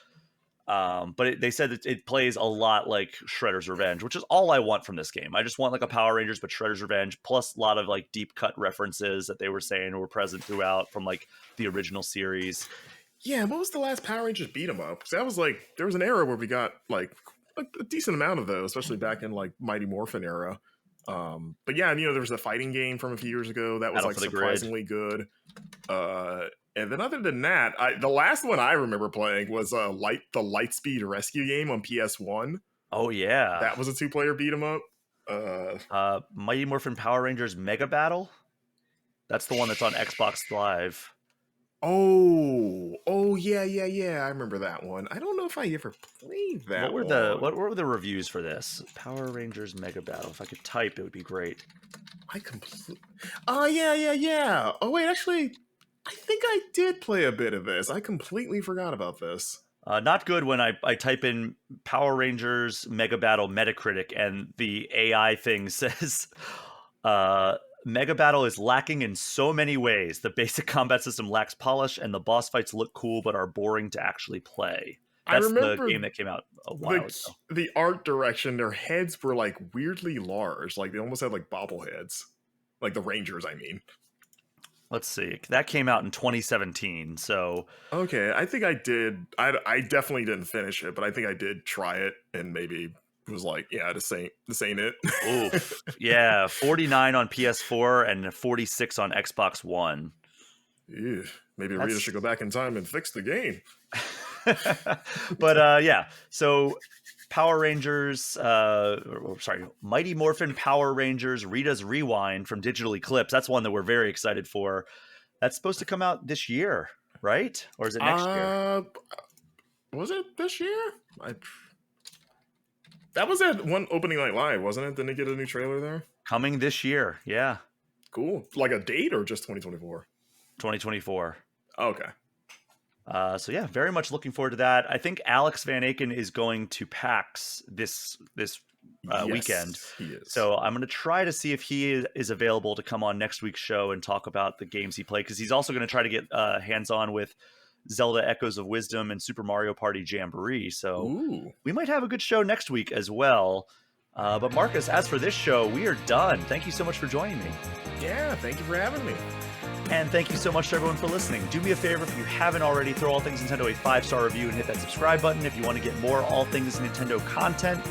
But they said that it plays a lot like Shredder's Revenge, which is all I want from this game. I just want like a Power Rangers, but Shredder's Revenge, plus a lot of like deep cut references that they were saying were present throughout from like the original series.
Yeah, what was the last Power Rangers beat 'em up? 'Cause that was like there was an era where we got like a decent amount of those, especially back in like Mighty Morphin era. But yeah, and, there was a fighting game from a few years ago that was
Battle
like
for the Grid.
surprisingly good. And then other than that, the last one I remember playing was the Lightspeed Rescue game on PS1.
Oh yeah,
That was a 2-player beat 'em up.
Mighty Morphin Power Rangers Mega Battle. That's the one that's on Xbox Live.
Oh yeah. I remember that one. I don't know if I ever played that.
What were the reviews for this? Power Rangers Mega Battle. If I could type, it would be great.
I completely. Oh yeah. Oh wait, actually, I think I did play a bit of this. I completely forgot about this.
Not good when I type in Power Rangers Mega Battle Metacritic and the AI thing says Mega Battle is lacking in so many ways. The basic combat system lacks polish and the boss fights look cool but are boring to actually play. That's
I remember
the game that came out a while ago.
The art direction, their heads were like weirdly large. Like they almost had like bobbleheads. Like the Rangers, I mean.
Let's see. That came out in 2017. So
okay, I think I did. I definitely didn't finish it, but I think I did try it and maybe was like, yeah, this ain't it.
oof. Yeah, 49 on PS4 and 46 on Xbox One.
Ew, maybe Rita should go back in time and fix the game.
But yeah, so Power Rangers, Mighty Morphin Power Rangers Rita's Rewind from Digital Eclipse. That's one that we're very excited for. That's supposed to come out this year, right? Or is it next year?
Was it this year? That was at one opening night live, wasn't it? Didn't it get a new trailer there?
Coming this year, yeah.
Cool. Like a date or just 2024?
2024.
Okay.
So yeah, very much looking forward to that. I think Alex Van Aken is going to PAX this weekend.
He is.
So I'm going to try to see if he is available to come on next week's show and talk about the games he played, because he's also going to try to get hands-on with Zelda Echoes of Wisdom and Super Mario Party Jamboree. So we might have a good show next week as well. But Marcus, as for this show, we are done. Thank you so much for joining me.
Yeah, thank you for having me.
And thank you so much to everyone for listening. Do me a favor, if you haven't already, throw All Things Nintendo a 5-star review and hit that subscribe button. If you want to get more All Things Nintendo content,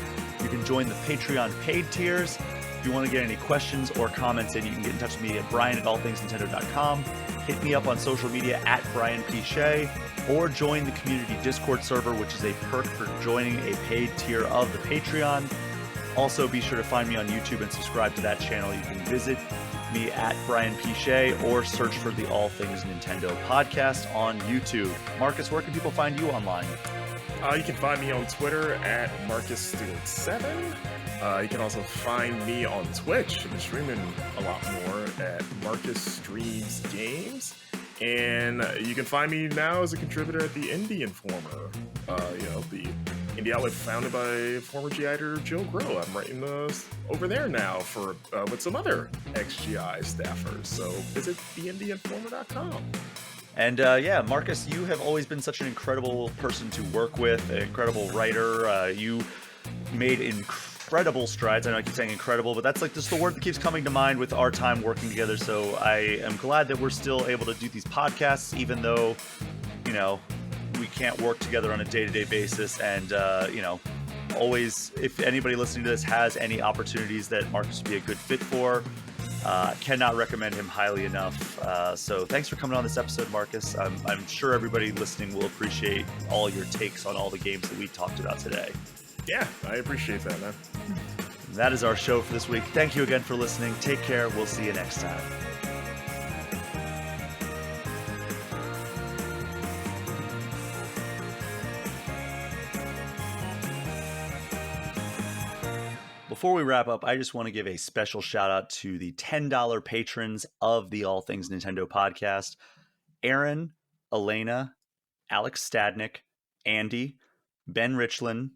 you can join the Patreon paid tiers. If you want to get any questions or comments in, you can get in touch with me at brian@allthingsnintendo.com. Hit me up on social media at Brian P. Shea, or join the community Discord server, which is a perk for joining a paid tier of the Patreon. Also, be sure to find me on YouTube and subscribe to that channel. You can visit me at Brian P. Shea or search for the All Things Nintendo podcast on YouTube. Marcus, where can people find you online?
You can find me on Twitter at MarcusStewart7. You can also find me on Twitch. I'm streaming a lot more at Marcus Streams Games. And you can find me now as a contributor at the Indie Informer. The indie outlet founded by former GI editor Jill Grow. I'm writing over there now for with some other ex-GI staffers. So visit theindieinformer.com.
And Marcus, you have always been such an incredible person to work with, an incredible writer. You made incredible strides. I know I keep saying incredible, but that's like just the word that keeps coming to mind with our time working together. So I am glad that we're still able to do these podcasts, even though, we can't work together on a day-to-day basis. And, always, if anybody listening to this has any opportunities that Marcus would be a good fit for, cannot recommend him highly enough. So thanks for coming on this episode, Marcus. I'm sure everybody listening will appreciate all your takes on all the games that we talked about today.
Yeah, I appreciate that, man.
That is our show for this week. Thank you again for listening. Take care. We'll see you next time. before we wrap up, I just want to give a special shout out to the $10 patrons of the All Things Nintendo podcast: Aaron, Elena, Alex Stadnick, Andy, Ben Richland,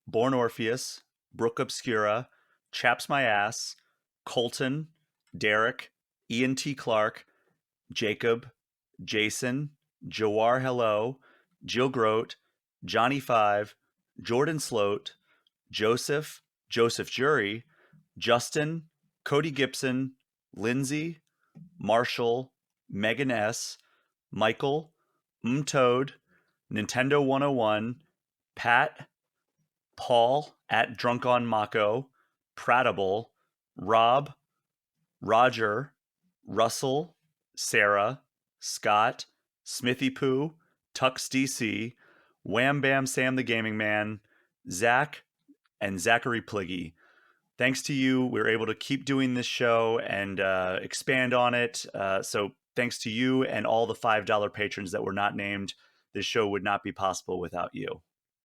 Born Orpheus, Brooke Obscura, Chaps My Ass, Colton, Derek, Ian T. Clark, Jacob, Jason, Jawar Hello, Jill Grote, Johnny Five, Jordan Sloat, Joseph, Joseph Jury, Justin, Cody Gibson, Lindsay, Marshall, Megan S., Michael, Toad, Nintendo 101, Pat, Paul at Drunk on Mako, Pratable, Rob, Roger, Russell, Sarah, Scott, Smithy Poo, Tux DC, Wham Bam Sam the Gaming Man, Zach, and Zachary Pliggy. Thanks to you, we're able to keep doing this show and expand on it. So thanks to you and all the $5 patrons that were not named. This show would not be possible without you.